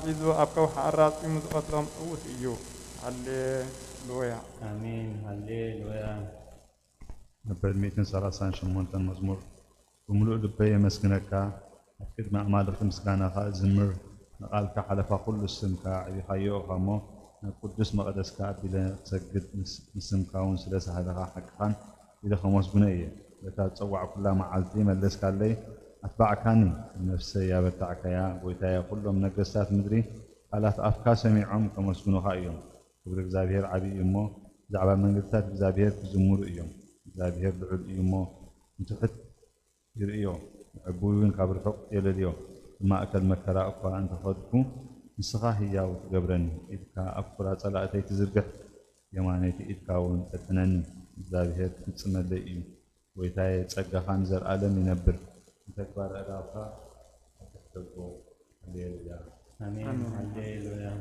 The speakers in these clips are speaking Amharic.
حيزو أبكو حارات في مزقتلهم أوت إيو هللويا آمين هللويا. نبر 238 مزمور بملؤ لبي مسكنك أكد مع مالك مسكانك زمر قالك حلفا كل السمك يخيو خمو قدس مقدسك بلا تسجد مسمك ونسلس هذا حقا إذا خمس بنية لتا تصوع كل معالتي ملسك لي أتبعكني نفسي يا بتاعك يا ويتايا كلهم نقصات مدري قالت أفكا سميعهم كمسكنو خايهم كبر እግዚአብሔር عبي إمو زعبا من قلتات እግዚአብሔር تزمور إيوم እግዚአብሔር ልዑል እዩ እሞ እንትሕት ይርእዮ ዕቡይን ካብ ርሑቕ የለልዮ ማእከል መከራ እኳ እንተኸድኩ ንስኻ ህያው ትገብረኒ ኢድካ ኣብ ኩራ ጸላእተይ ትዝርግሕ የማነይቲ ኢድካ እውን ተጥነኒ እግዚኣብሔር ትፍጽመለይ እዩ ጎይታየ ጸጋኻ ንዘለኣለም ይነብር ንተግባር ኣእዳውካ ኣትሕተጎ ሃሌሉያ آمين هللويا.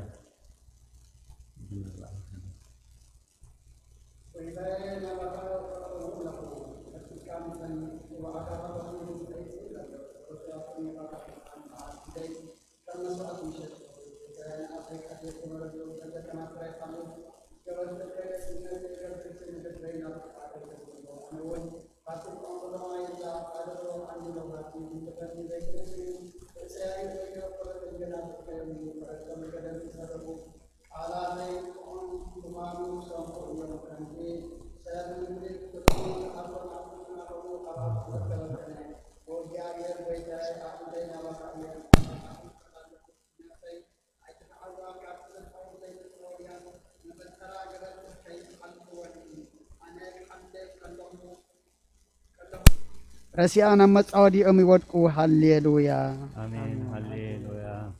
رسيانا مصعودي أمي ودكو هاليلويا آمين هللويا.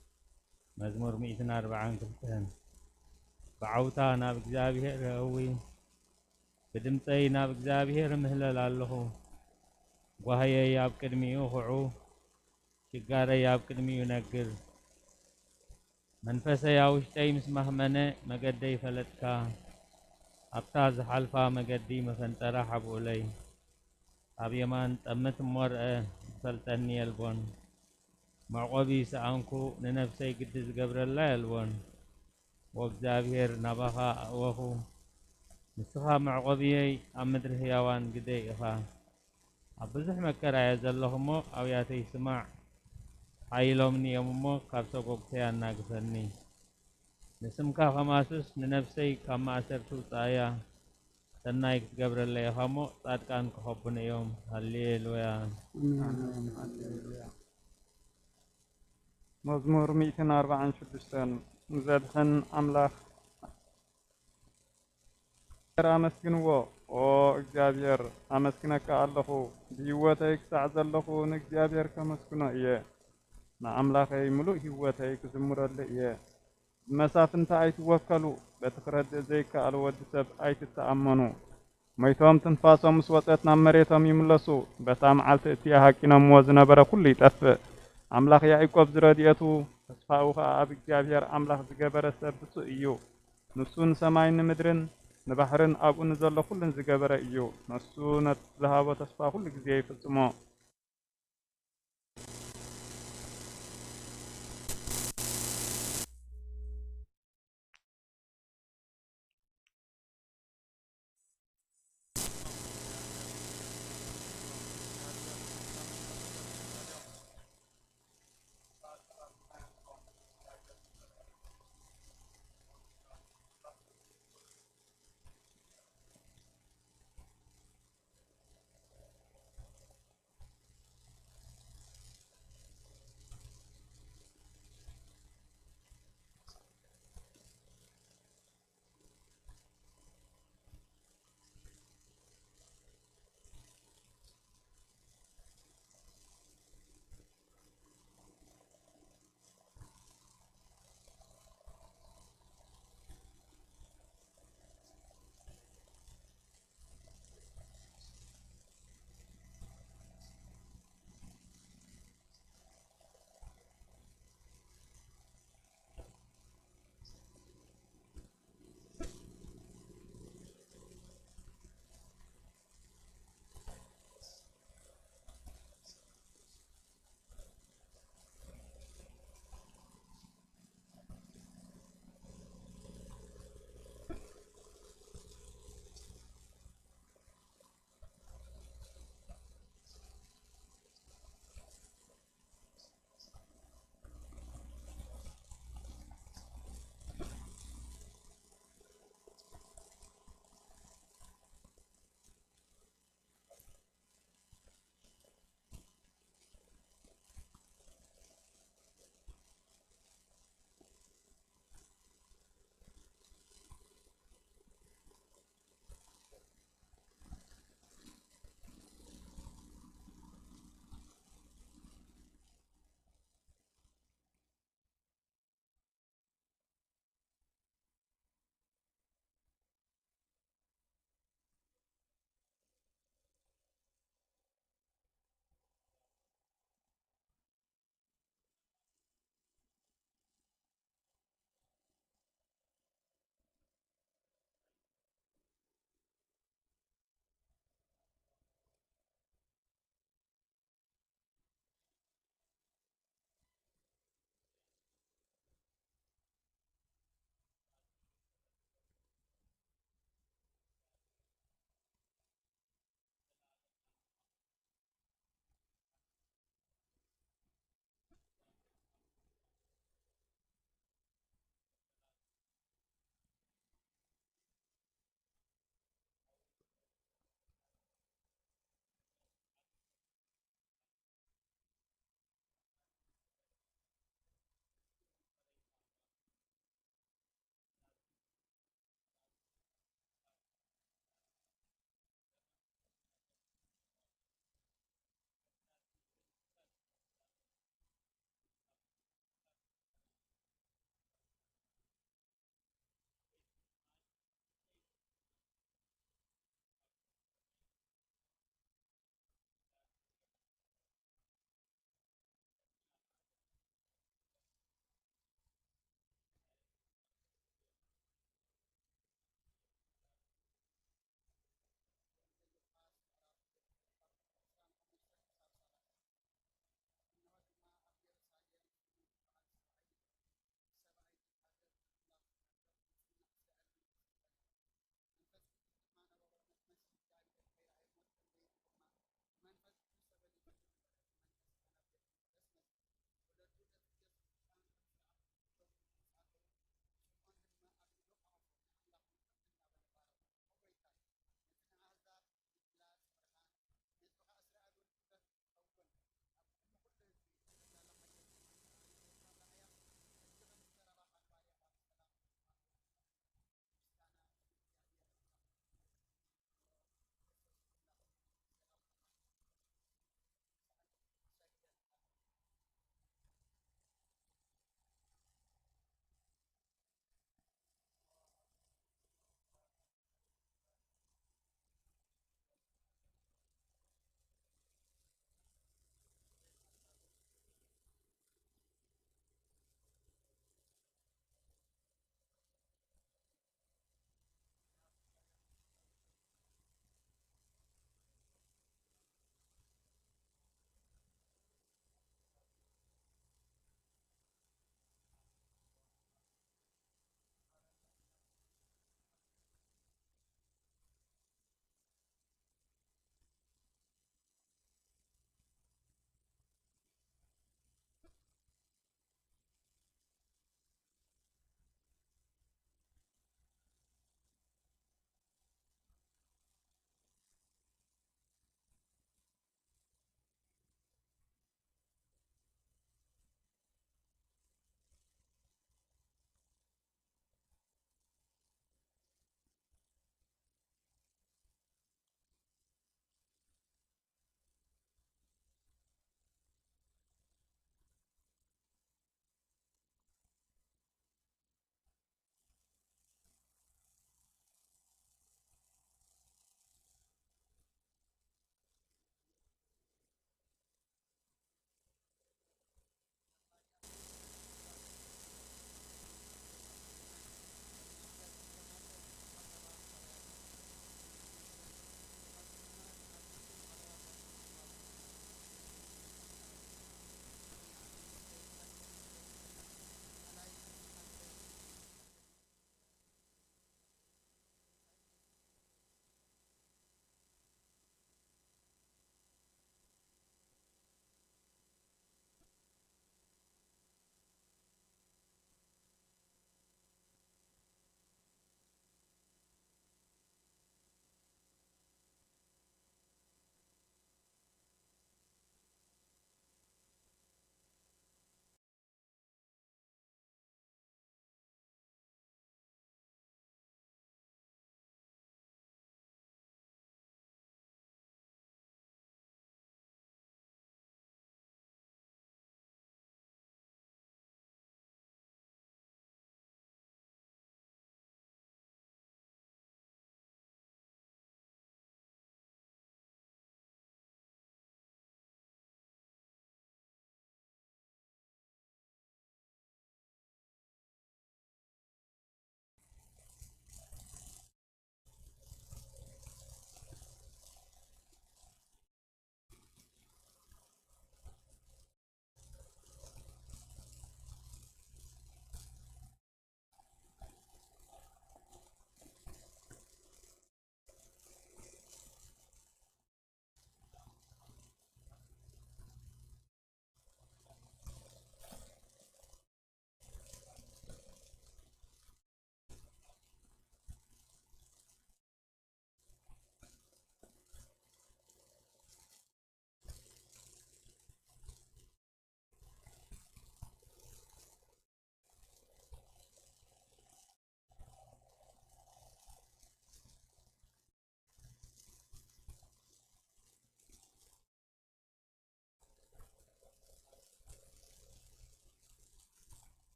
مزمور 140 بعوتا ناب እግዚአብሔር هوي بدمتي ناب እግዚአብሔር مهلل አለሁ ጓህየ ያብ ቅድሚኡ ሁዑ ሽጋረ ያብ ቅድሚኡ ነግር መንፈሰ ያውሽተይ ምስ ማህመነ መገደይ ፈለጥካ ኣብታ ዝሓልፋ መገዲ መፈንጠራ ሓብኡለይ ኣብ የማን ጠመት ሞርአ ዝፈልጠኒ የልቦን መዕቆቢ ሰኣንኩ ንነፍሰይ ግዲ ዝገብረላ የልቦን ወእግዚአብሔር ናባኻ ኣእወኹ ንስኻ መዕቆቢየይ ኣብ ምድሪ ህያዋን ግደይ ኢኻ ኣብ ብዙሕ መከራ እየ ዘለኹ እሞ ኣብያተይ ስማዕ ሓይሎምኒ እዮም እሞ ካብ ሰጎግተይ ኣናግፈኒ ንስምካ ኸማሱስ ንነፍሰይ ካብ ማእሰርቲ ውፃእያ ሰናይ ክትገብረለይ ኢኻ እሞ ጻድቃን ክኸቡን እዮም ሃሌሉያ مزمور 146 زدخن أملاخ أمسكنو أو እግዚአብሔር أمسكنك الله بهوتك سعد الله نግዚአብሔር كمسكنو إيه نأملاخي ملو هوتك زمر الله إيه مسافنت أيت وكلو بتخرج زيك على ود سب أيت تأمنو ميتهم تنفاسهم سوتنا مريتهم يملسو بتام علت اتيا حقنا موازنة برا كل يتأسف أملاخ يعقوب زراديته تسفاوها أب እግዚአብሔር أملاخ زجبر سبسو إيو نسون سماين مدرن نبحرن أبو نزل كل زجبر إيو نسون ذهاب تسفا كل جزيء في السماء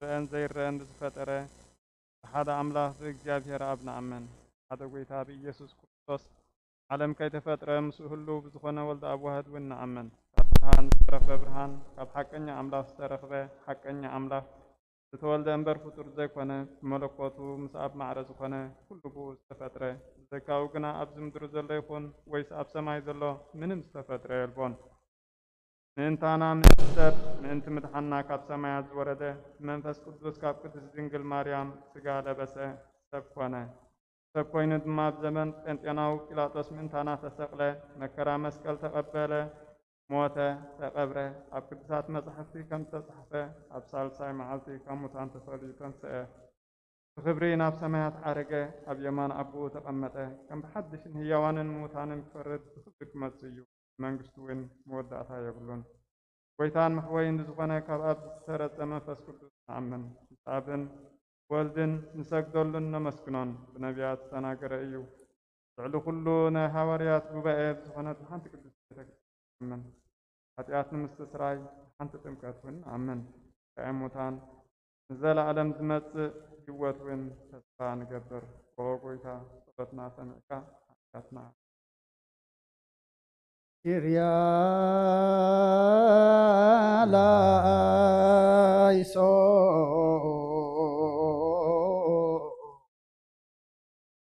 رأن زي الرأن بزفترة هذا أملاك بإግዚአብሔር አብ ንአምን هذا ጎይታ بإيسوس ክርስቶስ ዓለም ከይተፈጥረ ምስኡ ህሉ ብዝኾነ ወልደ አብ ዋህድ እውን ንአምን ካብ ብርሃን ዝተረኸበ ብርሃን ካብ ሓቀኛ አምላክ ዝተረኸበ ሓቀኛ አምላክ ዝተወልደ እምበር ፍጡር ዘይኮነ መለኮቱ ምስ አብ ማዕረ ዝኾነ ኩሉ ብኡ ዝተፈጥረ ብዘይካኡ ግና ኣብዚ ምድሪ ዘሎ ይኹን ወይስ ኣብ ሰማይ ዘሎ ምንም ዝተፈጥረ የልቦን ምእንታና ምእንተሰብ ምእንቲ ምድሓና ካብ ሰማያት ዝወረደ መንፈስ ቅዱስ ካብ ቅድስት ድንግል ማርያም ስጋ ለበሰ ሰብ ኮነ ሰብ ኮይኑ ድማ ብዘመን ጴንጤናዊ ጲላጦስ ምእንታና ተሰቕለ መከራ መስቀል ተቐበለ ሞተ ተቐብረ ኣብ ቅዱሳት መጻሕፍቲ ከም ዝተጻሕፈ ኣብ ሳልሳይ መዓልቲ ካብ ሙታን ተፈልዩ ተንስአ ብክብሪ ናብ ሰማያት ዓረገ ኣብ የማን ኣቦኡ ተቐመጠ ከም ብሓድሽን ህያዋንን ሙታንን ክፈርድ ብክብሪ ክመጽእ እዩ መንግስቱ እውን መወዳእታ የብሉን ጎይታን መሕወይን ዝኾነ ካብ ኣብ ዝተሰረጸ መንፈስ ቅዱስ ንኣምን ኣብን ወልድን ንሰግደሉን ነመስግኖን ብነቢያት ዝተናገረ እዩ ልዕሊ ኩሉ ናይ ሃዋርያት ጉባኤ ዝኾነት ሓንቲ ቅድስት ቤተክርስቲያን ንኣምን ኃጢአት ንምስትስራይ ሓንቲ ጥምቀት እውን ንኣምን ካየ ሙታን ንዘለዓለም ዝመጽእ ህይወት እውን ተስፋ ንገብር ኦ ጎይታ ጸሎትና ሰሚዕካ ኃጢአትና Kyria eleison,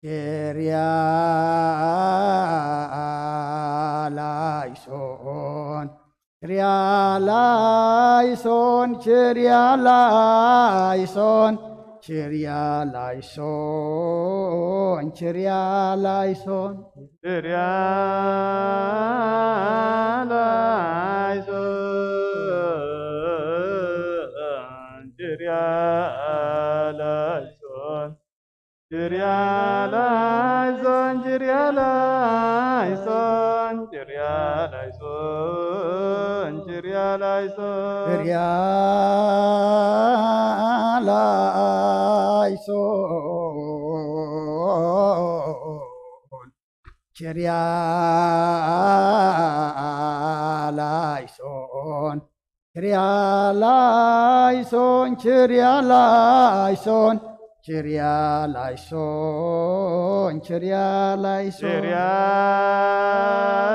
Kyria eleison, Kyria eleison, Kyria eleison, Kyria eleison, Kyria eleison. Kyria eleison, Kyria eleison, Kyria eleison, Kyria eleison, Kyria eleison, Kyria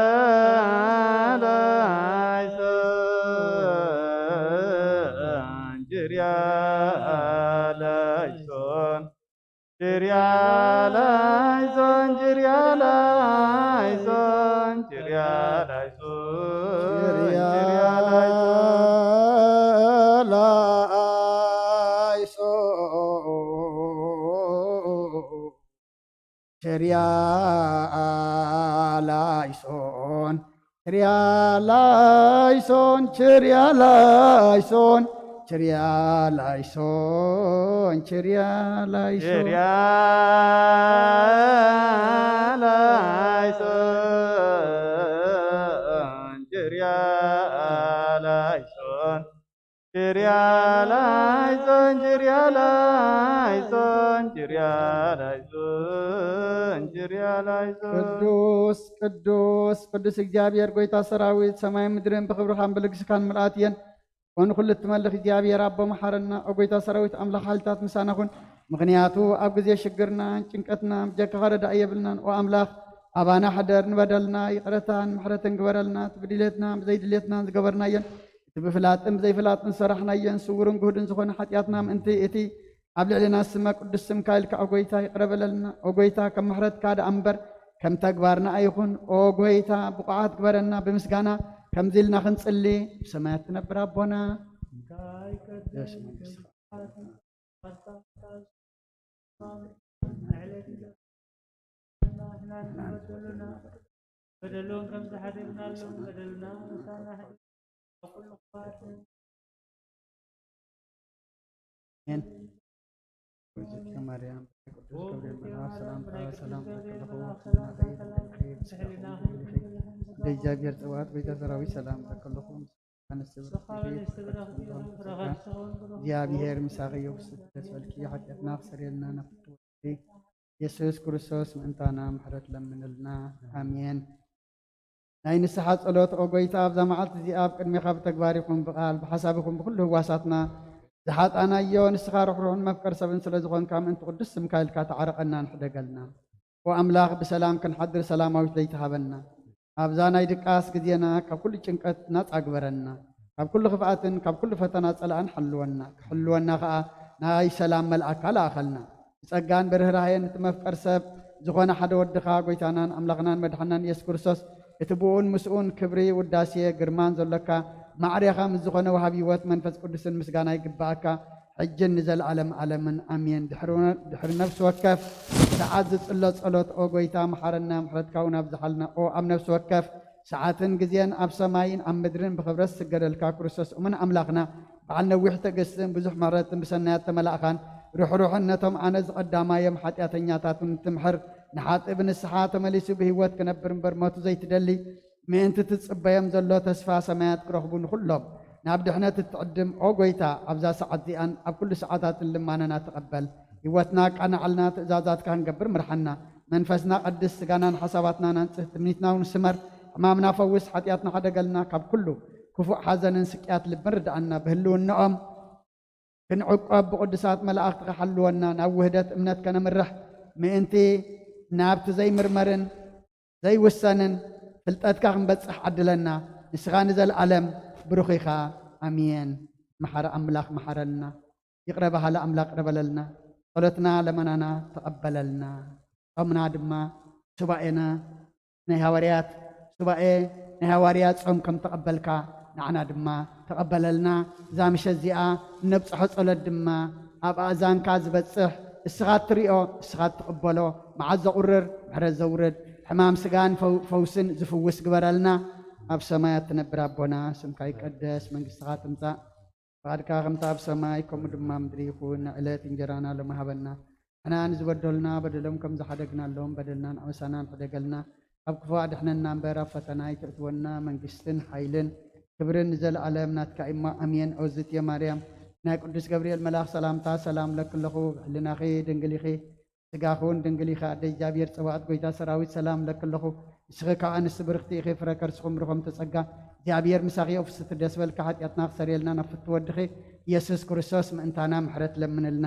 eleison, Kyria eleison, Kyria eleison, Kyria eleison, Kyria eleison, Kyria eleison, Kyria eleison, Kyria eleison, Kyria eleison, Kyria eleison, Kyria eleison, Kyria Kyria eleison, Kyria eleison, Kyria eleison, Kyria eleison, Kyria eleison, Kyria eleison, Kyria eleison, Kyria eleison, Kyria eleison, Kyria eleison. ቅዱስ ቅዱስ ቅዱስ እግዚአብሔር ጎይታ ሰራዊት ሰማይ ምድርን ብክብርካን ብልግስካን ምልአትየን ኮኑ ኩሉ እትመልኽ እግዚአብሔር ኣቦ መሓረና ኣብ ጎይታ ሰራዊት ኣምላኽ ሓይልታት ምሳና ኩን ምክንያቱ ኣብ ግዜ ሽግርና ጭንቀትና ብጀካኻ ረዳእ የብልናን ኦ ኣምላኽ ኣባና ሓደር ንበደልና ይቕረታን ምሕረትን ግበረልና ትብድሌትና ብዘይድሌትናን ዝገበርናየን እቲ ብፍላጥን ብዘይፍላጥን ሰራሕናየን ስውርን ጉህድን ዝኾነ ሓጢኣትና ምእንቲ እቲ ኣብ ልዕልና ስመ ቅዱስ ስምካ ኢልካ ኦ ጎይታ ይቕረበለልና ኦ ጎይታ ከም ምሕረትካ ደኣ እምበር ከም ተግባርና ኣይኹን ኦ ጎይታ ብቑዓት ግበረና ብምስጋና كم زلنا خنصلي بسمايات تنبر أبونا بدلون كم تحرمنا لهم بدلنا وسامح وكل خاطر وجدك مريم قدوس جبريل ملاك سلام دجاجر توات بيت سراوي سلام تكلكم እግዚአብሔር ምሳቀዮ ተስፈልኪ ኃጢአትና ክሰረልና ነፍቱ ኢየሱስ ክርስቶስ ምእንታና ምሕረት ለምንልና አሜን። ናይ ንስሓ ጸሎት ኦ ጎይታ ኣብዛ መዓልቲ እዚኣ ኣብ ቅድሚኻ ብተግባሪኹም ብቓል ብሓሳብኩም ብኩሉ ህዋሳትና ዝሓጣናዮ ንስኻ ርኅሩሕን መፍቀር ሰብን ስለ ዝኾንካ ምእንቲ ቅዱስ ስምካ ኢልካ ተዓረቐና ንሕደገልና ወኣምላኽ ብሰላም ክንሓድር ሰላማዊት ለይተሃበና ኣብዛ ናይ ድቃስ ግዜና ካብ ኩሉ ጭንቀት ናፃ ግበረና ካብ ኩሉ ክፍኣትን ካብ ኩሉ ፈተና ጸላእን ሓልወና ክሕልወና ከዓ ናይ ሰላም መልኣካ ለኣኸልና ብጸጋን ብርህራሄን እቲ መፍቀር ሰብ ዝኾነ ሓደ ወድኻ ጎይታናን ኣምላኽናን መድሓናን ኢየሱስ ክርስቶስ እቲ ብኡን ምስኡን ክብሪ ውዳሴ ግርማን ዘለካ ማዕርያኻ ምስ ዝኾነ ወሃብ ህይወት መንፈስ ቅዱስን ምስጋና ይግባአካ ሕጅን ንዘለዓለም ዓለምን ኣሜን። ድሕሪ ነፍሲ ወከፍ ሰዓት ዝጽሎ ጸሎት ኦ ጎይታ መሓረና ምሕረትካ እውን ኣብ ዝሓልና ኦ ኣብ ነፍሲ ወከፍ ሰዓትን ግዜን ኣብ ሰማይን ኣብ ምድርን ብኽብረት ዝስገደልካ ክርስቶስ እሙን ኣምላኽና በዓል ነዊሕ ትዕግስትን ብዙሕ ምሕረትን ብሰናያት ተመላእኻን ርኅሩሕን ነቶም ኣነ ዝቐዳማዮም ኃጢአተኛታትን ትምሕር ንሓጢ ብንስሓ ተመሊሱ ብህይወት ክነብር እምበር ሞቱ ዘይትደሊ ምእንቲ ትጽበዮም ዘሎ ተስፋ ሰማያት ክረኽቡ ንኹሎም ናብ ድሕነት እትዕድም ኦ ጎይታ ኣብዛ ሰዓት እዚኣን ኣብ ኩሉ ሰዓታትን ልማነና ተቐበል ህይወትና ቃናዓልና ትእዛዛትካ ክንገብር ምርሓና መንፈስና ቀድስ ስጋናን ሓሳባትና ናንጽህ ትምኒትና እውን ስመር ሕማምና ፈውስ ኃጢአትና ሓደገልና ካብ ኩሉ ክፉእ ሓዘንን ስቅያት ልብን ርድኣና ብህልውንኦም ክንዕቆብ ብቅዱሳት መላእኽቲ ክሓልወና ናብ ውህደት እምነት ከነምርሕ ምእንቲ ናብቲ ዘይምርመርን ዘይውሰንን ፍልጠትካ ክንበጽሕ ዓድለና ንስኻ ንዘለዓለም ብሩኽ ኢኻ ኣሜን። መሓረ ኣምላኽ መሓረልና ይቕረ ባሃለ ኣምላኽ ቅረበለልና ጸሎትና ለመናና ተቐበለልና ጾምና ድማ ሱባኤና ናይ ሃዋርያት ሱባኤ ናይ ሃዋርያት ጾም ከም ተቐበልካ ንዓና ድማ ተቐበለልና እዛ ምሸት እዚኣ ነብጽሖ ጸሎት ድማ ኣብ ኣእዛንካ ዝበጽሕ እስኻ ትሪኦ እስኻ ትቕበሎ መዓዝ ዘቑርር ምሕረት ዘውርድ ሕማም ስጋን ፈውስን ዝፍውስ ግበረልና ኣብ ሰማያት ትነብር ኣቦና ስምካ ይቀደስ መንግሥትኻ ትምጻእ ፈቃድካ ከምቲ ኣብ ሰማይ ከምኡ ድማ ምድሪ ይኹን ዕለት እንጀራና ሎሚ ሃበና ንሕና ንዝበደሉና በደሎም ከም ዝሓደግናሎም በደልናን ኣመሳናን ሕደገልና ኣብ ክፉእ ኣድሕነና እምበር ኣብ ፈተና ይተእትወና መንግስትን ሓይልን ክብርን ንዘለዓለም ናትካ እሞ ኣሜን። ኦዝትየ ማርያም ናይ ቅዱስ ገብርኤል መልኣኽ ሰላምታ ሰላም ለክለኹ ሕልናኺ ድንግል ኢኺ ስጋኹን ድንግል ኢኻ ኣደ እግዚኣብሔር ጽባኣት ጎይታ ሰራዊት ሰላም ለክለኹ ንስኺ ካብ ኣንስቲ ብርክቲ ኢኺ ፍረ ከርስኹም ርኾም ተጸጋ እግዚኣብሔር ምሳኺ ኦፍስቲ ደስ በልካ ኃጢአትና ክሰረየልና ናብ ፍትወድኺ ኢየሱስ ክርስቶስ ምእንታና ምሕረት ለምንልና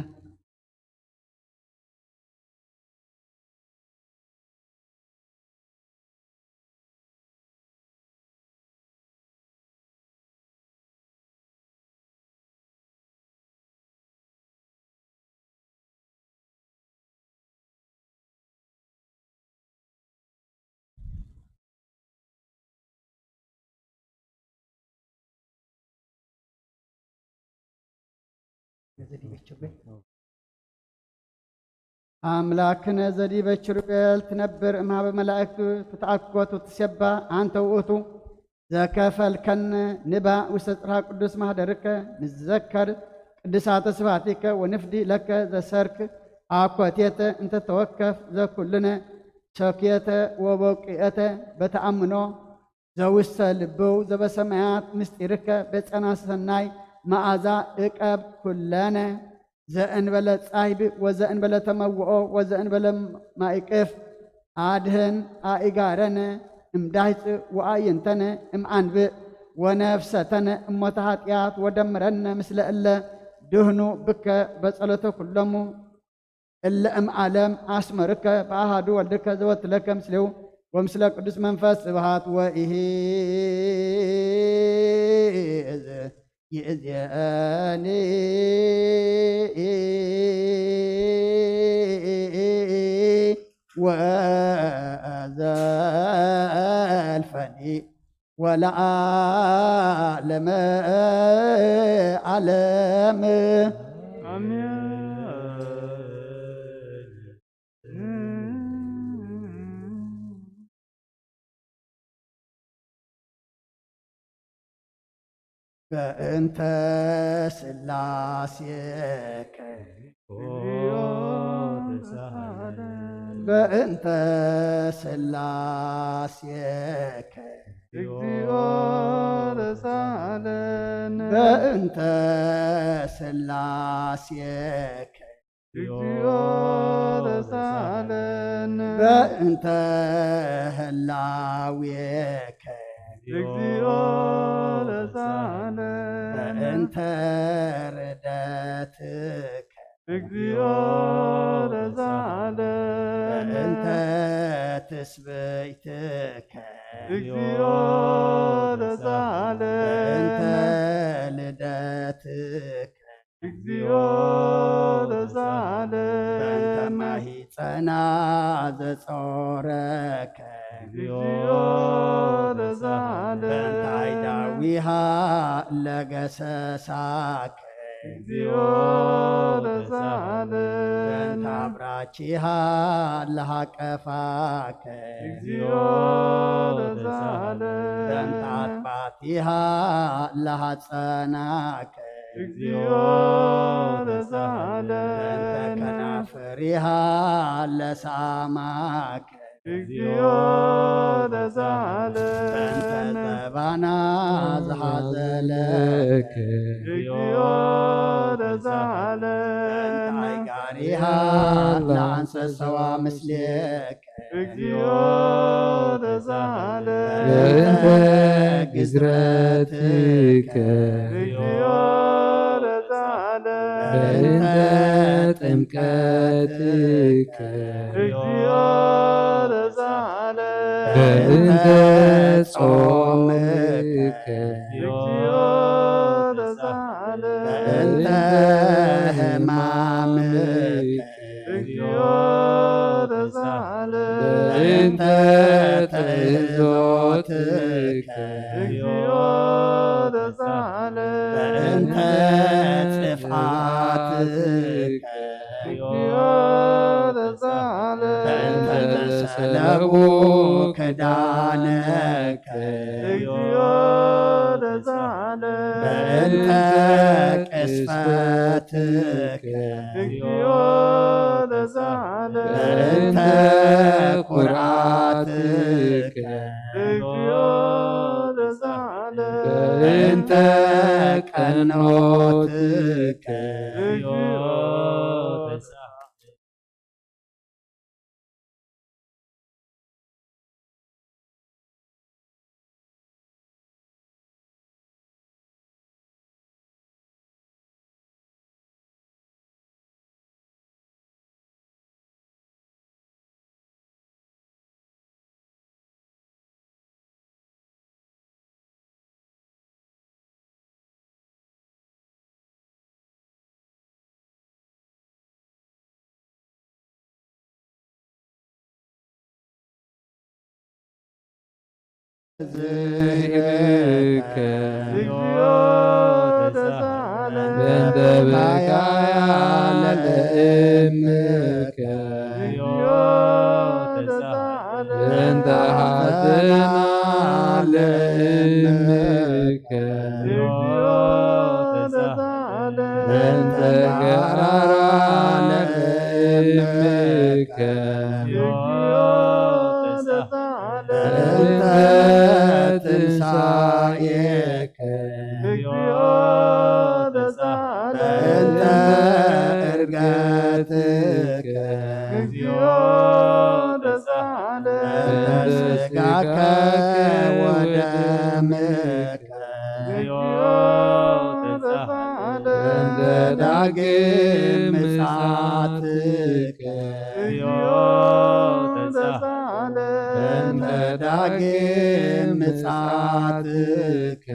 አምላክነ ዘዲበ ኪሩቤል ትነብር እምኀበ መላእክቱ ትትአኰት ወትሴባ አንተ ውእቱ ዘከፈልከነ ንባእ ውስተ ጽርሐ ቅዱስ ማኅደርከ ንዘከር ቅድሳተ ስብሐቲከ ወንፍዲ ለከ ዘሰርክ አኰቴተ እንተ ተወከፍ ዘኩልነ ሸክየተ ወበቂየተ በተአምኖ ዘውስተ ልብው ዘበሰማያት ምስጢርከ በጸና ሰናይ መዓዛ እቀብ ኩለነ ዘእንበለ ጻይብ ወዘእንበለ ተመውኦ ወዘእንበለ ማይቅፍ አድህን አኢጋረነ እምዳይጽ ወአይንተነ እምአንብእ ወነፍሰተነ እሞተ ኃጢአት ወደምረነ ምስለ እለ ድህኑ ብከ በጸሎተ ኩሎሙ እለ እምዓለም አስመርከ በአሃዱ ወልድከ ዘወትለከ ምስሌው ወምስለ ቅዱስ መንፈስ ስብሐት ወኢሕዝ ይእዜኒ ወዘልፈኒ ولعالم عالم በእንተ ስላሴከ በእንተ ስላሴከ በእንተ ስላሴከ በእንተ ህላዌከ በእንተ ርደትከ በእንተ ትስብእትከ በእንተ ልደትከ በእንተ ማሂፀና ዘጾረከ በእንተ አይዳዊሃ ለገሰሳከ በእንተ አብራቺሃ ለሃቀፋከ በእንተ አጥባቲሃ ለሃጸናከ በእንተ ከናፍሪሃ ለሳማከ በእንተ ዘባና ዝሃዘለከ በእንተ አይጋሪሃ ለአንሰሰዋ ምስሌከ በእንተ ግዝረትከ በእንተ ጥምቀትከ በእንተ ጾምከ በእንተ ሕማምከ በእንተ ትእዞትከ በእንተ ጽፋትከ በእንተ ተሰለቡ ክዳነከ በእንተ ቅስፈትከ በእንተ ኩርዓትከ በእንተ ቀኖትከ ዝህብከ በእንተ ብካያ ለእምከ በእንተ ሐዘና ለእምከ በእንተ ገራራ ለእምከ በእንተ ትንሣኤከ በእንተ ዕርገትከ በእንተ ሥጋከ ወደምከ በእንተ ዳግም ምጽአትከ በእንተ ዳግም ምጽአትከ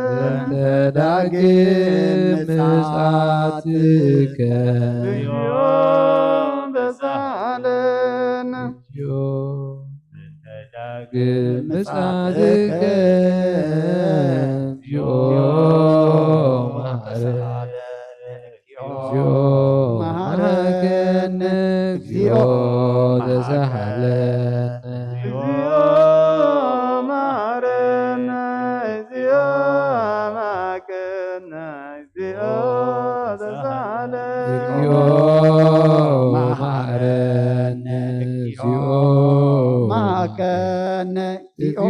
በእንተ ዳግም ምጽአትከ ምጻትከ እግዚኦ መሐረነ እግዚኦ መሐረነ እግዚኦ ተሳሃለነ ማረነ እግዚኦ ማከነ እግዚኦ ተሳለ እግዚኦ መሐረነ እግዚኦ ማከነ እግዚኦ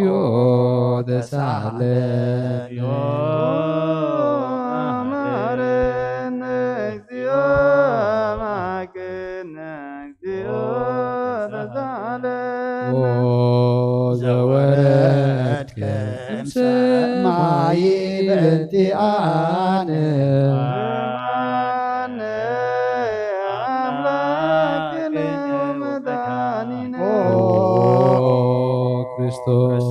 ተሳሃለነ ማረነ እግዚኦ ማከነ እግዚኦ ተሳለ ዘወረድከ እምሰማይ በእንቲአነ ክርስቶስ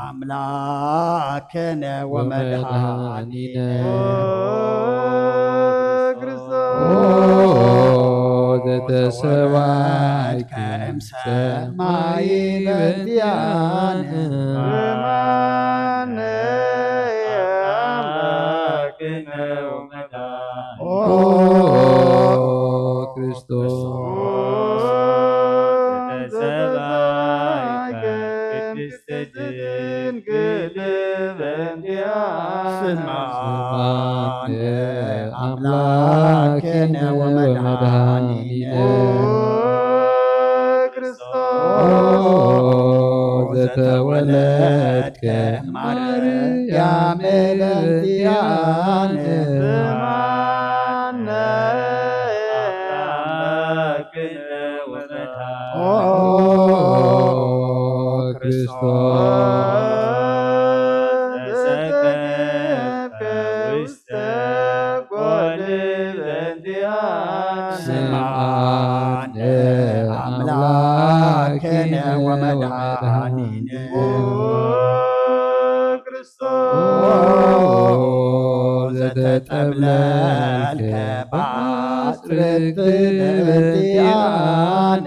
አምላክነ ወመድኃኒነ ዘተሰዋይከ እምሰማይ በእንቲአነ ክርስቶስ ስማነ አምላክነ ወመድኃኒነ ዘተወለድከ ማርያም በእንቲአነ ስምዓነ አምላክነ ወመድኃኒነ ዘተጠብለልከ በአጽርክት በእንቲአነ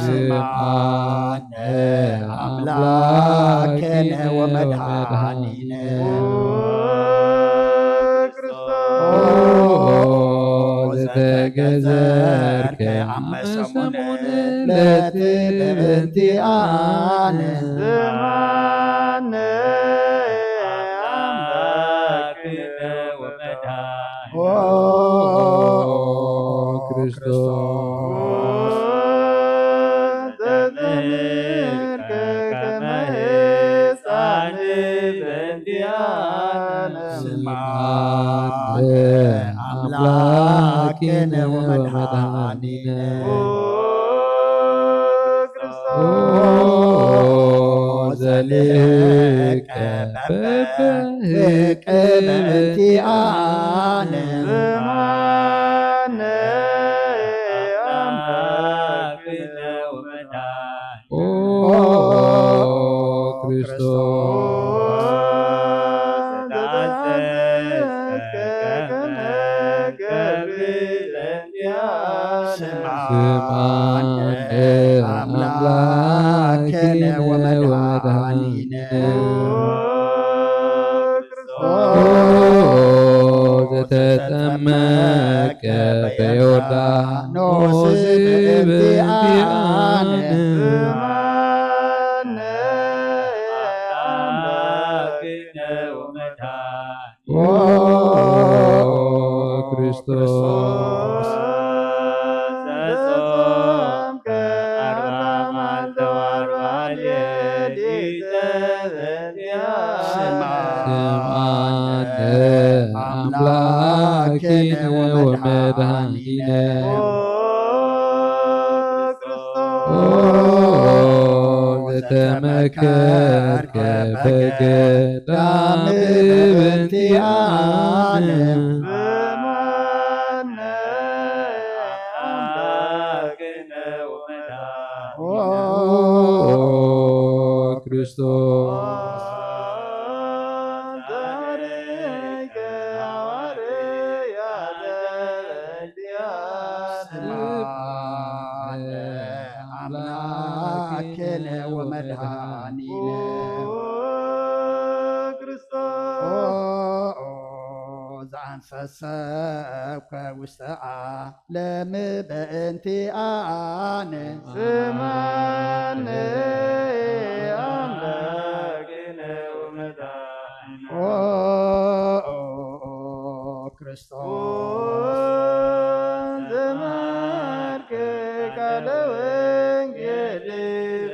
ስምዓነ አምላክነ ወመድኃኒነ ዘተገዘርከ አመሰሙነ ለትበእንቲአነ አምላክነ ወመድኃኒነ ዘልቀ በበህቀ በእንቲአነ ስምዓነ አምላክነ ወመድኃኒነ ዘተጠመቀ በዮርዳኖስ በእንቲአነ ክርስቶስ ስምዓነ አምላክነ ወመድኃኒነ ዘተመከርከ በገዳም በእንቲአነ በማነ አምላክነ ኦ ወመድኃኒነ ክርስቶስ ዛሬከ ሐዋርያተ በእንቲአነ አምላክነ ወመድኃኒነ ክርስቶስ ዘአንፈሰብከ ውስተ ዓለም በእንቲአነ ስማነ አምላክነ ወመድኃኒነ ክርስቶስ ዘመርክ ቃለ ወንጌል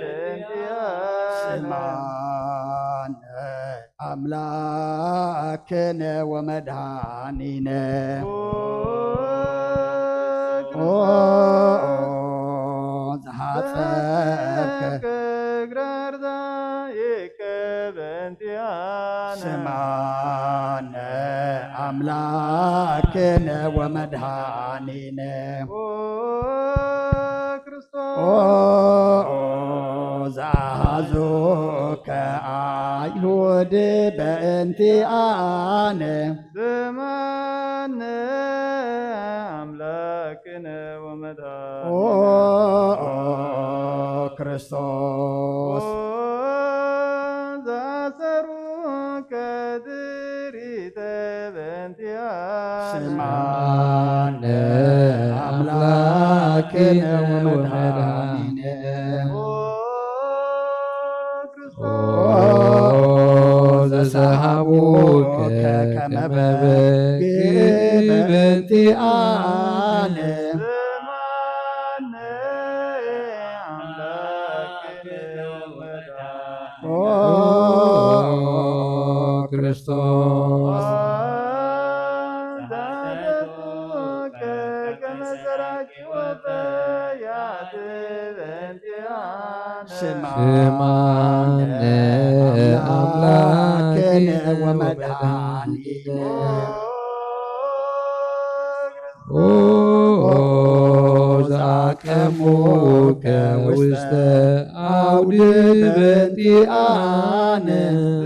በእንቲአነ ስማነ አምላክነ ወመድኃኒነ ዘሐጸብከ ስማነ አምላክነ ወመድኃኒነ ዘአሐዞከ አይሁድ በእንቲአነ ዘማነ አምላክነ ወመድኃኒነ ክርስቶስ ዘአሰሩከ ድሪተ በእንቲአነ ስማነ አምላክነ ወመድኃኒነ ዘሰሃቡከ ከመ በግዕ በእንቲአነ ዘማነ አምላክነ ወመድኃኒነ ክርስቶስ ዘአደጡከ ከመ ሰራቂ ወፈያት በእንቲአነ ስማነ አምላክነ ወመድኃኒነ ዘአቀሙከ ውስተ አውድ በእንቲአነ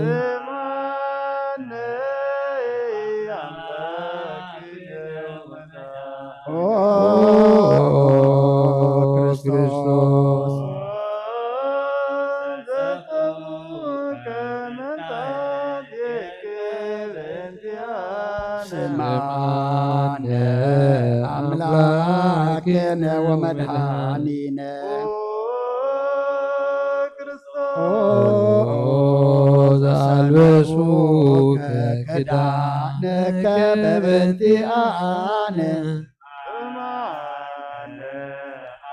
ዘማነ አምላክነ ወመድኃኒነ ክርስቶስ ዘጠሙከ መንታት የክል በእንቲአነ ስማነ አምላክነ ወመድኃኒነ ዘአልበሱከ ክዳነከ በእንቲአነ ዘማነ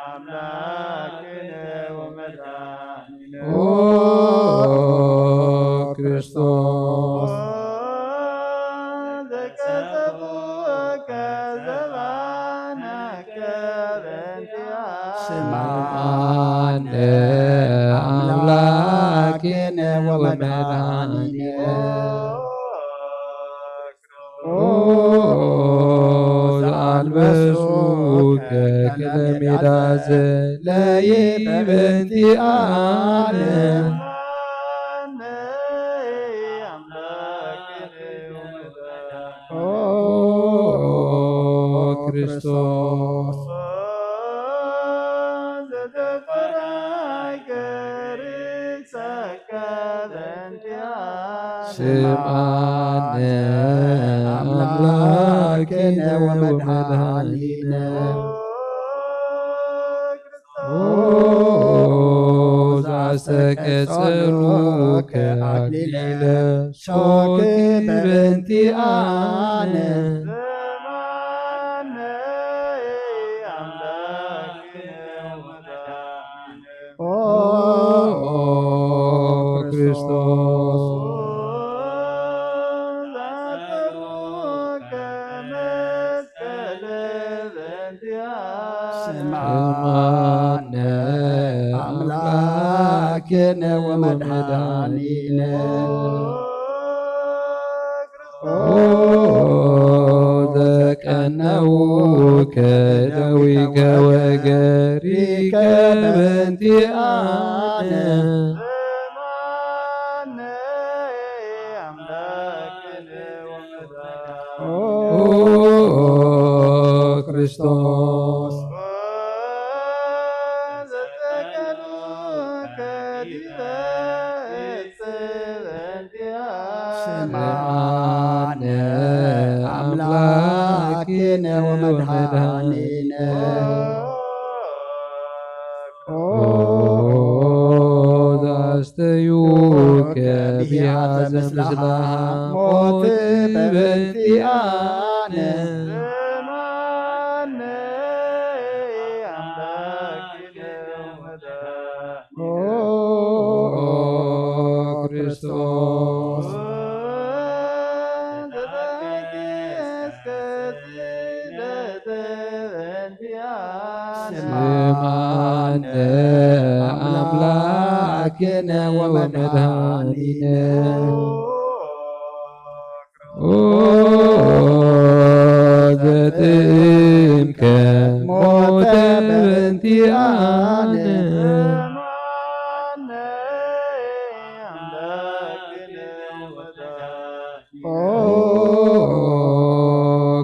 አምላክነ ወመድኃኒነ ክርስቶስ ዘቀጸፉከ ዘባነከ በእንቲአነ ስማነ አምላክነ ወመድኃኒነ ዘአልበሱከ ከለሜዳ ዘለይ በእንቲአነ ዘማነ አምላክነ ወመድኃኒነ ክርስቶስ ዘተፈራይከ ርእሰከ በእንቲአነ ስማነ አምላክነ ወመድኃኒነ ዘአስተቀጸሉከ አክሊለ ሦክ በእንቲአነ ዘማነ አምላክነ ወመድኃኒነ ክርስቶስ ዘአሰሩከ መስቀለ በእንቲአነ ስማነ አምላክ አምላክነ ወመድኃኒነ ዘቀነውከ ደዊከ ወገሪከ በእንቲአነ ክርስቶስ ስማነ አምላክነ ወመድኃኒነ ዛስተዩከ ቢሃዘ ምስላ ሞት በእንቲአነ ክርስቶስ ስማነ አምላክነ ወመድኃኒነ ዘጥምከ ሞተ በእንቲአነ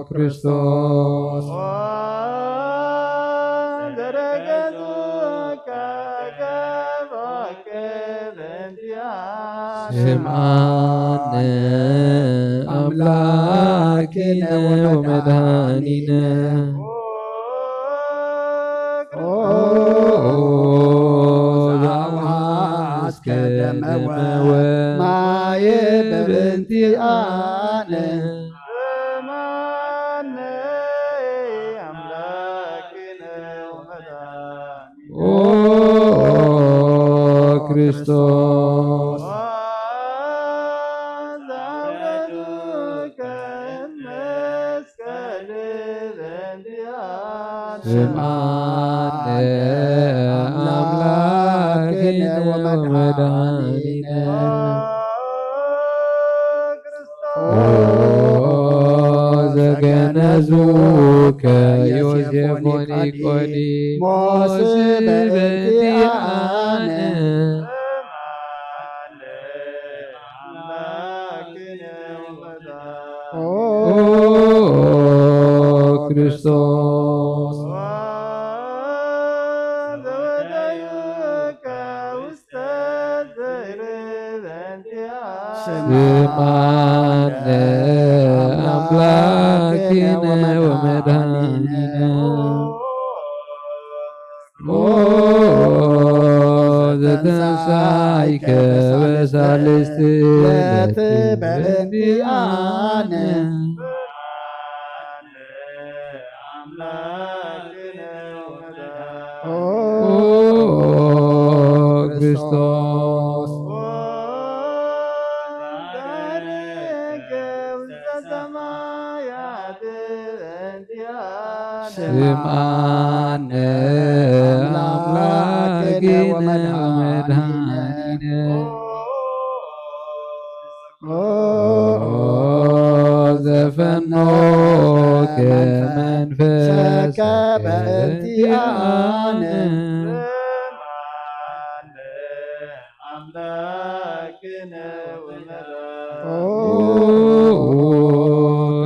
ክርስቶስ ስምዓነ አምላክነ ወመድኃኒነ ዘአውሃዝከ ደመ ወማየ በእንቲአነ ክርስቶስ ስምዓነ አምላክነ ወመድኃኒነ ዘገነዙከ ዮሴፍ ወኒቆዲሞስ በእንቲአነ ክርስቶስ ስምዓነ አምላክነ ወመድኃኒነ ዘተንሣእከ በሳልስት ዕለት በእንቲአነ ክርስቶስ ስምዓነ አምላክነ ወመድኃኒነ ዘፈኖከ መንፈሰከ በእንቲአነ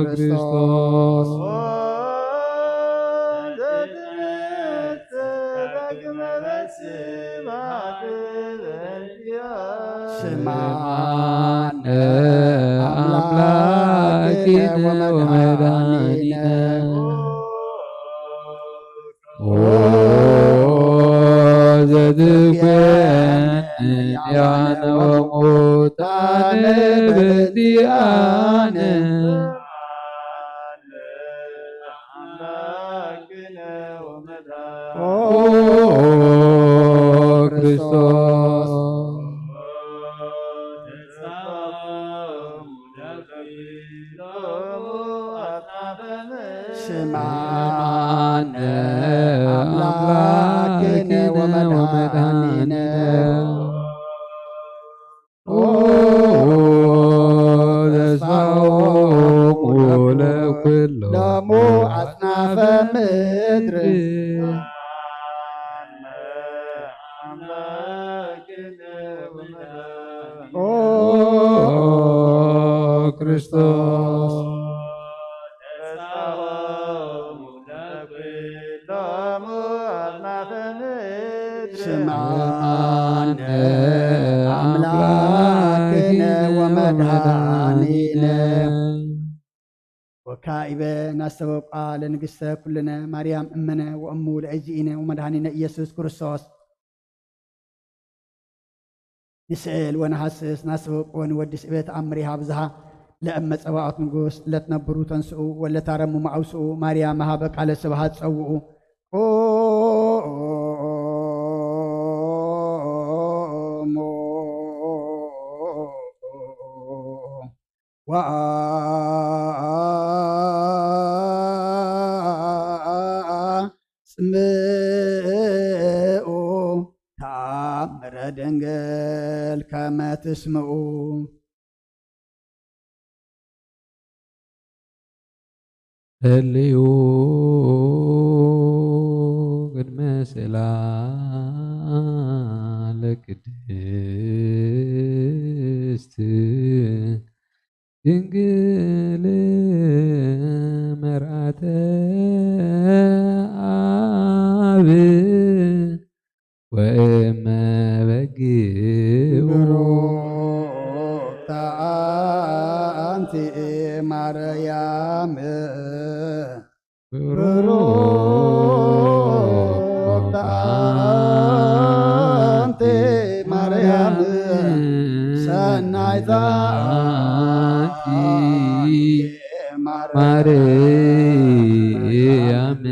ክርስቶስ ስምዓነ አምላክነ ወመድኃኒነ ዘትኮነን ያነ ወሙታነ በእንቲአነ ክርስቶስ ስምዓነ አምላክነ ወመድኃኒነ ኦ ክርስቶስ ስምዓነ አምላክነ ወመድኃኒነ ወካኢበ ናስተበቃ ለንግሥተ ኩልነ ማርያም እመነ ወእሙ ለእግዚእነ ወመድኃኒነ ኢየሱስ ክርስቶስ ንስእል ወነሐስስ ናስተበቆ ንወድስ እበት አምሪሃ ብዝሃ ለእመ ጸባዖት ንጉሥ ለትነብሩ ተንስኡ ወለታረሙ ማዕውስኡ ማርያም መሃበ ቃለ ስብሃት ጸውኡ ጽምኡ ተአምረ ድንግል ከመ ትስምዑ ህልዩ ቅድመ ስእለ ቅድስት ድንግል መርአተ አብ ወእመ በግዑ አንቲ ማርያም ብሩክት አንቲ ማርያም ሰናይት አንቲ ማርያም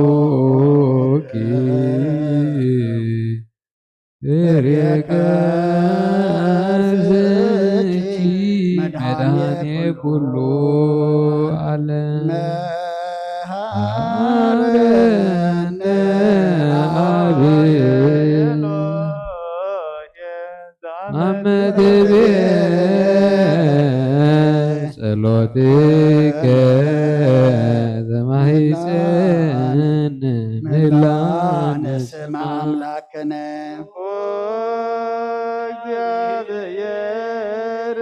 ወብሩክ ርየቀርዘኪ መድኃኔ ኩሉ ዓለም መሐረነ አብ አመድቤ ጸሎትከ ዘማሂፀን ምላነ ስመ አምላክነ እግዚአብሔር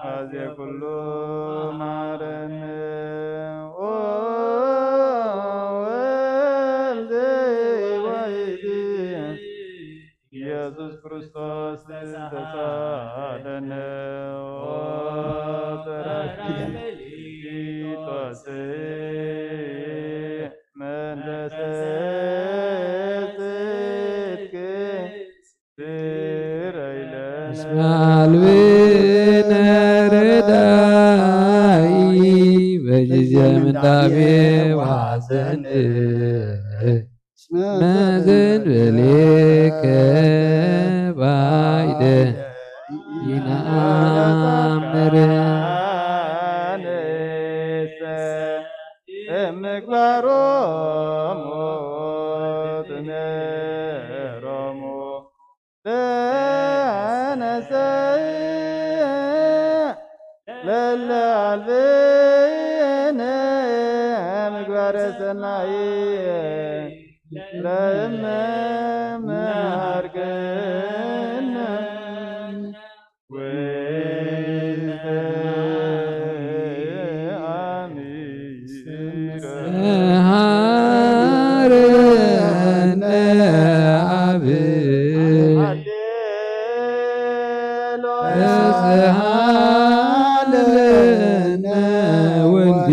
አዜ ኩሉ ማረነ ወልደ ወልድ ኢየሱስ ክርስቶስ ተሳለነ ጰራቅሊጦስ መለሰ ጽድቅ ስረይለነ እስመ አልብነ ረዳኢ በጊዜ ምንዳቤ ወሐዘን መዘንበሌከ ባይደ ይነአምር ምግባሮሙ ትሜሮሙ ተነሰ ለለ አልብነ ምግባረ ሰናይ ለእመ መሃርገነ መሐረነ አብ ተስሃለነ ወልድ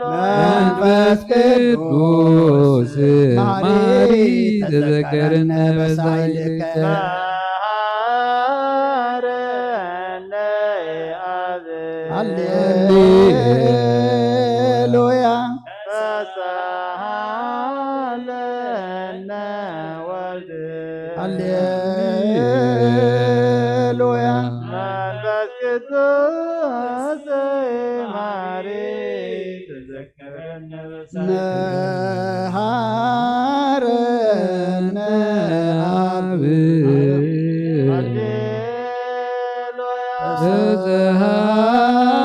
መንፈስ ቅዱስ ማሪ ተዘከረነ በሳይልከ ሃሌሉያ ተሳሃለነ ወልድ ሃሌሉያ መንፈስ ቅዱስ ማሪ ተዘከረነ መሐረነ አብ ሃሌሉያ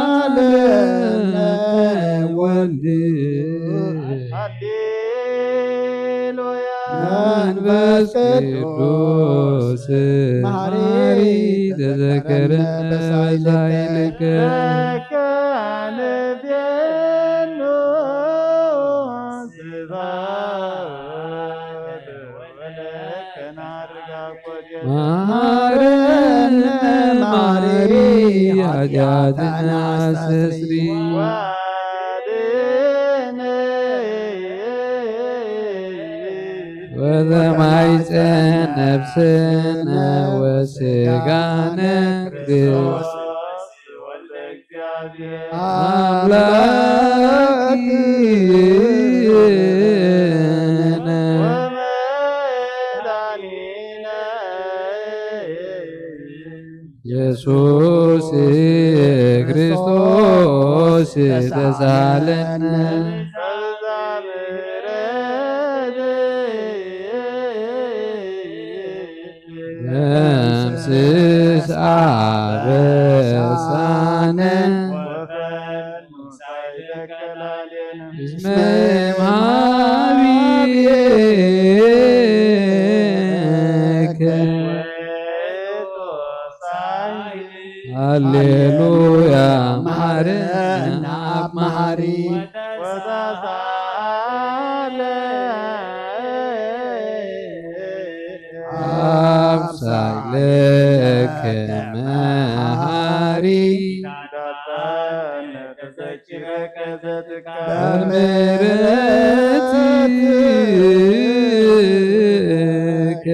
ተዘሃለነ ወልድ ሃሌሉያ መንፈስ ቅዱስ መሐሪ ተዘከረነ በሳይልከ ከንቤኑ ስብሐት ወለከ ናርጋ ኮዴታ መሐረነ መሐሪ ኃጢአትና አስተስሪ ወዘማይፀን ነፍስነ ወስጋነ ክርስቶስ አምላክነ ኢየሱስ ክርስቶስ ተሳለነ ደምስስ አበሳነ እስመ እምኀቤከ ሃሌሉያ መሐረነ አብ መሐሪ አብሳይለከ መሐሪ በምሕረትከ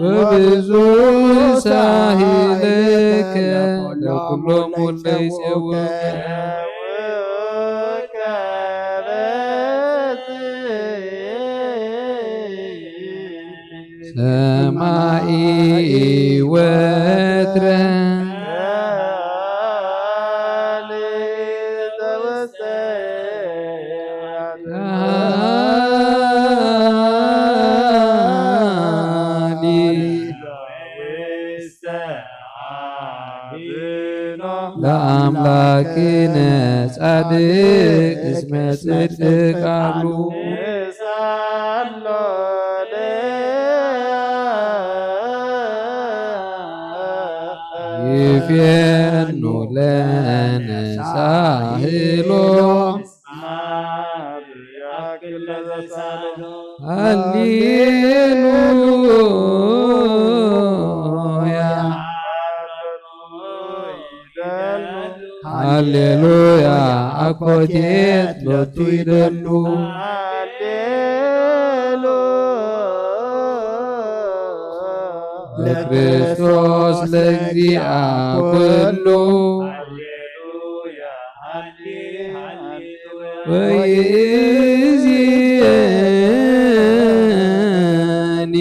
ወብዙ ሳሂለከ ለኩሎሙ ለይጼውከ ሰማይ ወትረ ለአምላክነ ጻድቅ እስመ ጽድቅ ቃሉ ይፌኑ ለነ ሳህሎ ሃሌሉያ ሃሌሉያ አኮቴት ሎቱ ይደሉ ለክርስቶስ ለእግዚአ ኩሉ ወይእዜኒ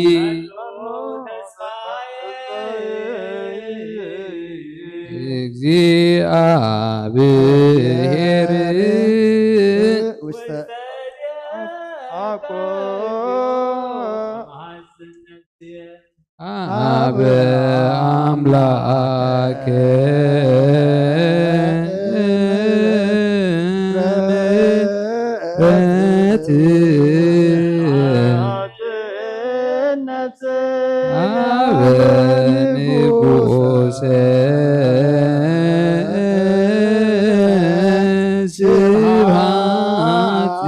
እግዚአብሔር ውስተ አበ አምላከ ረት አበ ንጉሰ ስብሐት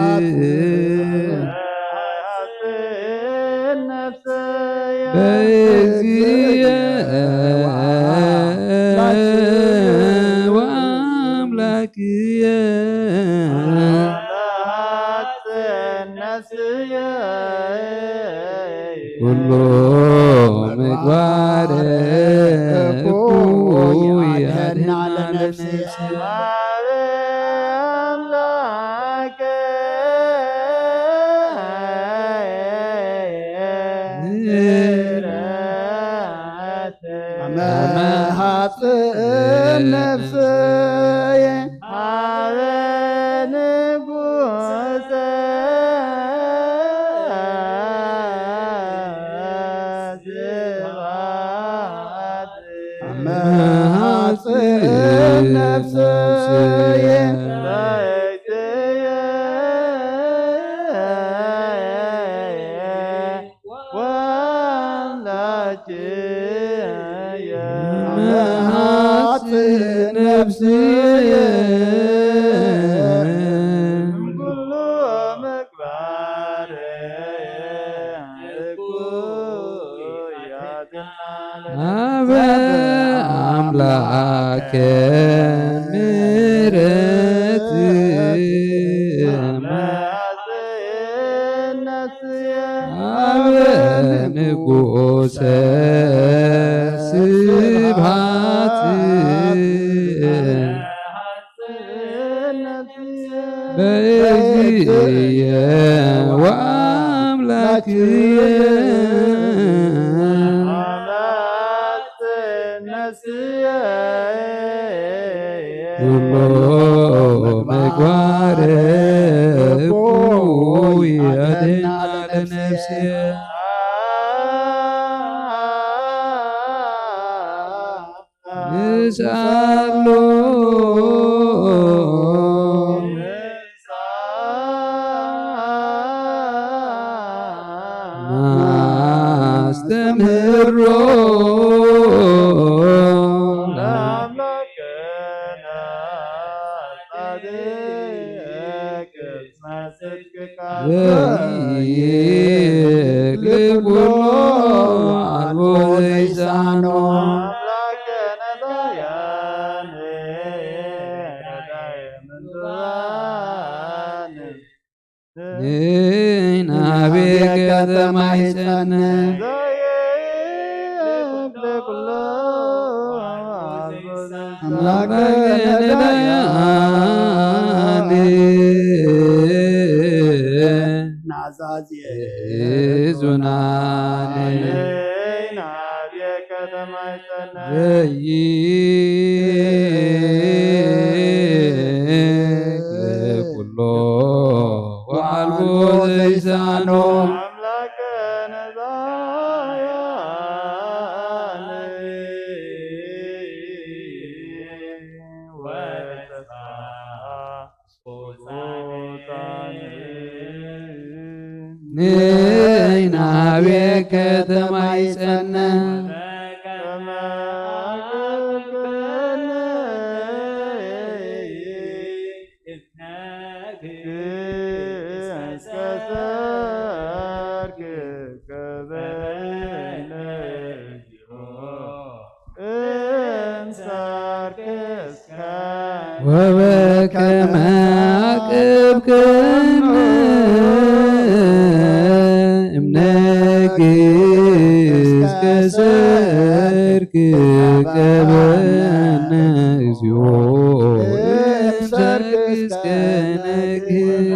ወአምላክየ ኩሎ ምግባረ እኩይ ያድኅና ለነፍስየ አመሃጽእ ነፍስየ ሀበ ንጉሠ ስብሐት መሃፅን ነፍስየ መሃፅን ነፍስየ አበ አምላከ ምሕረት አበ ንጉሰ ስብሐት በእግዚእየ ወአምላክየ ኩሎ ምግባረ እኩያትና ለነፍስየ ንሳሎ ናስተምህሮ ዘይክል አልቦ ዘይሳኖ ንናቤ ከተማ ይጸነ አምላከ ነዳያን ዙናን ዘይኩሎ ወአልቦ ዘይሳኖ ንናቤ ከተማ ይጸነ ወበከመ አቅብክነ እምነግሥ ከሰርክ ቀበነ እግዚኦ እምሰርክ እስከ ነግህ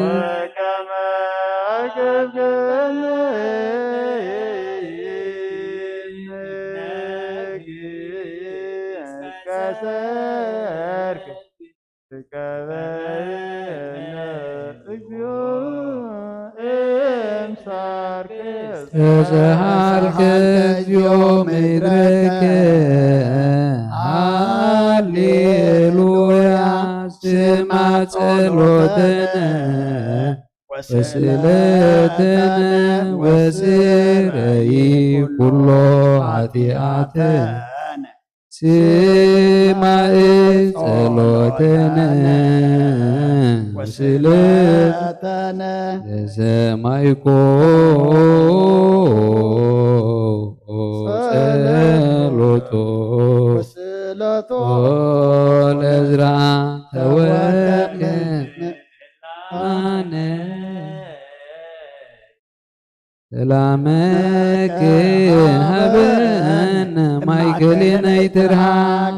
ተሰሃልከ እግዚኦ ምድረከ ሃሌሉያ ስማ ጸሎተነ ወስእለተነ ወስረይ ኩሎ ኃጢአተነ ስማዕ ጸሎተነ ወስእለተነ ለሰማይኮ ጸሎቶ ለዕዝራ ተወከ አነ ሰላመከ ሀበነ ማእከሌነ ይትርሃቅ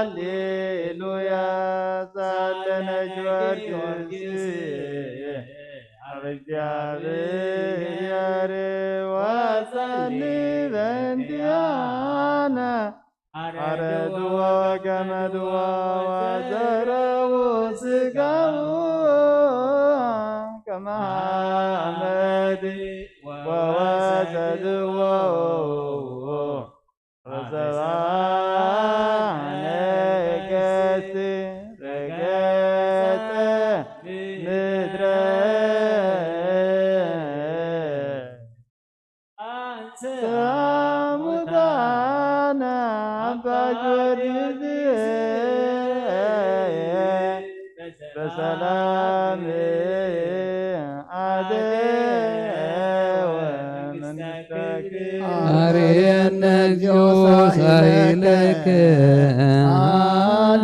ሃሌሉያ ዛለነ ጊዮርጊስ እግዚአብሔር ዋሳኒ በእንቲአነ አረድዎ ገመድዎ ወዘረው ስጋው ከመ ሐመድ ሙታነ አባ ጊዮርጊስ በሰላም አደወ መንግሥተከ አርየነ እግዚኦ ሳይለከ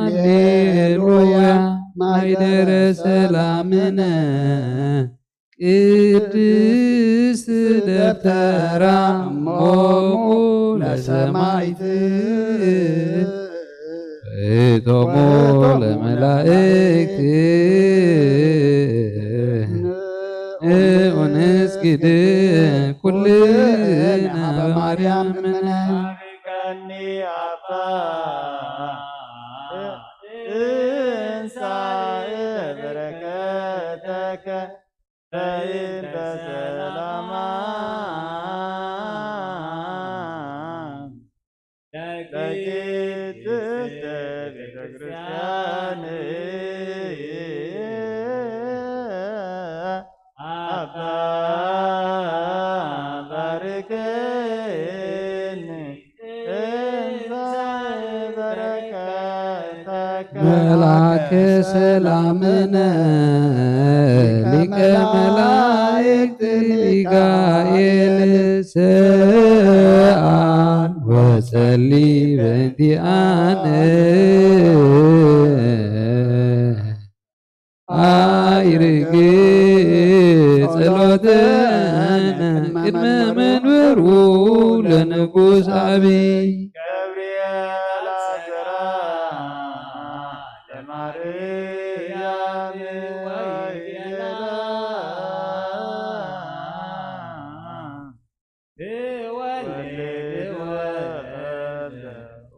ሃሌሉያ ማይደረ ሰላምነ ቅድስት ደብተራ እሞሙ ለሰማዕት እቶሙ ለመላእክት ወንስግድ ኩልነ በማርያም እምነ ባርከኒ አባ እንሳእ በረከተከ በእንተ ሰላማ ለቅድስት ቤተ ክርስቲያን አባ ባርከኒ እንሳእ በረከተከ መልአከ ሰላምነ ሊቀ መላእክት ሚካኤል ሰአል ወጸሊ በእንቲአነ አይርግ ጸሎተነ ቅድመ መንበሩ ለንጉሥ አብይ ገብርኤል አስራ ለማርያም ወይላ ወልድ ወልድ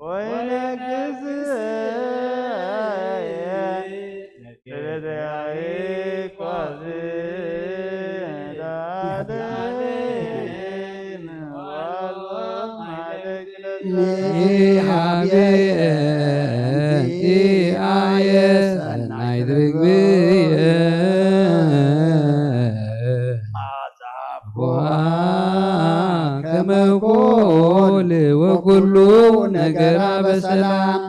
ወይነግሥ ያዕቆብ ዳደም ኒሃብየ ሰናይ ርግብየ ከመ ኮል ወኩሉ ነገራ በሰላም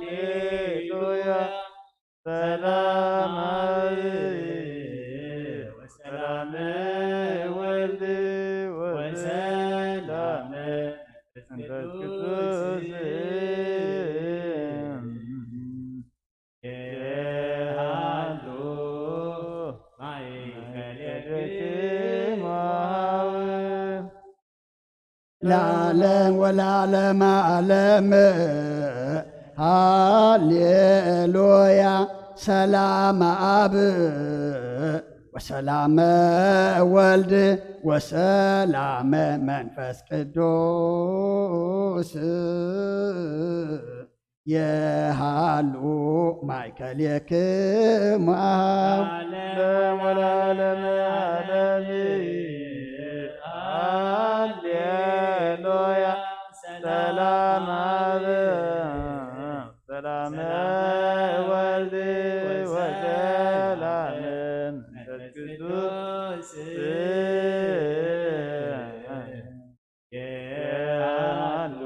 ሃሌሉያ ሰላም ወሰላም ወልድ ወሰላም መንፈስ ቅዱስ የሃሉ ማእከሌክሙ ለዓለም ወለዓለመ ዓለም ሃሌሉያ ሰላም አብ ወሰላመ ወልድ ወሰላመ መንፈስ ቅዱስ የሃሉ ማእከሌክሙ ለዓለም ወለዓለመ ዓለም ሃሌሉያ ሰላም አብ ሰላም ወልድ ወሰላም መንፈስ ቅዱስ የሃሉ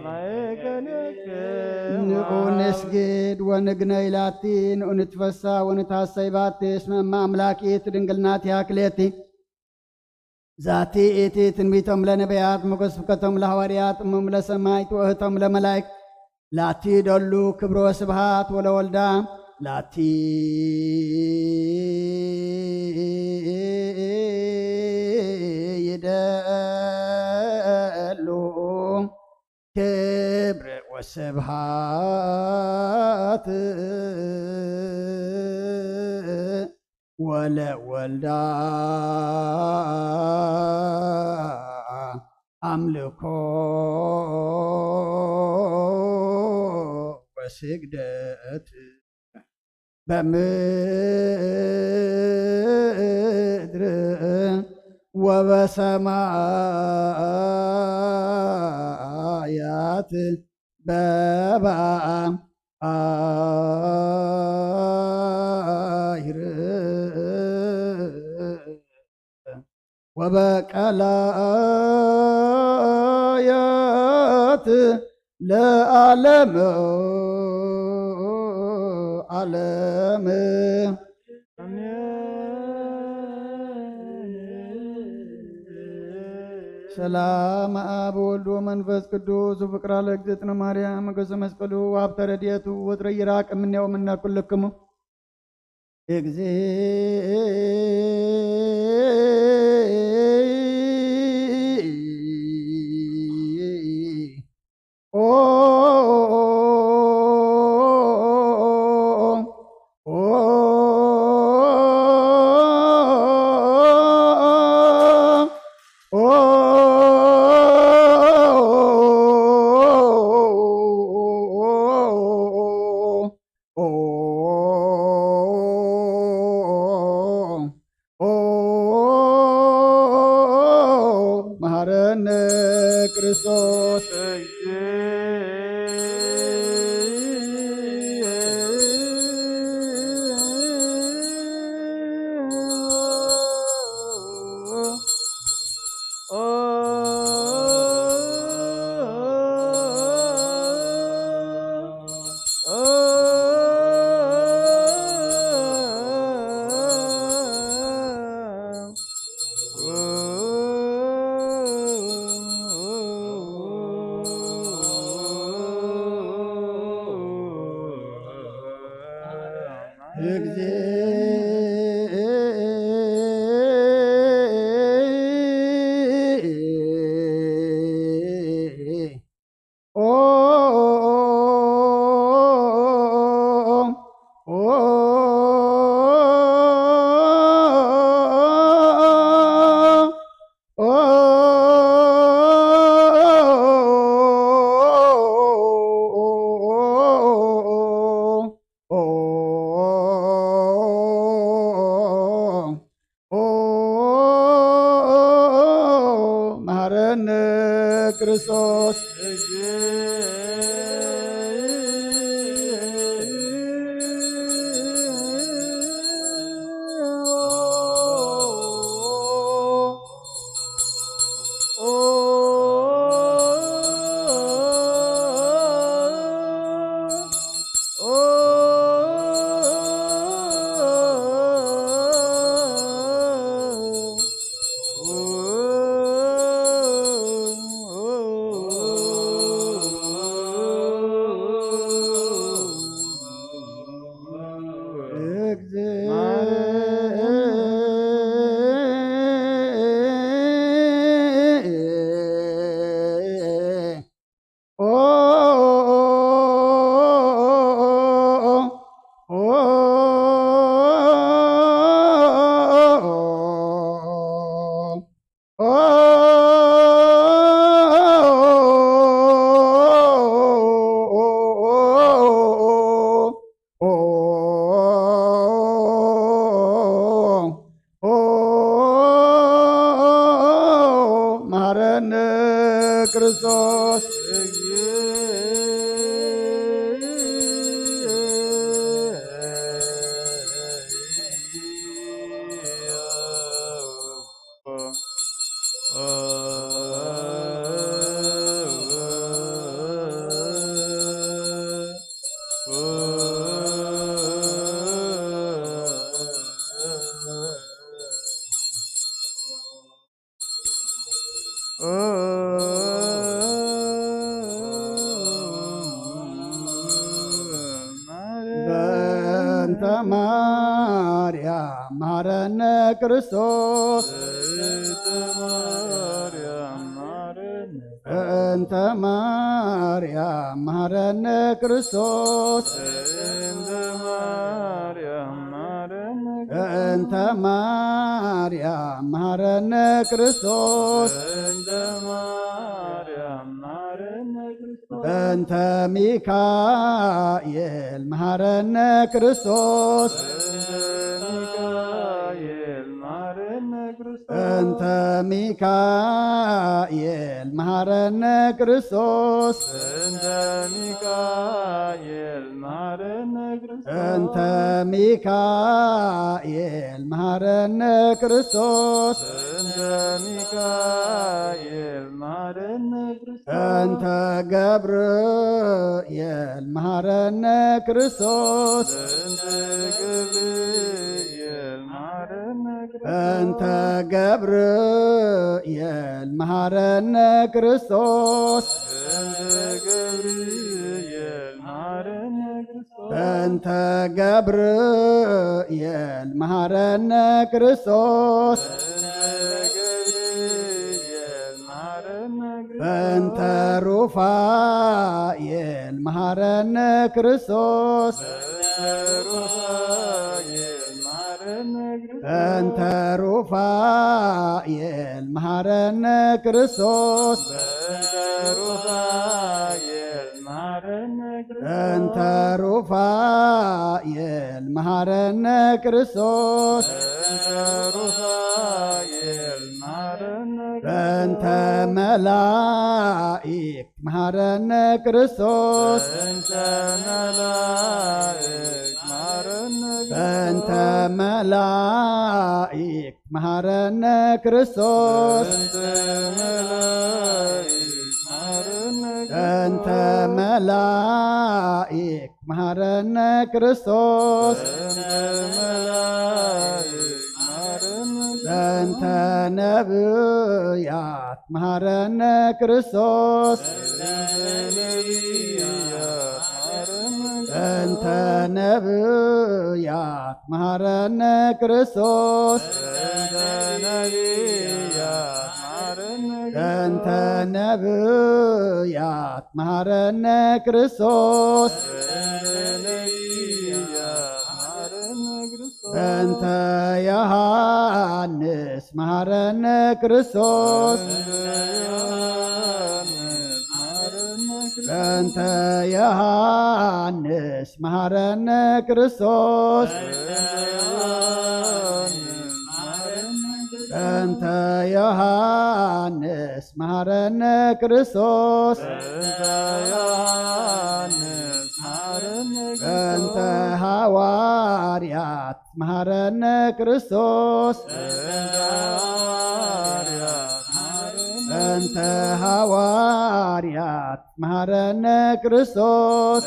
ማእከሌክሙ ንዑ ንስግድ ወንግነይ ላቲ ንዑ ንትፈሳ ወንታሰይ ባቲ እስመ እመ አምላኪት ድንግልናት ያክሌቲ ዛቲ ኢቲ ትንቢቶም ለነቢያት ሞገስ ስብከቶም ለሐዋርያት እሞም ለሰማዕት ወእህቶም ለመላእክት ላቲ ደሉ ክብሮ ስብሃት ወለወልዳ ላቲ ይደሉ ክብር ወስብሃት ወለወልዳ አምልኮ ወስግደት በምድር ወበሰማያት በባ ወበቀላያት ለዓለም ዓለም ሰላም አብ ወልድ ወመንፈስ ቅዱስ ፍቅራ ለእግዝእትነ ማርያም ገጸ መስቀሉ ወሀብተ ረድኤቱ ወትረ ይራቅ እምኔው ምና ኩልክሙ መሐረነ ክርስቶስ መሐረነ ክርስቶስ መሐረነ ክርስቶስ በእንተ ማርያም መሐረነ ክርስቶስ በእንተ ማርያም መሐረነ ክርስቶስ በእንተ ማርያም መሐረነ ክርስቶስ በእንተ ሚካኤል መሐረነ ክርስቶስ እንተ ሚካኤል መሐረነ ክርስቶስ እንተ ሚካኤል መሐረነ ክርስቶስ እንተ ሚካኤል መሐረነ ክርስቶስ እንተ ሚካኤል መሐረነ ክርስቶስ እንተ ገብርኤል መሐረነ ክርስቶስ እንተ ገብርኤል መሐረነ ክርስቶስ እንተ ገብርኤል መሐረነ ክርስቶስ እንተ ገብርኤል መሐረነ ክርስቶስ እንተ ገብርኤል መሐረነ ክርስቶስ በእንተ ሩፋኤል መሐረነ ክርስቶስ በእንተ ሩፋኤል መሐረነ ክርስቶስ በእንተ ሩፋኤል መሐረነ ክርስቶስ በእንተ መላእክት መሐረነ ክርስቶስ በእንተ መላእክት መሐረነ ክርስቶስ በእንተ መላእክት መሐረነ ክርስቶስ በእንተ ነብያት መሐረነ ክርስቶስ በእንተ ነብያት መሐረነ ክርስቶስ በእንተ ነብያት መሐረነ ክርስቶስ በእንተ ዮሐንስ መሐረነ ክርስቶስ በእንተ ዮሐንስ መሐረነ ክርስቶስ በእንተ ዮሐንስ መሐረነ ክርስቶስ በእንተ ሐዋርያት መሐረነ ክርስቶስ በእንተ ሐዋርያት መሐረነ ክርስቶስ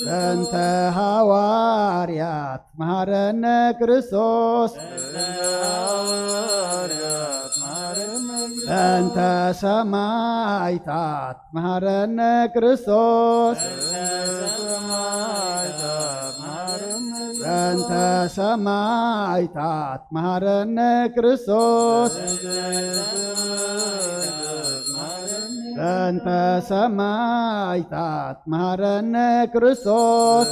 በእንተ ሐዋርያት መሐረነ ክርስቶስ በእንተ ሰማዕታት መሐረነ ክርስቶስ በእንተ ሰማዕታት መሐረነ ክርስቶስ በእንተ ሰማዕታት መሐረነ ክርስቶስ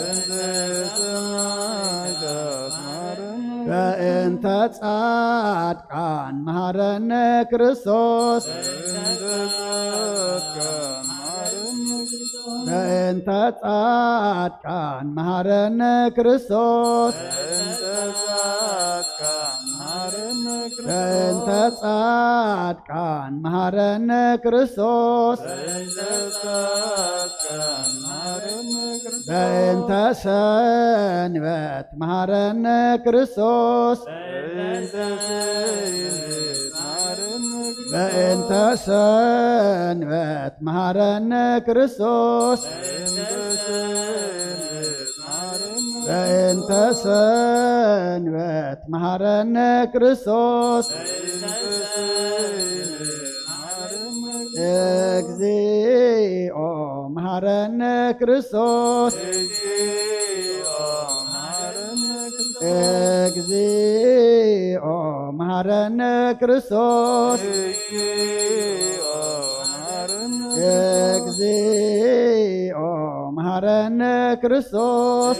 በእንተ ጻድቃን መሐረነ ክርስቶስ በእንተ ጻድቃን መሐረነ ክርስቶስ በእንተ ጻድቃን መሐረነ ክርስቶስ በእንተ ሰንበት መሐረነ ክርስቶስ በእንተ ሰንበት መሐረነ ክርስቶስ በእንተ ሰንበት መሐረነ ክርስቶስ እግዚኦ መሐረነ ክርስቶስ እግዚኦ መሐረነ ክርስቶስ እግዚኦ መሐረነ ክርስቶስ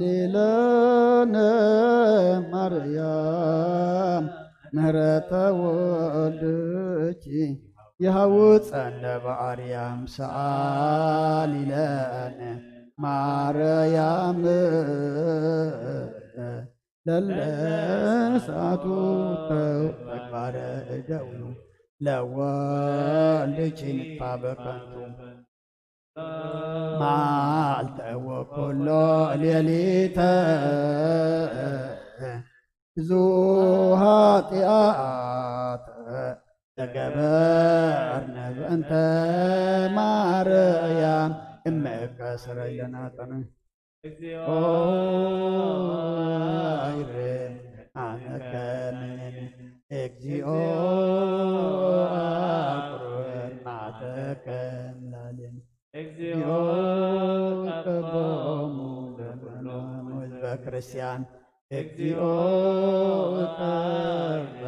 አሌለነ ማርያም ምህረተ ወልድኪ የሐውፀነ በአርያም ሰአሊለነ ማርያም ለለሳቱ ተግባረ እደው ለወልድችን ታበከንቱ ማልተ ወኩሎ ሌሊተ ብዙ ኃጢአት ተገበርነ በእንተ ማርያም እመከ ስረይለና ጠነ አይሬም አነከምን እግዚኦ አቁርን ማተከምላልን እግዚኦ ቀቦሙ ለበኖሙ ህዝበ ክርስቲያን እግዚኦ ቀርበ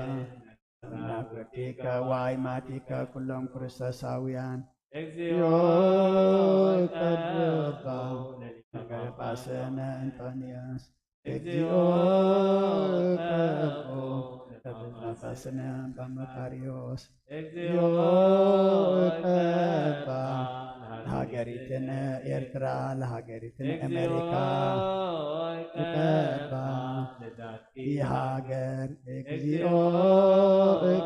ናቅቲከ ዋይማቲከ ኩሎም ክርስቶሳውያን እግዚኦ ቀርበ ነገርጳሰነ እንጦንያስ እግዚኦ ቀቦ ተብናፋስነ በመካሪዎስ እግዚኦ ቀባ ለሀገሪትን ኤርትራ ለሀገሪትን አሜሪካ ቀባ ይሃገር እግዚኦ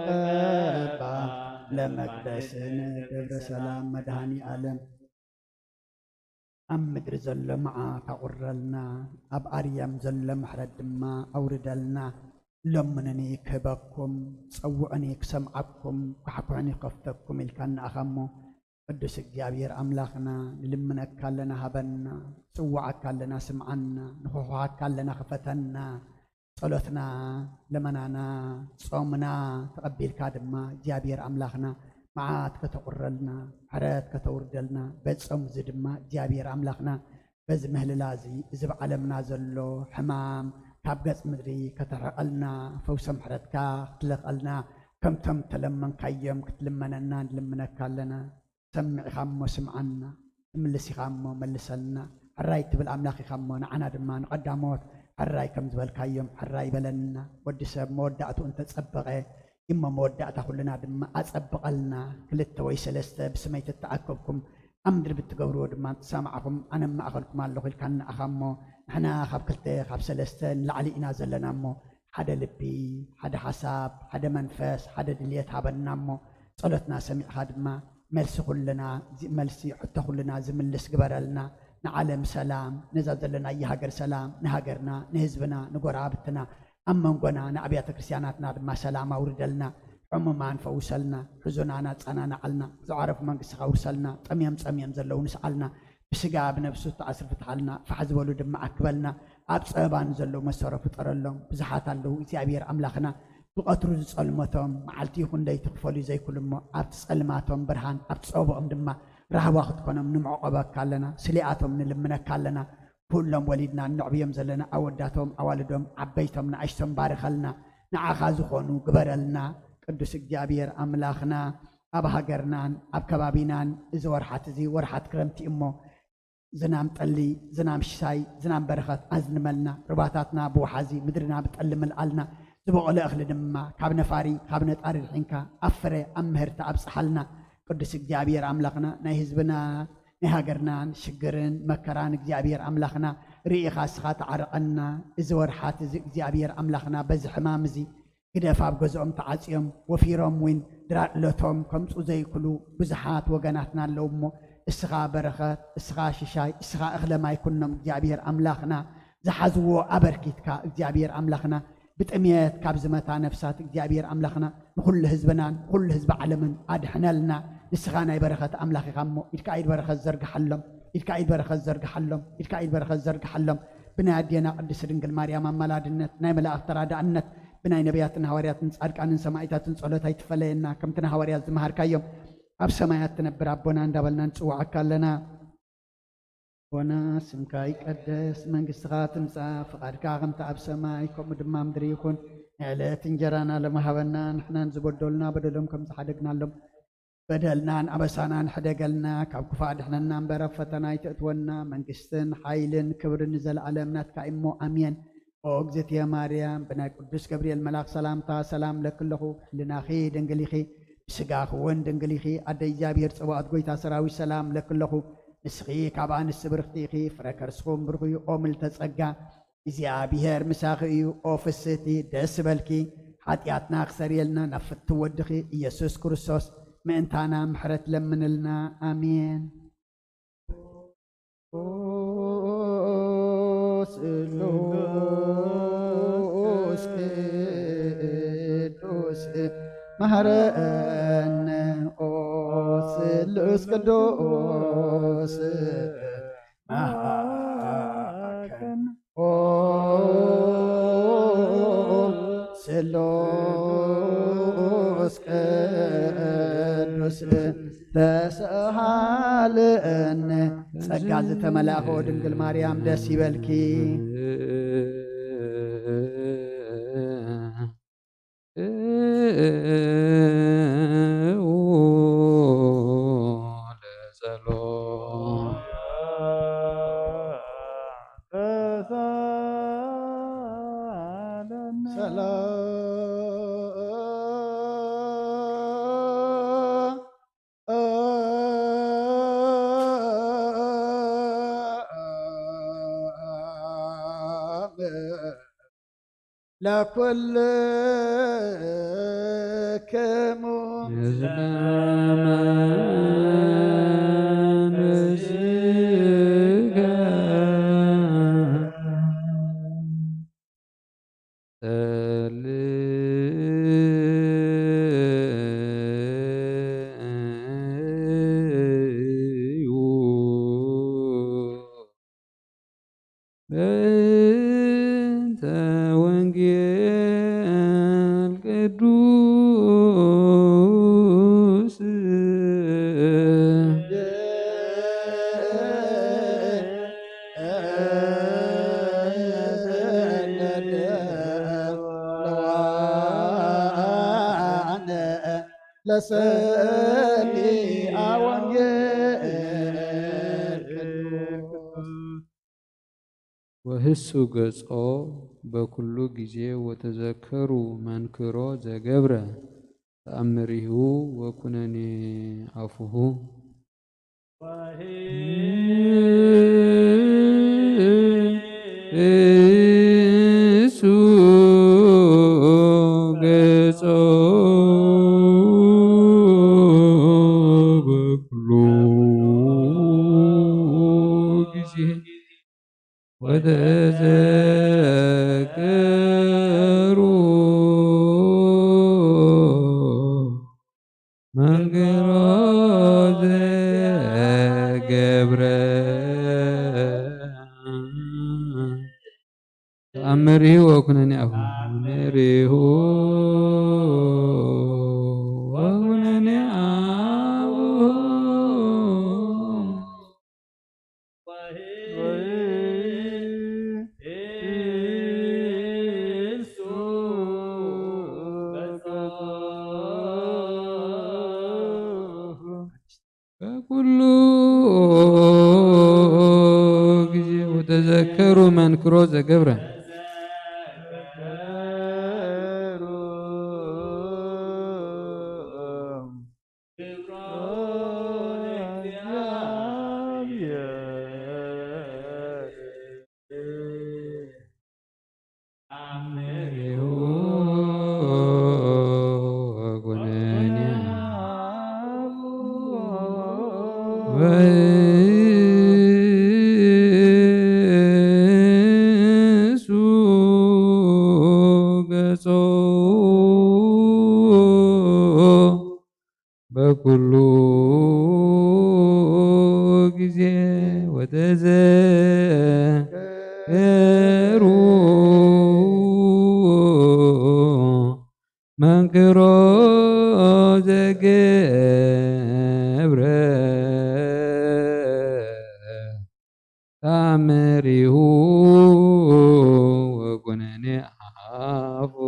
ቀባ ለመቅደስን ደብረ ሰላም መድኃኒ ዓለም ኣብ ምድሪ ዘሎ መዓት ኣቑረልና ኣብ ኣርያም ዘሎ ምሕረት ድማ ኣውርደልና ሎምንኒ ክህበኩም ፀውዕኒ ክሰምዓኩም ካሕኩዕኒ ከፍተኩም ኢልካ ንኣኸሞ ቅዱስ እግዚኣብሔር ኣምላኽና ንልምነካ ኣለና ሃበና ፅዋዓካ ኣለና ስምዓና ንኽኹሓካ ኣለና ክፈተና ጸሎትና ለመናና ጾምና ተቐቢልካ ድማ እግዚኣብሔር ኣምላኽና መዓት ከተቁረልና ሕረት ከተውርደልና በጾም እዚ ድማ እግዚኣብሔር ኣምላኽና በዚ ምህልላ እዚ ብዓለምና ዘሎ ሕማም ካብ ገጽ ምድሪ ከተረቐልና ፈውሶም ሕረትካ ክትለቐልና ከምቶም ተለመንካዮም ክትልመነና ንልምነካ ኣለና ሰሚዕኻ እሞ ስምዓና ትምልስ ኢኻ እሞ መልሰልና ሕራይ ትብል ኣምላኽ ኢኻ እሞ ንዓና ድማ ንቐዳሞት ሕራይ ከም ዝበልካዮም ሕራይ በለና ወዲ ሰብ መወዳእቱ እንተጸበቐ እሞ መወዳእታ ኩልና ድማ ኣጸብቐልና ክልተ ወይ ሰለስተ ብስመይ ተተኣከብኩም ኣብ ምድሪ ብትገብርዎ ድማ ትሰማዕኹም ኣነ ማእኸልኩም ኣለኹ ኢልካ ንኣኻ እሞ ንሕና ካብ ክልተ ካብ ሰለስተ ንላዕሊ ኢና ዘለና እሞ ሓደ ልቢ ሓደ ሓሳብ ሓደ መንፈስ ሓደ ድልየት ሃበና እሞ ጸሎትና ሰሚዕኻ ድማ መልሲ ኩልና መልሲ ሕቶ ኩልና ዝምልስ ግበረልና ንዓለም ሰላም ነዛ ዘለና የሃገር ሰላም ንሃገርና ንህዝብና ንጎራብትና ኣብ መንጎና ንኣብያተ ክርስቲያናትና ድማ ሰላም ኣውርደልና ሕሙማን ፈውሰልና ሕዙናና ጸናናዓልና ዝዓረፉ መንግስትኻ ውርሰልና ጠምዮም ጸምዮም ዘለዉ ንስዓልና ብስጋ ብነብሱ ተኣስር ፍትሓልና ፋሕ ዝበሉ ድማ ኣክበልና ኣብ ፀባን ዘለዉ መሰሮ ፍጠረሎም ብዙሓት ኣለዉ እግዚኣብሔር ኣምላኽና ብቐትሩ ዝጸልመቶም መዓልቲ ይኹን ለይቲ ክፈሉ ዘይክሉ እሞ ኣብቲ ጸልማቶም ብርሃን ኣብቲ ፀብኦም ድማ ራህዋ ክትኮኖም ንምዕቆበካ ኣለና ስሊኣቶም ንልምነካ ኣለና ኩሎም ወሊድና ንዕብዮም ዘለና ኣወዳቶም ኣዋልዶም ዓበይቶም ንኣሽቶም ባርኸልና ንዓኻ ዝኾኑ ግበረልና ቅዱስ እግዚኣብሔር ኣምላኽና ኣብ ሃገርናን ኣብ ከባቢናን እዚ ወርሓት እዚ ወርሓት ክረምቲ እሞ ዝናም ጠሊ ዝናም ሽሳይ ዝናም በረኸት ኣዝንመልና ርባታትና ብወሓዚ ምድርና ብጠሊ ምልኣልና ዝበቆለ እኽሊ ድማ ካብ ነፋሪ ካብ ነጣሪ ርሒንካ ኣብ ፍረ ኣብ ምህርቲ ኣብፅሓልና ቅዱስ እግዚኣብሔር ኣምላኽና ናይ ህዝብና ናይ ሃገርናን ሽግርን መከራን እግዚኣብሔር ኣምላኽና ርኢኻ እስኻ ተዓርቐና እዚ ወርሓት እዚ እግዚኣብሔር ኣምላኽና በዚ ሕማም እዚ ግደፍ ኣብ ገዝኦም ተዓፅዮም ወፊሮም እውን ድራዕለቶም ከምፁ ዘይክሉ ብዙሓት ወገናትና ኣለዉ እሞ እስኻ በረኸት እስኻ ሽሻይ እስኻ እኽለማይ ኩኖም እግዚኣብሔር ኣምላኽና ዝሓዝዎ ኣበርኪትካ እግዚአብሔር ኣምላኽና ብጥምየት ካብ ዝመታ ነፍሳት እግዚአብሔር ኣምላኽና ንኹሉ ህዝብናን ኩሉ ህዝቢ ዓለምን ኣድሕነልና ንስኻ ናይ በረኸት ኣምላኽ ኢኻ እሞ ኢድካ ኢድ በረኸት ዘርግሓሎም ኢድካ ኢድ በረኸት ዘርግሓሎም ኢድካ ኢድ በረኸት ዘርግሓሎም ብናይ ኣዴና ቅድስት ድንግል ማርያም ኣመላድነት ናይ መላእኽቲ ተራዳእነት ብናይ ነቢያትን ሃዋርያትን ጻድቃንን ሰማዕታትን ጸሎት ኣይትፈለየና ከምቲ ሃዋርያት ዝመሃርካዮም ኣብ ሰማያት ትነብር ኣቦና እንዳበልና ንጽዋዓካ ኣለና ቦና ስምካ ይቀደስ መንግስትኻ ትምጻእ ፍቓድካ ከምቲ ኣብ ሰማይ ከምኡ ድማ ምድሪ ይኹን ንዕለት እንጀራና ለመሃበና ንሕናን ዝበደሉና በደሎም ከም ዝሓደግናሎም በደልናን ኣበሳናን ሕደገልና ካብ ክፉእ ድሕነና እምበር ኣብ ፈተና ይተእትወና መንግስትን ሓይልን ክብርን ዘለዓለም ናትካ እሞ ኣሜን ኦ እግዝእትየ ማርያም ብናይ ቅዱስ ገብርኤል መልኣክ ሰላምታ ሰላም ለክለኹ ህልናኺ ድንግል ኢኺ ብስጋኺ እውን ድንግል ኢኺ ኣደ እግዚኣብሔር ጽባኦት ጎይታ ሰራዊት ሰላም ለክለኹ ንስኺ ካብ ኣንስቲ ብርክቲ ኢኺ ፍረ ከርስኹም ብርኽ እዩ ኦ ምልዕተ ጸጋ እግዚኣብሔር ምሳኺ እዩ ኦ ፍስህቲ ደስ በልኪ ኃጢአትና ክሰርየልና ናብ ፍቲ ወድኺ ኢየሱስ ክርስቶስ ምእንታና ምሕረት ለምንልና አሜን። ስሉስ ቅዱስ መሐረነ ኦ ስሉስ ቅዱስ መሐረነ ኦ ስሉስ ቅዱስ ተሰሃልነ ጸጋ ዝተመላኸ ድንግል ማርያም ደስ ይበልኪ ለኩልክሙ የዘመን ስጋ ጸልዩ በእንተ ወንጌል ቅዱስ ለሰሚዐ ወንጌል ቅዱስ ወህሱ ገጾ በኩሉ ጊዜ ወተዘከሩ መንክሮ ዘገብረ ተአምሪሁ ወኩነኔ አፉሁ እሱ ገጾ በኩሉ ጊዜ ወተዘከሩ መንክሮ ዘገብረ ተአምሪሁ ወኩነኔ አፉሁ ተአምሪሁ ወኩነኔ አፉሁ በኩሉ ጊዜ ወተዘከሩ መንክሮ ዘገብረ ወእሱ ገጾ በኩሉ ጊዜ ወተዘከሩ መንክሮ ዘገብረ ተአምሪሁ ወኩነኔ አፉሁ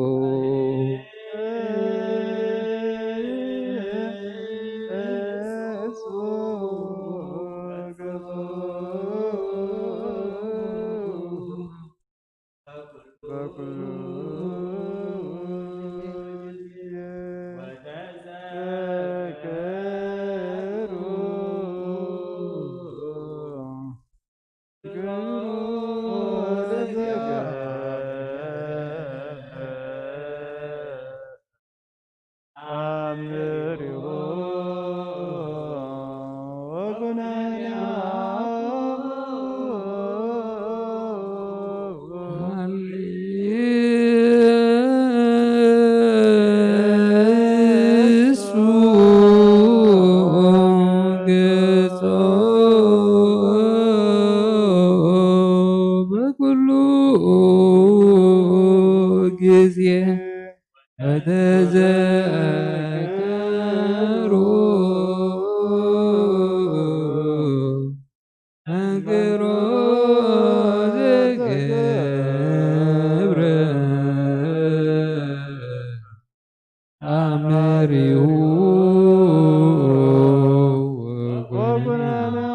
وكننا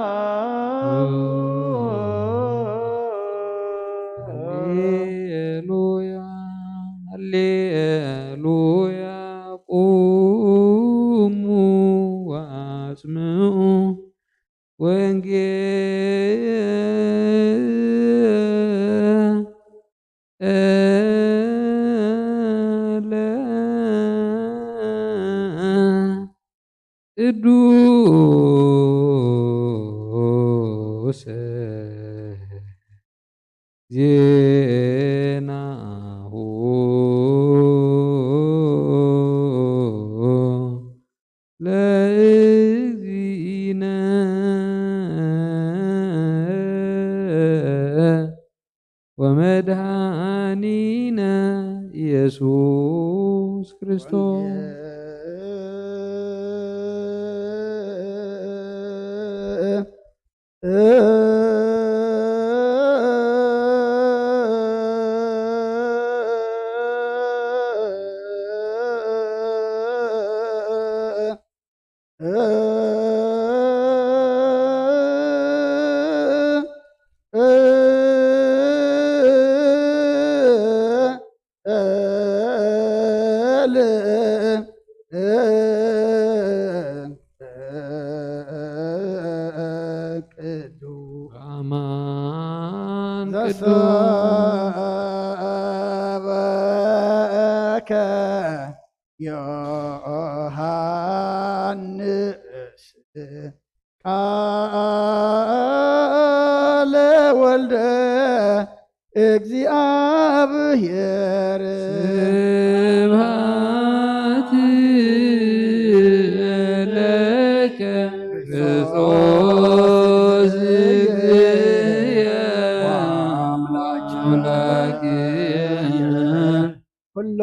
هللويا هللويا قوموا واسمعوا ቅዱስ ዜናሁ ለእግዚእነ ወመድኃኒነ ኢየሱስ ክርስቶስ አማን ቅዱስ ዘሰበከ ዮሐንስ ቃለ ወልደ እግዚአብሔር ስብሐት ለከ ክርስቶስ እግዚእ አምላክየ ኩሎ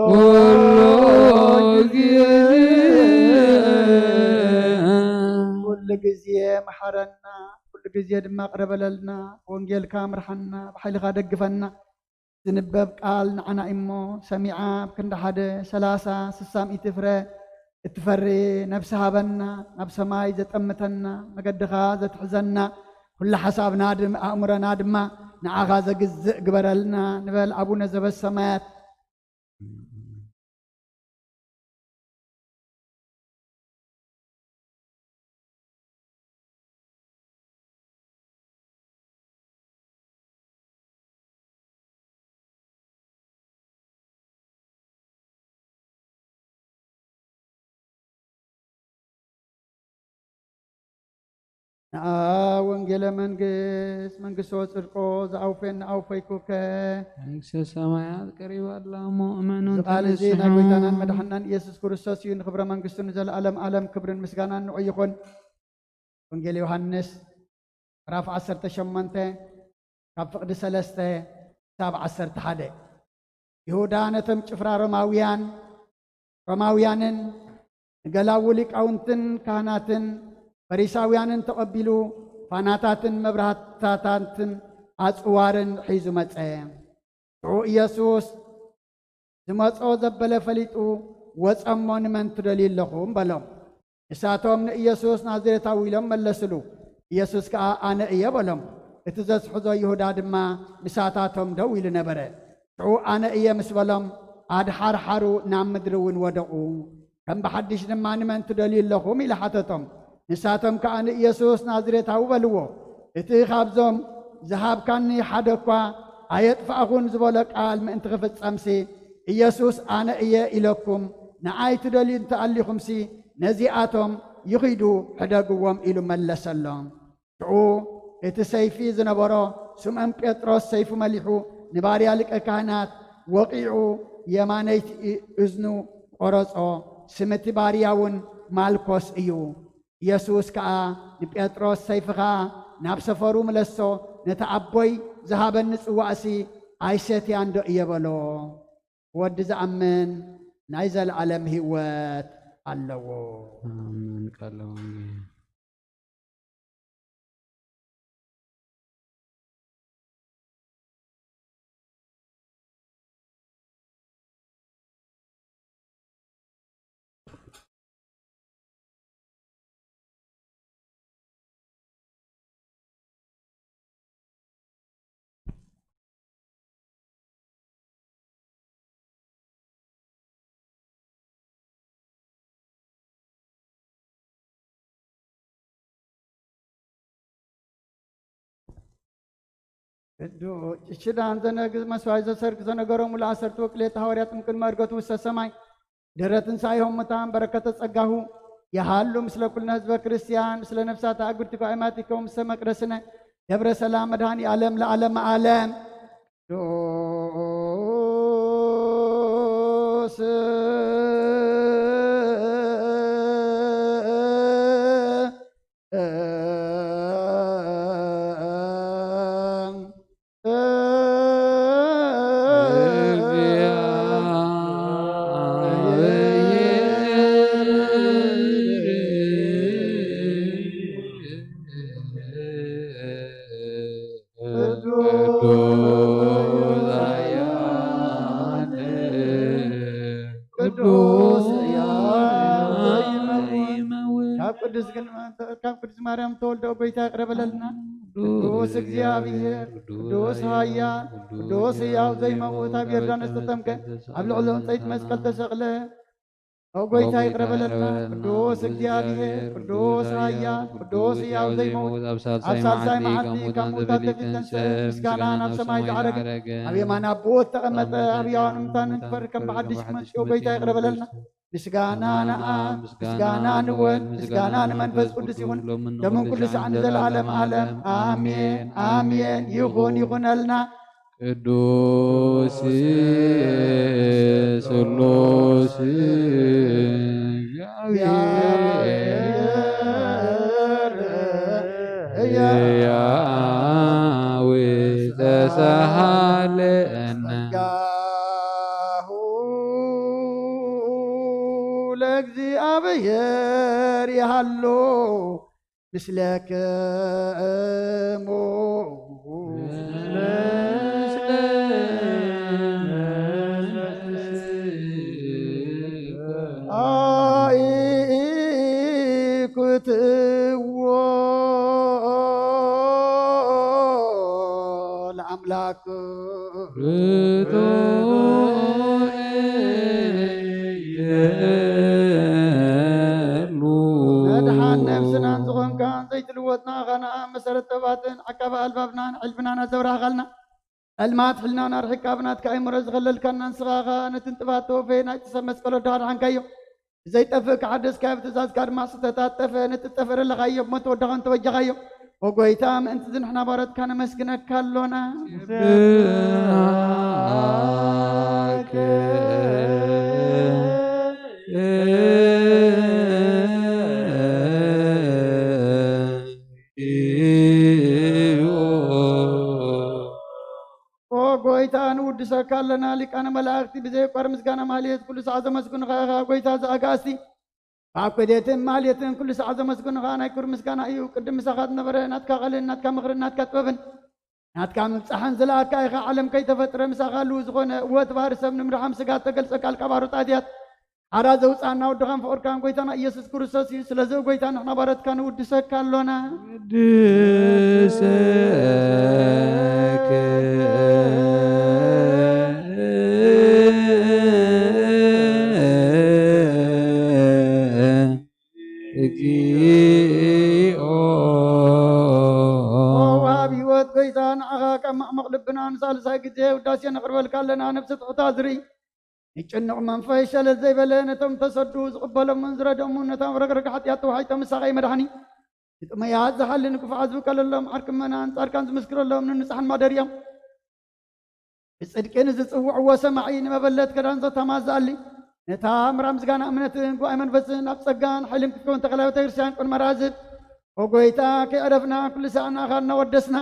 ጊዜ መሐረና ኩሉ ጊዜ ድማ ቅረበለልና ወንጌልካ ምርሐና ብሓይልካ ደግፈና ዝንበብ ቃል ንዓና እሞ ሰሚዓ ብክንዲ ሓደ 30 60 ኢቲ ፍረ እትፈሪ ነብሲ ሃበና ናብ ሰማይ ዘጠምተና መገድኻ ዘትሕዘና ኩሉ ሓሳብና ኣእምሮና ድማ ንዓኻ ዘግዝእ ግበረልና ንበል ኣቡነ ዘበሰማያት ወንጌለ መንግስት ወፅድቆ ዝኣውፈን ኣውፈይኩከ መንግሥተ ሰማያት ቀሪባላ ሙእመኑን ቃል እዚ ናይ ጎይታናን መድሓናን ኢየሱስ ክርስቶስ እዩ ንክብረ መንግስቱ ንዘለኣለም ዓለም ክብርን ምስጋናን ንዑ ይኹን ወንጌል ዮሃንስ ምዕራፍ 18 ካብ ፍቕዲ 3 ክሳብ 11 ይሁዳ ነቶም ጭፍራ ሮማውያንን ንገላዊ ሊቃውንትን ካህናትን ፈሪሳውያንን ተቐቢሉ ፋናታትን መብራህታታትን ኣፅዋርን ሒዙ መፀ ሽዑ ኢየሱስ ዝመጾ ዘበለ ፈሊጡ ወፀሞ ንመን ትደልዩ ኣለኹም በሎም ንሳቶም ንኢየሱስ ናዝሬታዊ ኢሎም መለስሉ ኢየሱስ ከዓ ኣነ እየ በሎም እቲ ዘስሕዞ ይሁዳ ድማ ምሳታቶም ደው ኢሉ ነበረ ሽዑ ኣነ እየ ምስ በሎም ኣድሓርሓሩ ናብ ምድሪ እውን ወደቑ ከም ብሓድሽ ድማ ንመን ትደልዩ ኣለኹም ኢሉ ሓተቶም ንሳቶም ከዓ ንኢየሱስ ናዝሬታዊ በልዎ እቲ ካብዞም ዝሃብካኒ ሓደ እኳ ኣየጥፋእኹን ዝበሎ ቃል ምእንቲ ክፍጸምሲ ኢየሱስ ኣነ እየ ኢለኩም ንዓይ ትደልዩ እንተኣሊኹምሲ ነዚኣቶም ይኺዱ ሕደግዎም ኢሉ መለሰሎም ሽዑ እቲ ሰይፊ ዝነበሮ ስምዖን ጴጥሮስ ሰይፉ መሊሑ ንባርያ ሊቀ ካህናት ወቂዑ የማነይቲ እዝኑ ቆረጾ ስምቲ ባርያ እውን ማልኮስ እዩ ኢየሱስ ከዓ ንጴጥሮስ ሰይፍኻ ናብ ሰፈሩ ምለሶ ነቲ ኣቦይ ዝሃበኒ ጽዋእሲ ኣይሰትያን ዶ እየ በሎ ወዲ ዝኣምን ናይ ዘለዓለም ህይወት ኣለዎ አሜን ቃለ ወንጌል ሽዳን ዘነግዝ መስዋዕት ዘሰርክ ዘነገሮሙ ለአሰርቱ ወክልኤተ ሐዋርያት እምቅድመ ዕርገቱ ውስተ ሰማይ ድኅረ ትንሣኤሆሙ እሙታን በረከተ ጸጋሁ የሃሉ ምስለ ኩልነ ህዝበ ክርስቲያን ምስለ ነፍሳት አጉርቲከ አእማቲከ ምስለ መቅደስነ ደብረ ሰላም መድኃኒ ዓለም ለዓለመ ዓለም ቅዱስ ካብ ቅድስት ማርያም ተወልደ ጎይታ ያቅረበለልና ቅዱስ እግዚአብሔር ቅዱስ ኃያል ቅዱስ ሕያው ዘይመውት ኣብ ዮርዳኖስ ተጠምቀ ኣብ ልዕሊ ዕንፀይቲ መስቀል ተሰቕለ ጎይታ ይቅረበለልና ቅዱስ እግዚአብሔር ቅዱስ ኃያል ቅዱስ ሕያው ዘይመውት ኣብ ሳልሳይ መዓልቲ ካብ ሙታን ተፊተንሰ ምስጋና ናብ ሰማይ ዝዓረገ ኣብ የማን ኣቦ ተቐመጠ ኣብ ሕያዋን ሙታን ክፈርድ ከም ብሓድሽ መፅኡ ጎይታ ይቅረበለልና ምስጋና ንኣብ ምስጋና ንወልድ ምስጋና ንመንፈስ ቅዱስ ይኹን ደምን ኩሉ ሰዓን ዘለዓለም ዓለም ኣሜን ኣሜን ይኹን ይኹነልና ቅዱስ ስሉስ ሕያው ተሳሃለነ ለእግዚአብሔር ያሃሎ ምስለክሙ አይኩትዎ ለአምላክ መድሓን ነፍስናን ዝኾንካን ዘይትልወጥና ኸነኣ መሰረት ጠባትን ዓቀባ ኣልባብናን ዕልፍናን ኣዘብራኻልና ዕልማት ሕልናን ኣርሒካ ብናትካ ኣእምሮ ዝኸለልካና ንስኻኻ ነቲ ጥባት ተወፈ ናይቲ ሰብ መስቀሎ ዳሃድሓንካዮ ዘይጠፍእ ክሓደስካ ብትእዛዝካ ድማ ስህተታት ጠፈ ነቲ ጠፈረለኻዮ ብሞት ወዳኸን ተወጀኻዮ ወጎይታ ምእንቲ ዝንሕና ባረትካ ነመስግነካ ኣሎና ጎይታ ንውድሰካ ኣለና ሊቃነ መላእክቲ ብዘይቋር ምስጋና ማህሌት ኩሉ ሰዓት ዘመስግኑኻ ኢኻ ጎይታ ዝኣጋእስቲ ኣብ ከዴትን ማህሌትን ኩሉ ሰዓት ዘመስግኑኻ ናይ ክብሪ ምስጋና እዩ ቅድም ምሳኻ ዝነበረ ናትካ ቐልን ናትካ ምኽርን ናትካ ጥበብን ናትካ ምብፃሕን ዝለኣካ ኢኻ ዓለም ከይተፈጥረ ምሳኻ ልው ዝኾነ እወት ባህሪ ሰብ ንምርሓም ስጋ ተገልፀ ቃልካ ባሮ ጣትያት ሓራ ዘውፃእና ወድኻን ፍቅርካን ጎይታና ኢየሱስ ክርስቶስ እዩ ስለዚ ጎይታ ንሕና ባረትካ ንውድሰካ ኣሎና ወሃብ ህይወት ጎይታ ንዓኻ ካብ ማዕመቕ ልብና ንሳልሳይ ግዜ ውዳሴ ነቕርበልካ ኣለና ነብሲ ትሑታ ዝርኢ ይጭንቕ መንፈስ ሸለል ዘይበለ ነቶም ተሰዱ ዝቕበሎምን ዝረድኦምን ነቶም ረግረግ ሓጢኣት ተዋሒጦም ምሳኸይ መድሓኒ ጥመያት ዝሓሊ ንክፍዓት ዝብከለሎም ዓርክመናን ጻድቃን ዝምስክረሎም ንንፅሓን ማደርዮም ብፅድቅን ዝፅውዕዎ ሰማዒ ንመበለት ክዳን ዘተማዝኣሊ ነታ ምራ ምስጋና እምነትን ጉባኤ መንፈስን ኣብ ጸጋን ሓይልን ክትከውን ተኸላዊ ቤተ ክርስቲያን ቁን መራዝብ ወጎይታ ከይዕረፍና ኩሉ ሰዓት ናኻ እናወደስና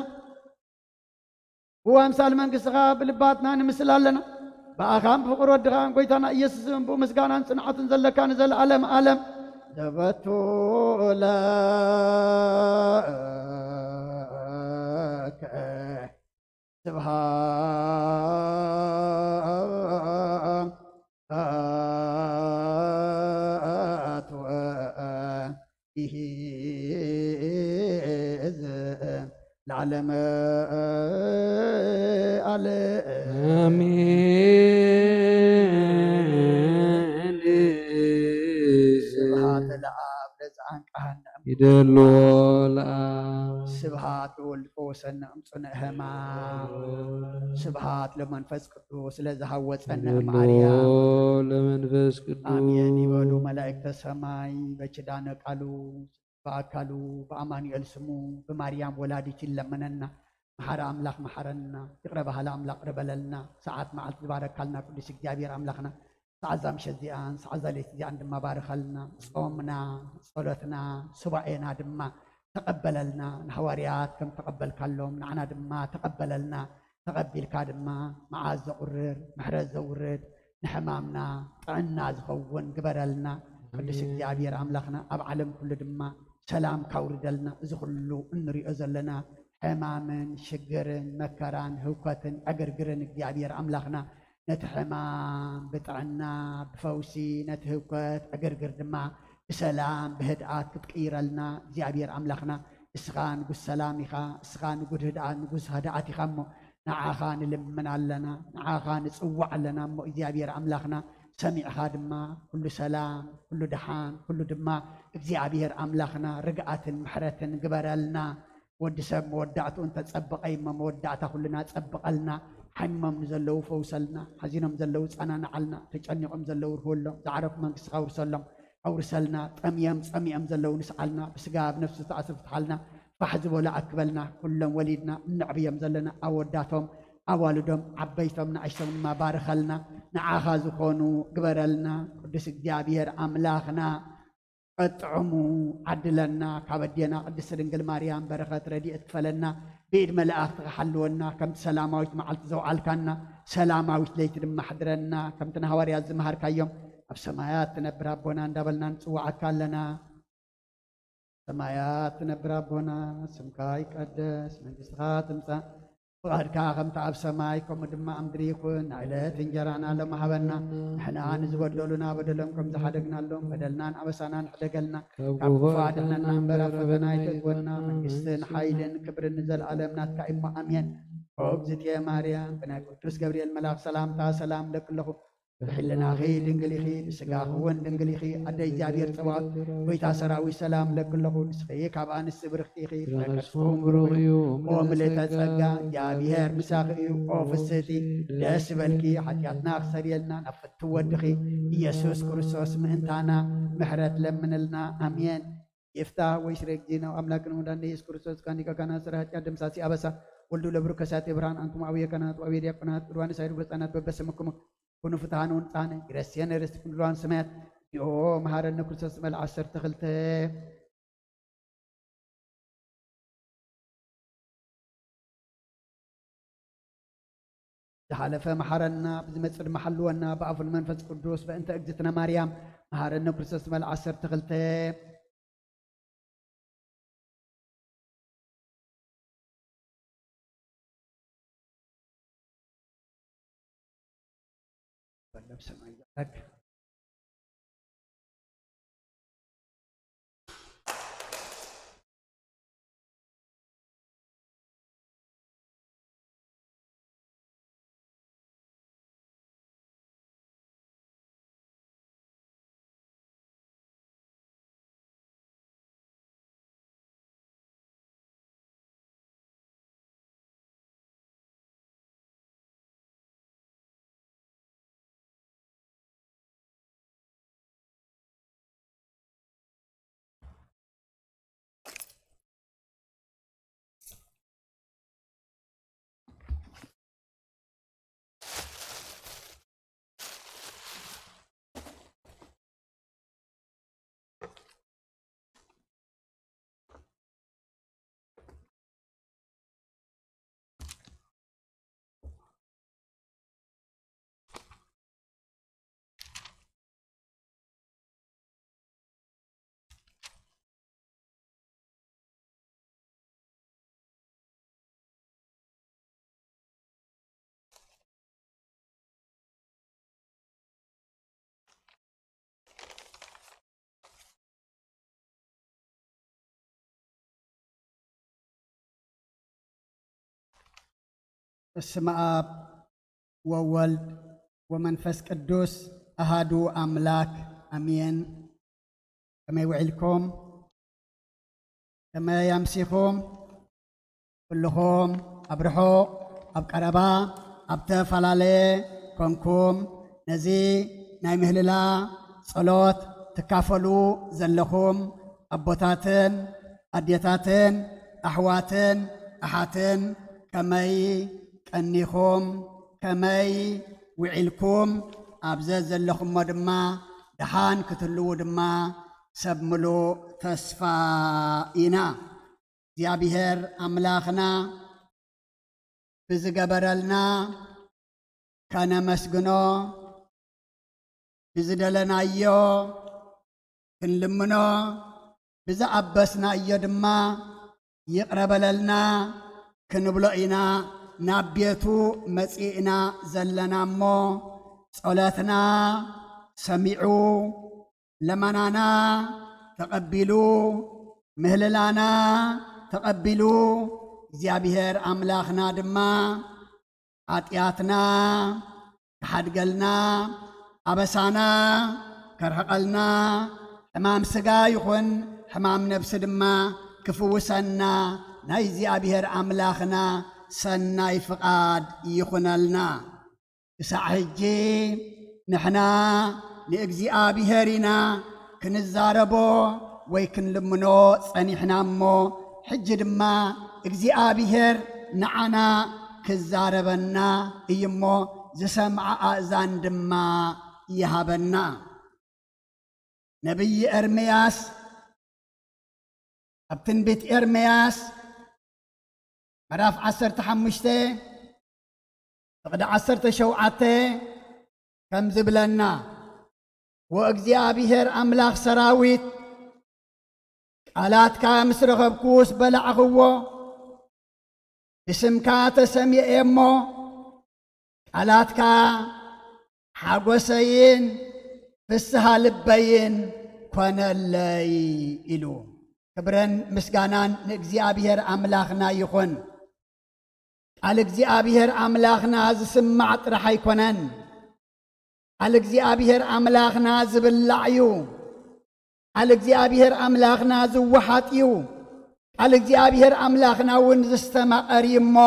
ብኣምሳል መንግስትኻ ብልባትና ንምስል ኣለና ብኣኻን ብፍቕሪ ወድኻን ጎይታና ኢየሱስን ብምስጋናን ጽንዓትን ዘለካ ንዘለዓለም ዓለም ዘበቱለከ ስብሃት ወኢዝ ለዓለመ አሜን። ስብሐት ለአብ አንቃሃን ይደሎ ለአብ ስብሃት ለወልድ ፈወሰና እምጽንዕ ሕማም ስብሃት ለመንፈስ ቅዱስ ለዝሃወፀና ይደሎ ማርያም ለመንፈስ ቅዱስ አሜን ይበሉ መላእክተ ሰማይ በኪዳነ ቃሉ በአካሉ በአማኑኤል ስሙ በማርያም ወላዲት ይለመነና መሐረ አምላክ መሐረና ይቅረ ባህለ አምላክ ረበለልና ሰዓት መዓልት ዝባረካልና ቅዱስ እግዚአብሔር አምላክና ሰዓት ዛምሸት እዚኣን ሰዓት ዘሌት እዚኣን ድማ ባርኸልና ጾምና ጸሎትና ሱባኤና ድማ ተቀበለልና ንሐዋርያት ከም ተቀበልካሎም ንዓና ድማ ተቀበለልና ተቀቢልካ ድማ መዓዝ ዘቁርር ምሕረት ዘውርድ ንሕማምና ጥዕና ዝኸውን ግበረልና ቅዱስ እግዚአብሔር አምላክና ኣብ ዓለም ኩሉ ድማ ሰላም ካውርደልና እዚ ኩሉ እንሪኦ ዘለና ሕማምን ሽግርን መከራን ህውከትን ዕግርግርን እግዚአብሔር አምላክና ነቲ ሕማም ብጥዕና ብፈውሲ ነቲ ህውከት ዕግርግር ድማ ብሰላም ብህድኣት ክትቅይረልና እግዚአብሔር አምላክና እስኻ ንጉስ ሰላም ኢኻ እስኻ ንጉስ ህድኣት ኢኻ እሞ ንዓኻ ንልምን ኣለና ንዓኻ ንፅዋዕ ኣለና እሞ እግዚአብሔር አምላክና ሰሚዕኻ ድማ ኩሉ ሰላም ኩሉ ድሓን ኩሉ ድማ እግዚአብሔር አምላክና ርግኣትን ምሕረትን ግበረልና ወዲ ሰብ መወዳእቱ እንተፀበቀ እሞ መወዳእታ ኩልና ፀብቀልና ሓሚሞም ንዘለዉ ፈውሰልና ሓዚኖም ዘለዉ ፀናንዓልና ተጨኒቆም ዘለዉ ርህወሎም ዝዓረፉ መንግስትኻ ውርሰሎም ኣውርሰልና ጠምዮም ፀሚኦም ዘለዉ ንስዓልና ብስጋ ብነፍሲ ዝተኣስር ፍትሓልና ፋሕ ዝበሉ ኣክበልና ኩሎም ወሊድና እንዕብዮም ዘለና ኣወዳቶም ኣዋልዶም ዓበይቶም ንኣሽቶም ድማ ባርኸልና ንዓኻ ዝኾኑ ግበረልና ቅዱስ እግዚአብሔር ኣምላኽና ቀጥዕሙ ዓድለና ካብ ኣዴና ቅድስቲ ድንግል ማርያም በረኸት ረድኤት ክፈለና ብኢድ መላእኽቲ ክሓልወና ከምቲ ሰላማዊት መዓልቲ ዘውዓልካና ሰላማዊት ለይቲ ድማ ሕድረና ከምቲ ንሃዋርያት ዝመሃርካዮም ኣብ ሰማያት ትነብር ኣቦና እንዳበልና ንፅዋዓካ ኣለና ሰማያት ትነብር ኣቦና ስምካ ይቀደስ መንግስትኻ ትምፃእ ፍቃድካ ከምቲ ኣብ ሰማይ ከምኡ ድማ ኣብ ምድሪ ይኹን ንዕለት እንጀራና ሎም ሃበና ንሕና ንዝበደሉና በደሎም ከም ዝሓደግናሎም በደልናን ኣበሳናን ሕደገልና ካብ ክፉእ ኣድሕነና እምበር ኣብ ፈተና ኣይተእትወና መንግስትን ሓይልን ክብርን ንዘለኣለም ናትካ እሞ ኣሜን ኦ እግዝእትየ ማርያም ብናይ ቅዱስ ገብርኤል መልኣክ ሰላምታ ሰላም ለክለኹ ብሕልናኺ ድንግል ኢኺ ብስጋኺ እውን ድንግል ኢኺ ኣደ እግዚአብሔር ፀባኦት ጎይታ ሰራዊት ሰላም ለክለኹ ንስኺ ካብ ኣንስቲ ብርክቲ ኢኺ ፍረከስኩም ብሩኽ እዩ ኦ ምልዕተ ጸጋ እግዚአብሔር ምሳኺ እዩ ኦ ፍስሕቲ ደስ በልኪ ሓጢኣትና ክሰርየልና ናብ ፍቲ ወድኺ ኢየሱስ ክርስቶስ ምእንታና ምሕረት ለምንልና ኣሜን ይፍታህ ወይስረይ ጊዜናው አምላክን ወዳንደ ኢየሱስ ክርስቶስ ካኒካ ካህናት ስራ ኃጢአት ደምሳሲ አበሳ ወልዱ ለብሩ ከሳቴ ብርሃን አንቱም አብየ ካህናት ወአብየ ዲያቆናት ርዋን ሳይዱ በሕፃናት በበስምክሙ ኩኑ ፍትሃን ወንፃነ ይረስየነ ርስቲ ኩሉዋን ሰማያት ኦ መሃረነ ክርስቶስ መልዓ 12 ዝሓለፈ መሓረና ብዝመፅእ ድማ ሓልወና ብኣፉን መንፈስ ቅዱስ በእንተ እግዝእትነ ማርያም መሃረነ ክርስቶስ መልዓ 12 በሰማይ ያረግ በስመ አብ ወወልድ ወመንፈስ ቅዱስ አሃዱ አምላክ አሜን። ከመይ ውዒልኩም كما يمسيكم كلكم أبرحو أبقربا أبتفلالي كونكم نزي ناي مهللا صلوت تكافلو زلكم أبوتاتن أديتاتن أحواتن أحاتن كماي كنيكم كماي وعلكم أبزاز زلكم ودما دحان كتلو دما سبملو تسفائنا እግዚአብሔር አምላኽና ብዝገበረልና ከነመስግኖ ብዝደለናዮ ክንልምኖ ብዝኣበስናዮ ድማ ይቕረበለልና ክንብሎ ኢና ናብ ቤቱ መጺእና ዘለና እሞ ጸሎትና ሰሚዑ ለመናና ተቐቢሉ ምህልላና ተቐቢሉ እግዚአብሔር አምላኽና ድማ ኃጢአትና ከሓድገልና አበሳና ከርሐቐልና ሕማም ሥጋ ይኹን ሕማም ነብሲ ድማ ክፍውሰና ናይ እግዚአብሔር አምላኽና ሰናይ ፍቓድ ይኹነልና ክሳዕ ሕጂ ንሕና ንእግዚአብሔር ኢና ክንዛረቦ ወይ ክንልምኖ ጸኒሕና እሞ ሕጂ ድማ እግዚአብሔር ንዓና ክዛረበና እዩ እሞ ዝሰምዐ ኣእዛን ድማ ይሃበና ነቢይ ኤርምያስ ኣብ ትንቢት ኤርምያስ ምዕራፍ 15 ፍቕዲ 17 ከም ዝብለና ወእግዚአብሔር አምላኽ ሰራዊት ቃላትካ ምስ ረኸብኩስ በላዕኽዎ ብስምካ ተሰሚዐ እሞ ቃላትካ ሓጐሰይን ፍስሃ ልበይን ኮነለይ ኢሉ ክብረን ምስጋናን ንእግዚአብሔር አምላኽና ይኹን ቃል እግዚአብሔር አምላኽና ዝስማዕ ጥራሕ ኣይኮነን ቃል እግዚአብሔር አምላኽና ዝብላዕ እዩ ቃል እግዚአብሔር አምላኽና ዝወሓጥ እዩ ቃል እግዚአብሔር አምላኽና እውን ዝስተማቐር እዩ እሞ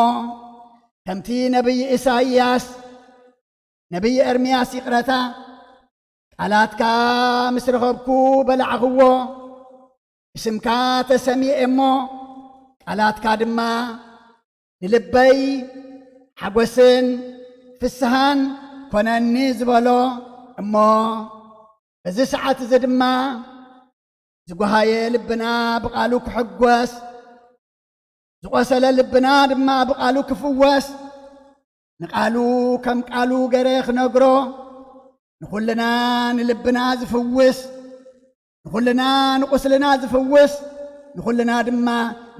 ከምቲ ነቢይ ኢሳይያስ ነቢይ ኤርምያስ ይቕረታ ቃላትካ ምስ ረኸብኩ በላዕኽዎ እስምካ ተሰሚዐ እሞ ቃላትካ ድማ ንልበይ ሓጐስን ፍስሃን ኮነኒ ዝበሎ እሞ እዚ ሰዓት እዚ ድማ ዝጓሃየ ልብና ብቓሉ ክሕጐስ ዝቆሰለ ልብና ድማ ብቓሉ ክፍወስ ንቃሉ ከም ቃሉ ገይረ ክነግሮ ንኹልና ንልብና ዝፍውስ ንኹልና ንቁስልና ዝፍውስ ንኹልና ድማ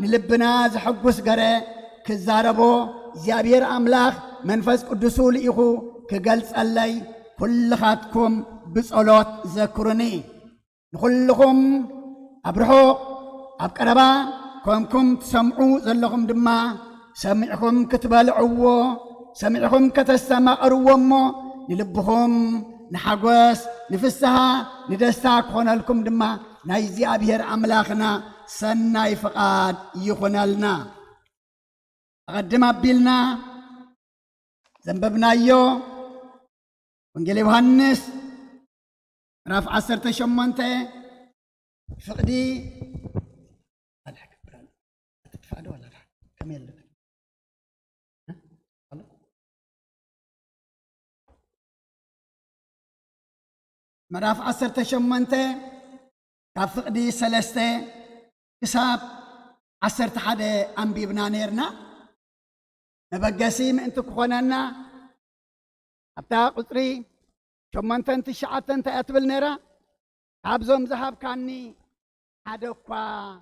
ንልብና ዝሕጉስ ገይረ ክዛረቦ እግዚአብሔር አምላኽ መንፈስ ቅዱሱ ልኢኹ ክገልጸለይ ኩልኻትኩም ብጸሎት ዘክሩኒ ንኹልኹም ኣብ ርሑቕ ኣብ ቀረባ ከምኩም ትሰምዑ ዘለኹም ድማ ሰሚዕኹም ክትበልዕዎ ሰሚዕኹም ከተስተማቐርዎ እሞ ንልብኹም ንሓጐስ ንፍስሓ ንደስታ ክኾነልኩም ድማ ናይ እግዚአብሔር አምላኽና ሰናይ ፍቓድ ይኹነልና أقدم أبيلنا زنببنايو وانجيل يوحنس رف 18 فقدي الحق بران تتفادوا ولا لا كمل مراف 18 كفقدي سلسته كساب 11 أنبيبنا نيرنا نبقسي من انتو كخوننا أبتا قطري شمانتن تشعتن تأتبل نيرا عبزوم ذهب كاني هدوكوا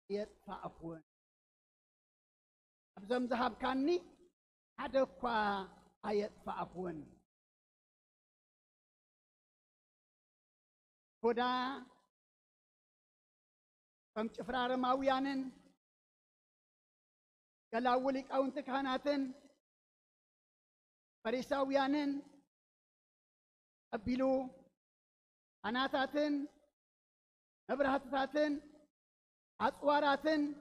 يتفاقون عبزوم ذهب كاني هدوكوا يتفاقون كودا كم شفرار ماويانن كلاولك أو انت كهاناتن فريساويانن أبيلو أناتاتن نبرهاتاتن أصواراتن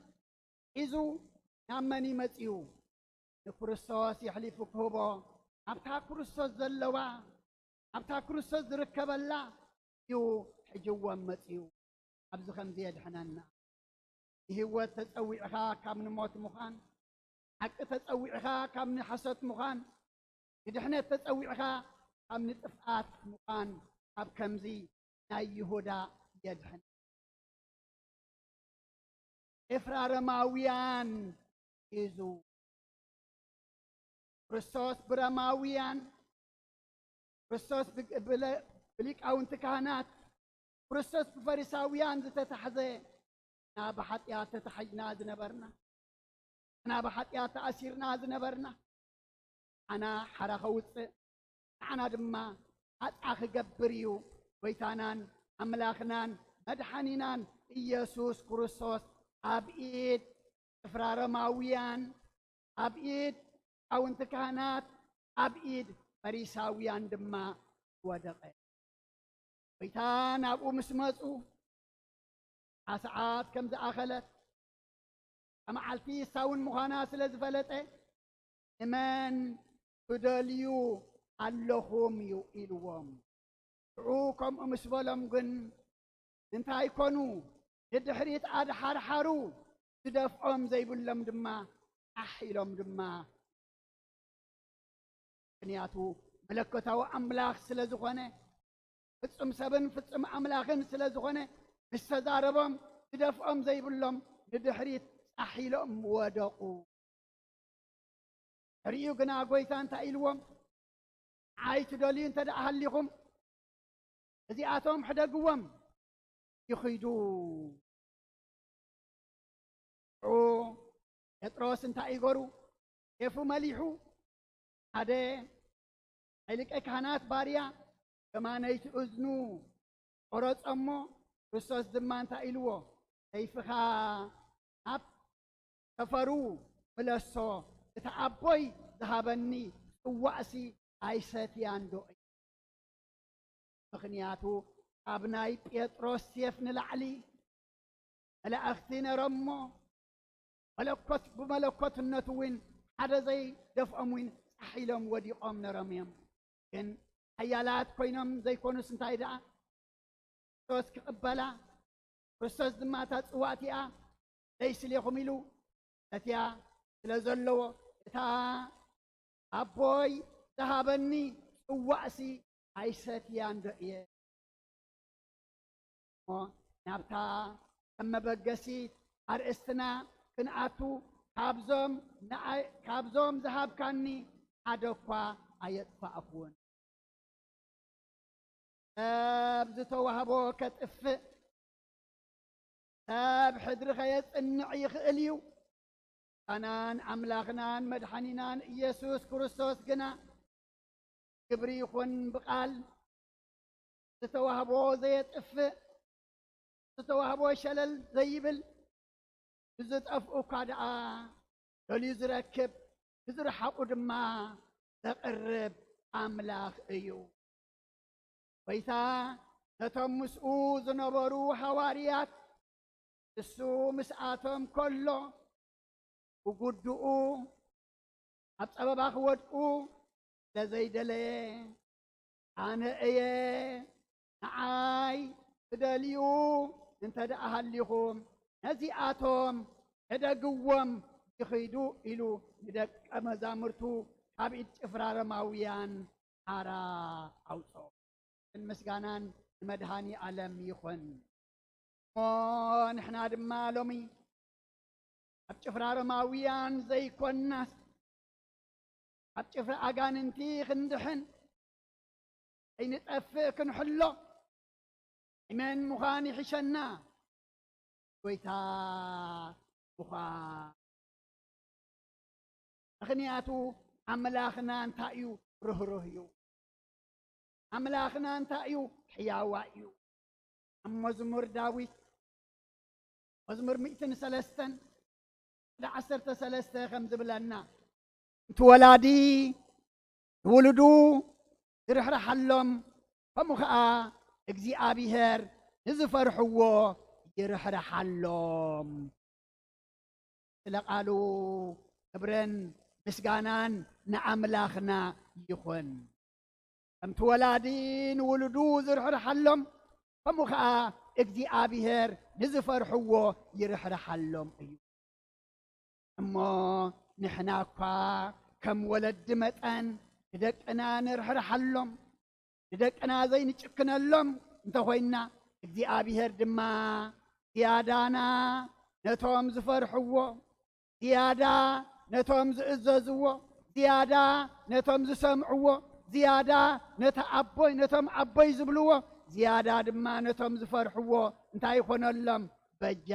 إذو نامني متيو نكرستوس يحلف كهوبو أبتا كرستوس زلوا أبتا كرستوس ركب الله يو حجوا متيو أبز خمزيد حنانا هو تسويعها كامن موت مخان حق تسويعها كامن حسد مخان إدحنا تسويعها كامن طفئات مخان أب كمزي ناي يهودا يدحن إفرارماويان إزو ክርስቶስ ብረማውያን ክርስቶስ ብሊቃውንቲ ካህናት ክርስቶስ ብፈሪሳውያን ዝተታሕዘ ና ብሓጢኣት ተታሒዝና ዝነበርና ና ብሓጢኣት ተኣሲርና ዝነበርና ኣና ሓራ ኸውፅእ ንዓና ድማ ሓፃ ክገብር እዩ ጎይታናን ኣምላኽናን መድሓኒናን ኢየሱስ ክርስቶስ ኣብ ኢድ እፍራረማውያን ኣብ ኢድ أونت كهنات أبيد فريساويان دما ودقة ويتان أبو مسمسو ساعات كم زأخلت أما عالتي ساون مخاناس لزفلته إمان تدليو اللهم يؤلوهم دعوكم أمسفلهم قن انتا يكونوا يدحريت عاد حرحرو تدفعهم زي بلهم دما أحيلهم دما ምክንያቱ መለኮታዊ ኣምላኽ ስለ ዝኾነ ፍጹም ሰብን ፍጹም ኣምላኽን ስለ ዝኾነ ምስ ተዛረቦም ትደፍኦም ዘይብሎም ንድሕሪት ፃሒሎም ወደቑ ርዩ ግና ጎይታ እንታይ ኢልዎም ዓይ ትደልዩ እንተ ደኣ ሃሊኹም እዚኣቶም ሕደግዎም ይኽይዱ ጴጥሮስ እንታይ ይገሩ ኬፉ መሊሑ ሓደ ኣይልቀ ካህናት ባርያ ከማነይቲ እዝኑ ቆረፀሞ ክርስቶስ ድማ እንታይ ኢልዎ ሰይፍኻ ኣብ ከፈሩ ምለሶ እቲ ኣቦይ ዝሃበኒ ጽዋእሲ ኣይሰትያን ዶ እዩ ምክንያቱ ኣብ ናይ ጴጥሮስ ሴፍ ንላዕሊ መላእኽቲ ነረሞ መለኮት ብመለኮትነቱ እውን ሓደ ዘይደፍኦም እውን ፃሒሎም ወዲቖም ነሮም እዮም ግን ሓያላት ኮይኖም ዘይኮኑስ እንታይ ደኣ ክርስቶስ ክቕበላ ክርስቶስ ድማ እታ ፅዋእቲ እያ ዘይስሌኹም ኢሉ ሰትያ ስለ ዘለዎ እታ ኣቦይ ዝሃበኒ ጽዋእሲ ኣይሰትያን ዶ እየ እሞ ናብታ ከም መበገሲት ኣርእስትና ክንኣቱ ካብዞም ዝሃብካኒ ሓደ እኳ ኣየጥፋእኹን ሰብ ዝተዋህቦ ከጥፍእ ሰብ ሕድሪ ኸየፅንዕ ይኽእል እዩ ኣናን ኣምላኽናን መድሓኒናን ኢየሱስ ክርስቶስ ግና ግብሪ ይኹን ብቓል ዝተዋህቦ ዘየጥፍእ ዝተዋህቦ ሸለል ዘይብል ብዝጠፍኡ እኳ ደኣ ደልዩ ዝረክብ ብዝረሓቑ ድማ ዘቕርብ ኣምላኽ እዩ ጎይታ ነቶም ምስኡ ዝነበሩ ሃዋርያት እሱ ምስኣቶም ከሎ ብጉድኡ ኣብ ፀበባ ክወድቁ ስለዘይደለየ ኣነ እየ ንዓይ ትደልዩ እንተ ደኣ ሃሊኹም ነዚኣቶም ዕደግዎም ይኽይዱ ኢሉ ንደቀ መዛሙርቱ ካብ ኢድ ጭፍራረማውያን ሓራ ኣውፅኦ ምስጋናን ንመድሃኒ ዓለም ይኹን እሞ ንሕና ድማ ሎሚ ኣብ ጭፍራረማውያን ዘይኮናስ ኣብ ጭፍራ ኣጋንንቲ ክንድሕን ኣይንጠፍእ ክንሕሎ መን ምዃን ይሕሸና ጎይታ ምዃን ምክንያቱ ኣምላኽና እንታይ እዩ ርህሩህ እዩ ኣምላኽና እንታይ እዩ ሕያዋ እዩ ኣብ መዝሙር ዳዊት መዝሙር 103 13 ከም ዝብለና እቲ ወላዲ ዝውልዱ ዝርሕርሓሎም ከምኡ ከዓ እግዚኣብሔር ንዝፈርሕዎ ይርሕርሓሎም ስለቃሉ ክብረን ምስጋናን ንኣምላኽና ይኹን ከምቲ ወላዲ ንውልዱ ዝርሕርሓሎም ከምኡ ከዓ እግዚኣብሔር ንዝፈርሕዎ ይርሕርሓሎም እዩ እሞ ንሕና እኳ ከም ወለዲ መጠን ንደቅና ንርሕርሓሎም ንደቅና ዘይንጭክነሎም እንተኾይና እግዚኣብሔር ድማ ዝያዳና ነቶም ዝፈርሕዎ ዝያዳ ነቶም ዝእዘዝዎ ዝያዳ ነቶም ዝሰምዕዎ ዝያዳ ነቶም ዓቦይ ዝብልዎ ዝያዳ ድማ ነቶም ዝፈርሕዎ እንታይ ይኾነሎም በጃ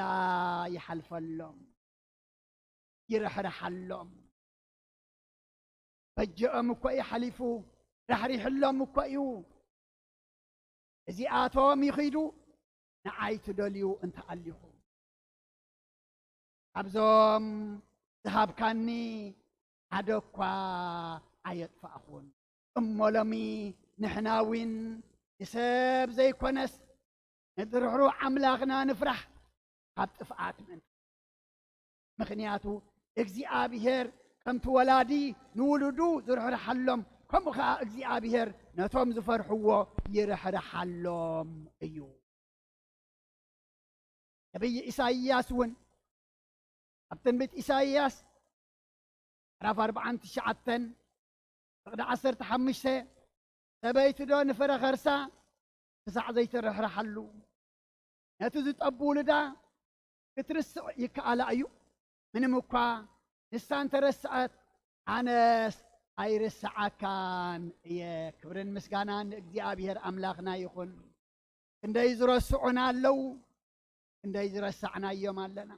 ይሓልፈሎም ይርሕርሓሎም በጅኦም እኮ እዩ ሓሊፉ ራሕሪሕሎም እኮ እዩ እዚኣቶም ይኺዱ ንዓይ ትደልዩ እንተኣሊኹ ኣብዞም ዝሃብካኒ ሓደ እኳ ኣየጥፋእኹን እሞ ሎሚ ንሕና ውን ንሰብ ዘይኮነስ ንድርሕሩ ኣምላኽና ንፍራሕ ካብ ጥፍኣት ምእንቲ ምክንያቱ እግዚኣብሔር ከምቲ ወላዲ ንውልዱ ዝርሕርሓሎም ከምኡ ከዓ እግዚኣብሔር ነቶም ዝፈርሕዎ ይርሕርሓሎም እዩ ነቢይ ኢሳይያስ እውን ኣብ ትንቢት ኢሳይያስ ምዕራፍ 49 ፍቅዲ 15 ሰበይቲ ዶ ንፍረ ኸርሳ ክሳዕ ዘይትርሕርሓሉ ነቲ ዝጠቡ ውልዳ ክትርስዕ ይከኣላ እዩ ምንም እኳ ንሳ እንተረስዐት ኣነስ ኣይርስዓካን እየ ክብርን ምስጋናን ንእግዚኣብሔር ኣምላኽና ይኹን ክንደይ ዝረስዑና ኣለው ክንደይ ዝረሳዕናዮም ኣለና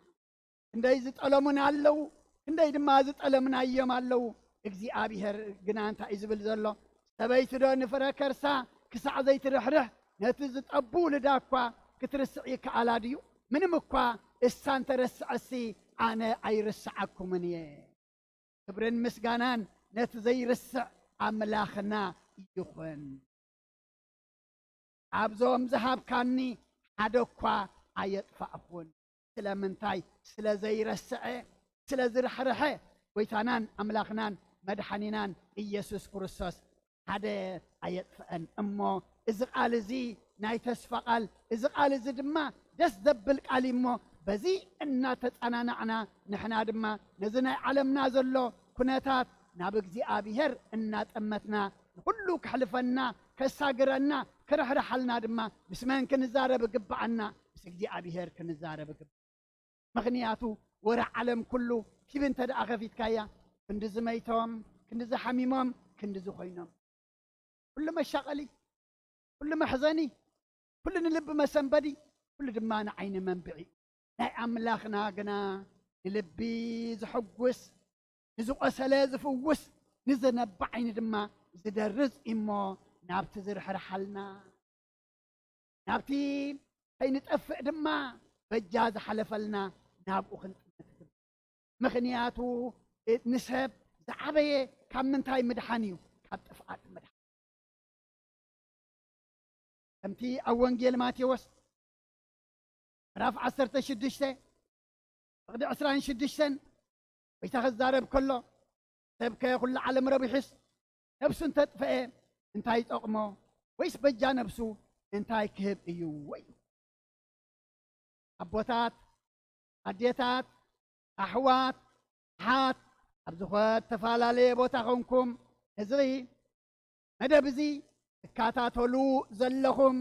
ክንደይ ዝጠለሙና ኣለው ክንደይ ድማ ዝጠለምናዮም ኣለው እግዚኣብሔር ግና እንታይ እዩ ዝብል ዘሎ ሰበይቲ ዶ ንፍረ ከርሳ ክሳዕ ዘይትርሕርሕ ነቲ ዝጠቡ ውልዳ እኳ ክትርስዕ ይከኣላ ድዩ ምንም እኳ እሳ እንተረስዐሲ ኣነ ኣይርስዓኩምን እየ ክብርን ምስጋናን ነቲ ዘይርስዕ ኣምላኽና ይኹን ኣብዞም ዝሃብካኒ ሓደ እኳ ኣየጥፋእኹን ስለምንታይ ስለ ዘይረስዐ ስለ ዝርሕርሐ ጎይታናን ኣምላኽናን መድሓኒናን ኢየሱስ ክርስቶስ ሓደ ኣየጥፍአን እሞ እዚ ቃል እዚ ናይ ተስፋ ቃል እዚ ቃል እዚ ድማ ደስ ዘብል ቃል እሞ በዚ እናተጸናናዕና ንሕና ድማ ነዚ ናይ ዓለምና ዘሎ ኩነታት ናብ እግዚኣብሔር እናጠመትና ንኩሉ ክሕልፈና ከሳግረና ክርሕርሓልና ድማ ምስ መን ክንዛረብ ግባዓና ምስ እግዚኣብሔር ክንዛረብ ግባዕ ምክንያቱ ወረ ዓለም ኩሉ ቲብ እንተ ደኣ ከፊትካያ ክንዲ ዝመይቶም ክንዲ ዝሓሚሞም ክንዲ ዝኮይኖም ኩሉ መሻቐሊ ኩሉ መሕዘኒ ኩሉ ንልቢ መሰንበዲ ኩሉ ድማ ንዓይኒ መንብዒ ናይ ኣምላኽና ግና ንልቢ ዝሕጉስ ንዝቆሰለ ዝፍውስ ንዝነብዕ ዓይኒ ድማ ዝደርዝ እሞ ናብቲ ዝርሕርሓልና ናብቲ ከይንጠፍእ ድማ በጃ ዝሓለፈልና ናብኡ ክንጥምት ምክንያቱ ንሰብ ዝዓበየ ካብ ምንታይ ምድሓን እዩ ካብ ጥፍኣት ምድሓን ከምቲ ኣብ ወንጌል ማቴዎስ ምዕራፍ 16 ፍቅዲ 26 ወይታ ክዛረብ ከሎ ሰብ ኩሉ ዓለም ረቢሑስ ነብሱ እንተጥፍአ እንታይ ይጠቕሞ ወይስ በጃ ነብሱ እንታይ ክህብ እዩ ወይ ኣቦታት ኣዴታት ኣሕዋት ሓት ኣብ ዝኮት ተፈላለየ ቦታ ኮንኩም እዚ መደብ እዚ እካታተሉ ዘለኹም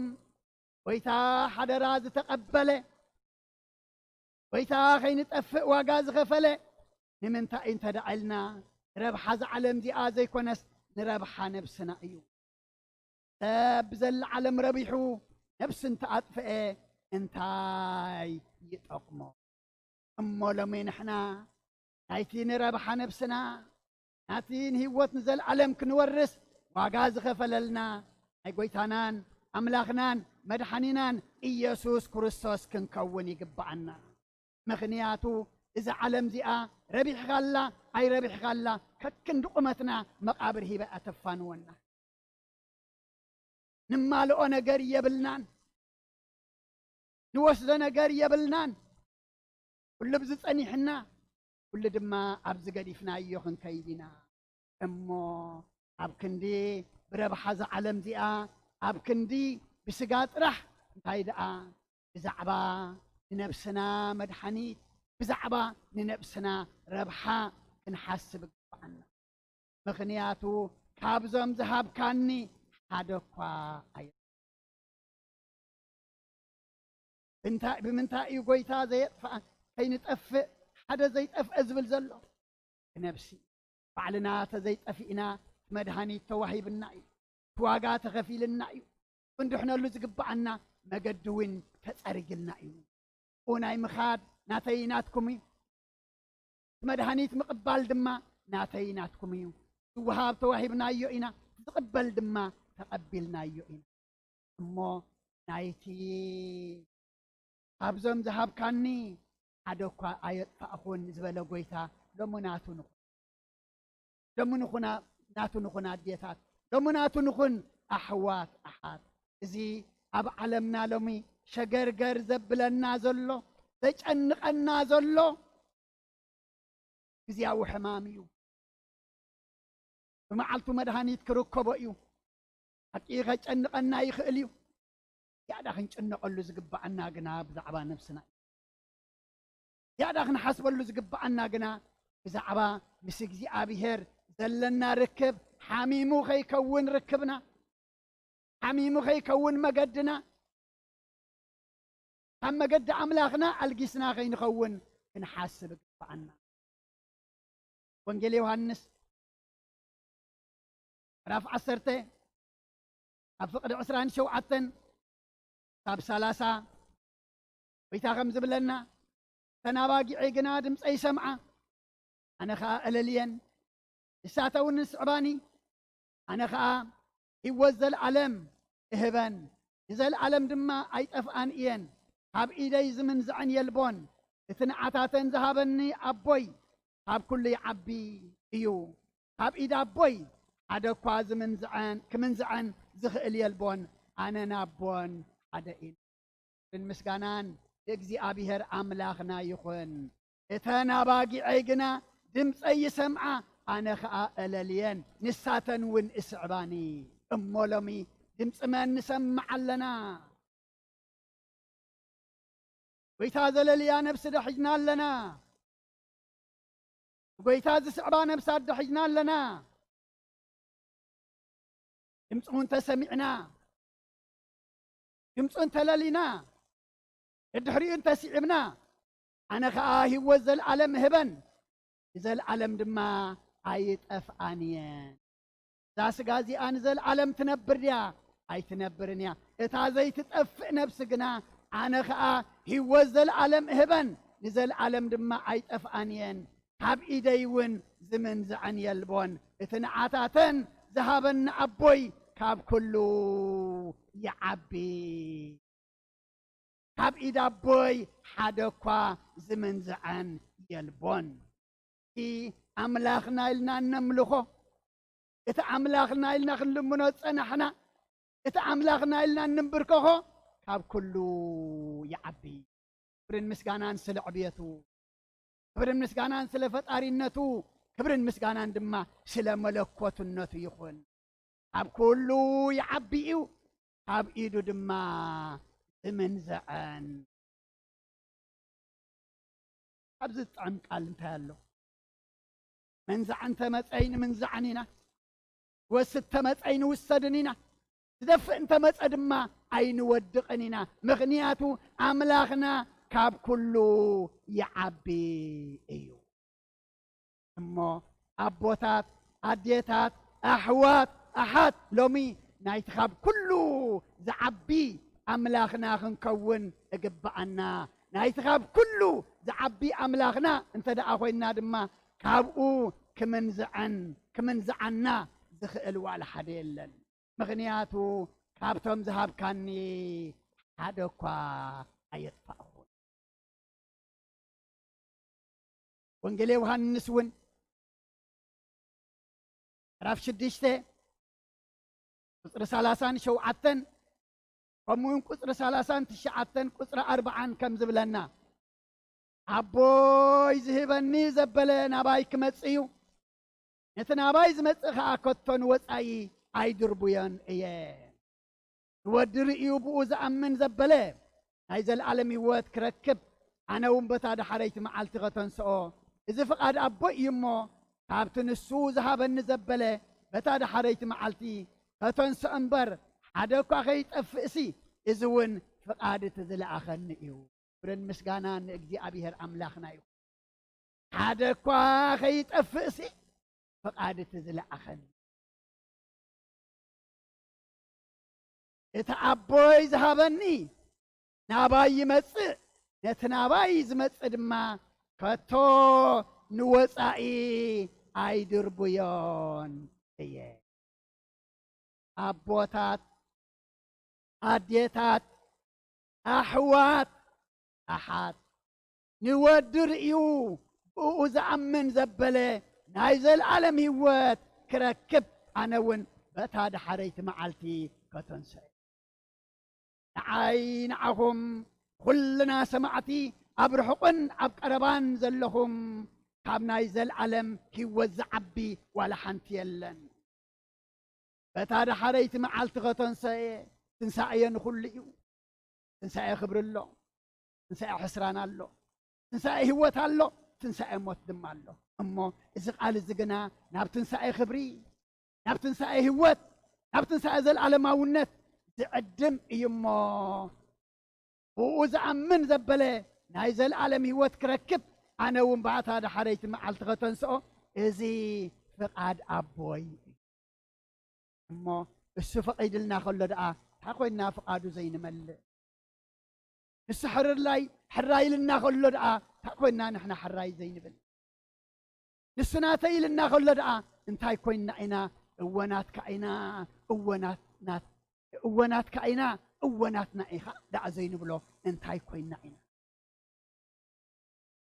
ወይታ ሓደራ ዝተቐበለ ወይታ ከይንጠፍእ ዋጋ ዝኸፈለ ንምንታይ እንተደዓልና ረብሓ ዝዓለም እዚኣ ዘይኮነስ ንረብሓ ነብስና እዩ ሰብ ዘላ ዓለም ረቢሑ ነብሲ እንተኣጥፍአ እንታይ ይጠቕሞ እሞ ሎሚ ንሕና ናይቲ ንረብሓ ነብስና ናቲ ንህይወት ንዘለዓለም ክንወርስ ዋጋ ዝኸፈለልና ናይ ጎይታናን ኣምላኽናን መድሓኒናን ኢየሱስ ክርስቶስ ክንከውን ይግባአና ምክንያቱ እዚ ዓለም እዚኣ ረቢሕኻላ ኣይረቢሕኻላ ከክንዲ ቁመትና መቃብር ሂበ ኣተፋንወና ንማልኦ ነገር የብልናን ንወስዶ ነገር የብልናን ኩሉ ብዝ ጸኒሕና ኩሉ ድማ ኣብ ዝገዲፍናዮ ክንከይድ ኢና እሞ ኣብ ክንዲ ብረብሓ ዝዓለም እዚኣ ኣብ ክንዲ ብስጋ ጥራሕ እንታይ ደኣ ብዛዕባ ንነብስና መድሓኒት ብዛዕባ ንነብስና ረብሓ ክንሓስብ ግባአና ምክንያቱ ካብዞም ዝሃብካኒ ሓደ እኳ ኣየ ብምንታይ እዩ ጎይታ ዘየጥፍአ ከይንጠፍእ ሓደ ዘይጠፍአ ዝብል ዘሎ ነብሲ ባዕልና ተዘይጠፊእና መድሃኒት ተዋሂብና እዩ ትዋጋ ተኸፊልና እዩ ክንድሕነሉ ዝግባአና መገዲ እውን ተጸርግልና እዩ ናይ ምኻድ ናተይ ናትኩም እዩ መድሃኒት ምቕባል ድማ ናተይ ናትኩም እዩ ዝወሃብ ተዋሂብናዮ ኢና ዝቕበል ድማ ተቐቢልናዮ ኢና እሞ ናይቲ ኣብዞም ዝሃብካኒ ሓደ እኳ ኣየጥፋእኹን ዝበለ ጎይታ ሎሙ ናቱ ንኹን ኣዴታት ሎሙ ናቱ ንኹን ኣሕዋት ኣሓት እዚ ኣብ ዓለምና ሎሚ ሸገርገር ዘብለና ዘሎ ዘጨንቐና ዘሎ ግዝያዊ ሕማም እዩ ብመዓልቱ መድሃኒት ክርከቦ እዩ ሓቂ ከጨንቐና ይኽእል እዩ ያዳ ክንጭነቐሉ ዝግባአና ግና ብዛዕባ ነብስና ያዳ ክንሓስበሉ ዝግባአና ግና ብዛዕባ ምስ እግዚኣብሔር ዘለና ርክብ ሓሚሙ ከይከውን ርክብና ሓሚሙ ከይከውን መገድና ካብ መገዲ ኣምላኽና ኣልጊስና ከይንኸውን ክንሓስብ ግባአና ወንጌል ዮሃንስ ምዕራፍ 10 ኣብ ፍቅዲ 27 ካብ 30 ጎይታ ከም ዝብለና ተናባጊዐ ግና ድምፀይ ሰምዓ ኣነ ከዓ እለልየን ንሳተውን ንስዕባኒ ኣነ ከዓ ህይወት ዘለዓለም እህበን ንዘለዓለም ድማ ኣይጠፍኣን እየን ካብ ኢደይ ዝምንዝዐን የልቦን እቲ ንዓታተን ዝሃበኒ ኣቦይ ካብ ኩሉ ይዓቢ እዩ ካብ ኢድ ኣቦይ ሓደ እኳ ክምንዝዐን ዝኽእል የልቦን ኣነ ናቦን ሓደ ኢና ምስጋናን እግዚአብሔር ኣምላኽና ይኹን እተን ኣባጊዐይ ግና ድምፀይ ይሰምዓ ኣነ ከዓ እለልየን ንሳተን እውን እስዕባኒ እሞ ሎሚ ድምፂ መን ንሰምዕ ኣለና ጎይታ ዘለልያ ነብሲ ደሒጅና ኣለና ጎይታ ዝስዕባ ነብሳት ደሒጅና ኣለና ድምፁን ተሰሚዕና ድምፁን ተለሊና الدحريون تسعبنا أنا خاهي وزل علم هبن زل علم دما عيت أفانيان داس غازي أنزل علم تنبريا أي تنبرنيا إتازي تتأفق نفسنا أنا خاهي وزل علم هبن نزل علم دما عيت أفانيان هاب إيديون زمن زعن يلبون إتنعاتاتن ذهبن أبوي كاب كله يعبي ካብ ኢዳ ቦይ ሓደ እኳ ዝምንዝዐን የልቦን እቲ ኣምላኽና ኢልና ነምልኾ እቲ ኣምላኽና ኢልና ክንልምኖ ፀናሕና እቲ ኣምላኽና ኢልና ንንብርከኾ ካብ ኩሉ ይዓቢ ክብርን ምስጋናን ስለ ዕብየቱ ክብርን ምስጋናን ስለ ፈጣሪነቱ ክብርን ምስጋናን ድማ ስለ መለኮትነቱ ይኹን ካብ ኩሉ ይዓቢ እዩ ካብ ኢዱ ድማ منزعن أبزت عن قال انت هالو منزعن تمتعين منزعنينا وست تمتعين وسدنينا تدفع انت متعد ما عين ودقنينا مغنياتو أملاخنا كاب كله يعبي ايو اما أبوتات أديتات أحوات أحد لومي نايتخاب كله زعبي أملاخنا خنكون اقبعنا نايتخاب كله زعبي أملاخنا انت دا أخوينا دما كابقو كمن زعنا زخئل وعلى حديلا مغنياتو كابتهم ذهب كاني هادوكوا أيطفأون وانجلي وهان نسون راف شديشته رسالاسان شوعتن ከምኡውን ቁፅሪ 39 ቁፅሪ 40 ከም ዝብለና ዓቦይ ዝህበኒ ዘበለ ናባይ ክመጽእ እዩ ነቲ ናባይ ዝመጽእ ከዓ ከቶ ንወጻኢ ኣይድርቡዮን እየ ንወዲ ርእዩ ብኡ ዝኣምን ዘበለ ናይ ዘለዓለም ህይወት ክረክብ ኣነ እውን በታ ዳሕረይቲ መዓልቲ ከተንስኦ እዚ ፍቓድ ኣቦይ እዩ እሞ ካብቲ ንሱ ዝሃበኒ ዘበለ በታ ዳሕረይቲ መዓልቲ ከተንስኦ እምበር ሓደ እኳ ከይጠፍእሲ እዚ እውን ፍቓድ እቲ ዝለኣኸኒ እዩ ክብርን ምስጋናን ንእግዚኣብሔር ኣምላኽና እዩ ሓደ እኳ ከይጠፍእሲ ፍቓድ እቲ ዝለኣኸኒ እቲ ኣቦይ ዝሃበኒ ናባይ ይመጽእ ነቲ ናባይ ዝመጽእ ድማ ከቶ ንወጻኢ ኣይድርቡዮን እየ ኣቦታት ኣዴታት ኣሕዋት ኣሓት ንወዲ ርእዩ ብኡ ዝኣምን ዘበለ ናይ ዘለዓለም ህይወት ክረክብ ኣነ እውን በታ ዳሕረይቲ መዓልቲ ከተንስአ ንዓይ ንዓኹም ኩልና ሰማዕቲ ኣብ ርሑቕን ኣብ ቀረባን ዘለኹም ካብ ናይ ዘለዓለም ህይወት ዝዓቢ ዋላ ሓንቲ የለን በታ ዳሕረይቲ መዓልቲ ከተንስአ ትንሳኤ ንኹሉ እዩ ትንሳኤ ክብሪ ኣሎ ትንሳኤ ሕስራን ኣሎ ትንሳኤ ህይወት ኣሎ ትንሳኤ ሞት ድማ ኣሎ እሞ እዚ ቃል እዚ ግና ናብ ትንሳኤ ክብሪ ናብ ትንሳኤ ህይወት ናብ ትንሳኤ ዘለዓለማውነት ዝዕድም እዩ እሞ ብኡ ዝኣምን ዘበለ ናይ ዘለዓለም ህይወት ክረክብ ኣነ እውን ባእታ ዳሕረይቲ መዓልቲ ከተንስኦ እዚ ፍቓድ ኣቦይ እሞ እሱ ፈቒድልና ከሎ ደኣ እንታ ኮይና ፍቓዱ ዘይንመልእ ንሱ ሕራይ ኢልና ከሎ ደኣ እንታ ኮይና ንሕና ሕራይ ዘይንብል ንሱ ናተይ ኢልና ከሎ ደኣ እንታይ ኮይና ኢና እወናትካ ኢና እወናትካ ኢና እወናትና ኢኻ ደኣ ዘይንብሎ እንታይ ኮይና ኢና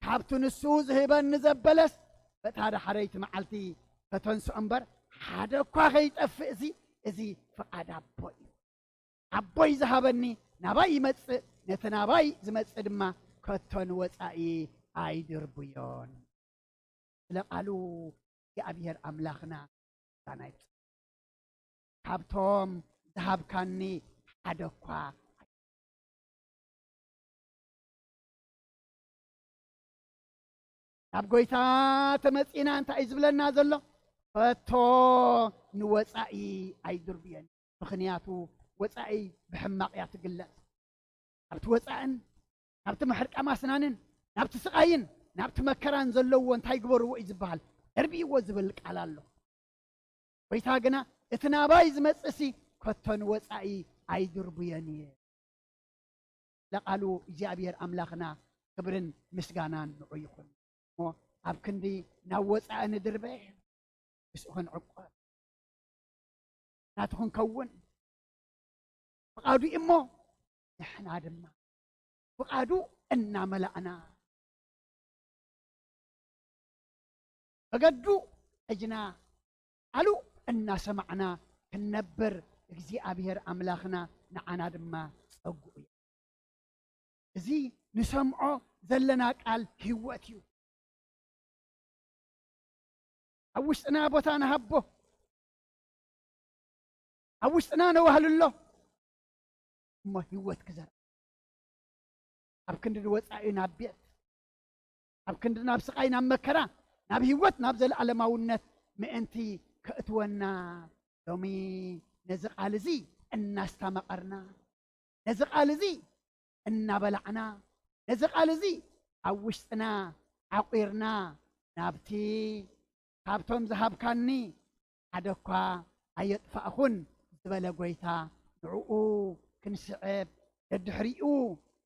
ካብቲ ንሱ ዝህበኒ ዘበለስ በታ ዳሕረይቲ መዓልቲ ከተንስኦ እምበር ሓደ እኳ ከይጠፍእ እዚ ፍቓድ ኣቦይ እዩ ኣቦይ ዝሃበኒ ናባይ ይመጽእ ነቲ ናባይ ዝመጽእ ድማ ከቶ ንወጻኢ ኣይድርቡዮን ስለ ቃሉ እግዚኣብሔር ኣምላኽና ዛና ይብጽሕ ካብቶም ዝሃብካኒ ሓደ እኳ ናብ ጎይታ ተመጺና እንታይ እዩ ዝብለና ዘሎ ከቶ ንወጻኢ ኣይድርብየን ምኽንያቱ ወጻኢ ብሕማቕ እያ ትግለጽ ናብቲ ወጻእን ናብቲ ምሕርቃም ኣስናንን ናብቲ ስቓይን ናብቲ መከራን ዘለዎ እንታይ ግበርዎ እዩ ዝበሃል ደርቢይዎ ዝብል ቃል ኣሎ ጎይታ ግና እቲ ናባይ ዝመጽእሲ ከቶ ንወጻኢ ኣይድርብየን እየ ለቃሉ እግዚኣብሔር ኣምላኽና ክብርን ምስጋናን ንዑ ይኹን እሞ ኣብ ክንዲ ናብ ወጻኢ ንድርበ ምስኡ ክንዕቆብ ናቱ ክንከውን ፍቓዱ እሞ ንሕና ድማ ፍቓዱ እናመላእና በገዱ ሕጅና ቃሉ እናሰማዕና ክንነብር እግዚኣብሔር ኣምላኽና ንዓና ድማ ፀጉኡ እዩ እዚ ንሰምዖ ዘለና ቃል ህይወት እዩ ኣብ ውሽጥና ቦታ ንሃቦ ኣብ ውሽጥና ነዋህልሎ እሞ ህይወት ክዘርእ ኣብ ክንዲ ንወጻኢ ናብ ቤት ኣብ ክንዲ ናብ ስቃይ ናብ መከራ ናብ ህይወት ናብ ዘለዓለማውነት ምእንቲ ከእትወና ሎሚ ነዚ ቃል እዚ እናስተመቐርና ነዚ ቃል እዚ እናበላዕና ነዚ ቃል እዚ ኣብ ውሽጥና ዓቂርና ናብቲ ካብቶም ዝሃብካኒ ሓደ እኳ ኣየጥፋእኹን ዝበለ ጎይታ ንዕኡ ክንስዕብ ደድሕሪኡ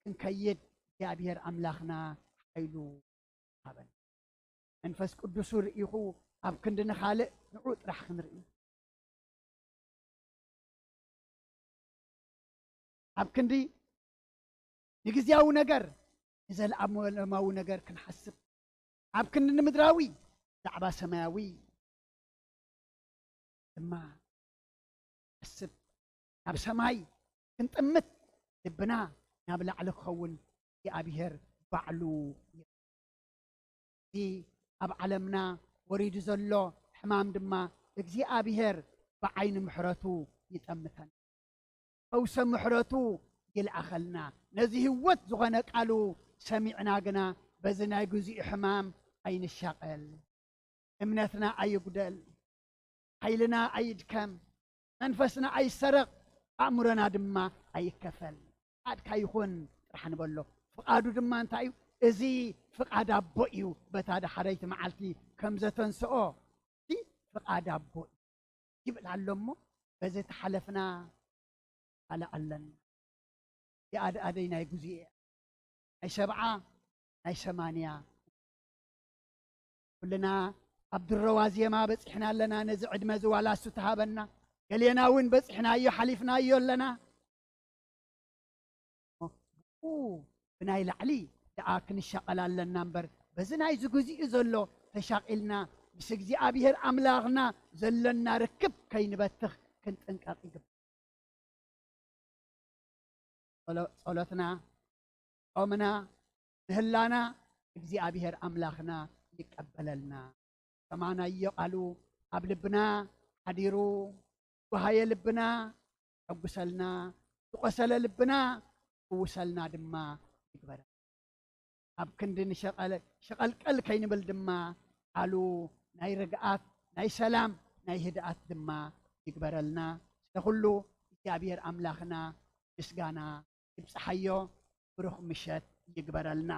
ክንከይድ እግዚኣብሔር ኣምላኽና ሓይሉ ሃበና መንፈስ ቅዱስ ርኢኹ ኣብ ክንዲ ንኻልእ ንዑ ጥራሕ ክንርኢ ኣብ ክንዲ ንግዚያዊ ነገር ንዘለዓለማዊ ነገር ክንሓስብ ኣብ ክንዲ ንምድራዊ ዛዕባ ሰማያዊ ድማ ሓስብ ናብ ሰማይ ክንጥምት ልብና ናብ ላዕሊ ክኸውን እግዚኣብሔር ባዕሉ እዚ ኣብ ዓለምና ወሪዱ ዘሎ ሕማም ድማ እግዚኣብሔር ብዓይኒ ምሕረቱ ይጠምተን ፈውሰ ምሕረቱ ይልዓኸልና ነዚ ህይወት ዝኾነ ቃሉ ሰሚዕና ግና በዚ ናይ ግዜኡ ሕማም ኣይንሻቐል እምነትና ኣይጉደል ሓይልና ኣይድከም መንፈስና ኣይሰረቕ ኣእምሮና ድማ ኣይከፈል ፍቃድካ ይኹን ጥራሕ ንበሎ ፍቃዱ ድማ እንታይ እዩ እዚ ፍቃድ ኣቦ እዩ በታ ዳሓረይቲ መዓልቲ ከም ዘተንስኦ እቲ ፍቃድ ኣቦ ይብል ኣሎ እሞ በዚ ተሓለፍና ኣለ ኣለና የኣደኣደይ ናይ ግዜኡ ናይ 70 ናይ 80 ኩልና ኣብ ድረዋ ዜማ በፂሕና ኣለና ነዚ ዕድመ ዝዋላሱ ተሃበና ገሌና እውን በፂሕናዮ ሓሊፍናዮ ኣለና ብናይ ላዕሊ ደኣ ክንሻቐል ኣለና እምበር በዚ ናይ ዝግዜኡ ዘሎ ተሻቂልና ምስ እግዚኣብሔር ኣምላኽና ዘለና ርክብ ከይንበትኽ ክንጥንቀቕ ይግባእ ጸሎትና ጾምና ምህላና እግዚኣብሔር ኣምላኽና ይቀበለልና ሰማናዮ ቃሉ ኣብ ልብና ሓዲሩ ወሃየ ልብና ሕጉሰልና ዝቆሰለ ልብና ውሰልና ድማ ይግበረ ኣብ ክንዲ ሸቐልቀል ከይንብል ድማ ቃሉ ናይ ርግኣት ናይ ሰላም ናይ ህድኣት ድማ ይግበረልና ስለኩሉ እግዚኣብሔር ኣምላኽና ምስጋና ይብፅሓዮ ብሩኽ ምሸት ይግበረልና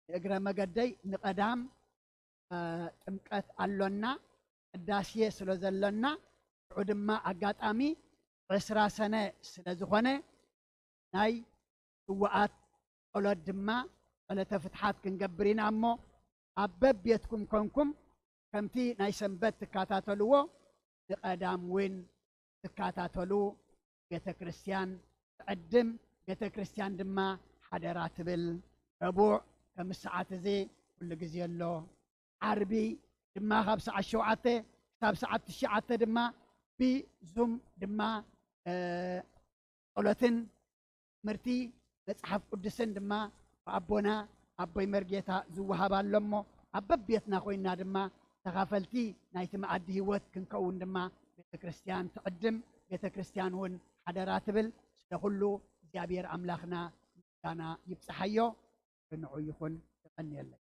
እግረ መገደይ ንቐዳም ጥምቀት ኣሎና ቅዳሴ ስለ ዘለና ንዑ ድማ ኣጋጣሚ 20 ሰነ ስለ ዝኾነ ናይ ህወኣት ጸሎት ድማ ጸሎተ ፍትሓት ክንገብር ኢና እሞ ኣብ በቤትኩም ኮንኩም ከምቲ ናይ ሰንበት ትከታተልዎ ንቐዳም እውን ትከታተሉ ቤተ ክርስቲያን ትዕድም ቤተ ክርስቲያን ድማ ሓደራ ትብል ረቡዕ ከም ሰዓት እዚ ኩሉ ግዜ ኣሎ ዓርቢ ድማ ካብ ሰዓት 7 ክሳብ ሰዓት 9 ድማ ብዙም ድማ ጸሎትን ትምህርቲ መጽሓፍ ቅዱስን ድማ ኣቦና ኣቦይ መርጌታ ዝወሃብ ኣሎ እሞ ኣብ በቤትና ኮይና ድማ ተኻፈልቲ ናይቲ መኣዲ ህይወት ክንከውን ድማ ቤተ ክርስቲያን ትዕድም ቤተ ክርስቲያን እውን ሓደራ ትብል ስለኩሉ እግዚኣብሔር ኣምላኽና ምስጋና ይብፅሓዮ ክንዑ ይኹን ይቐኒየለን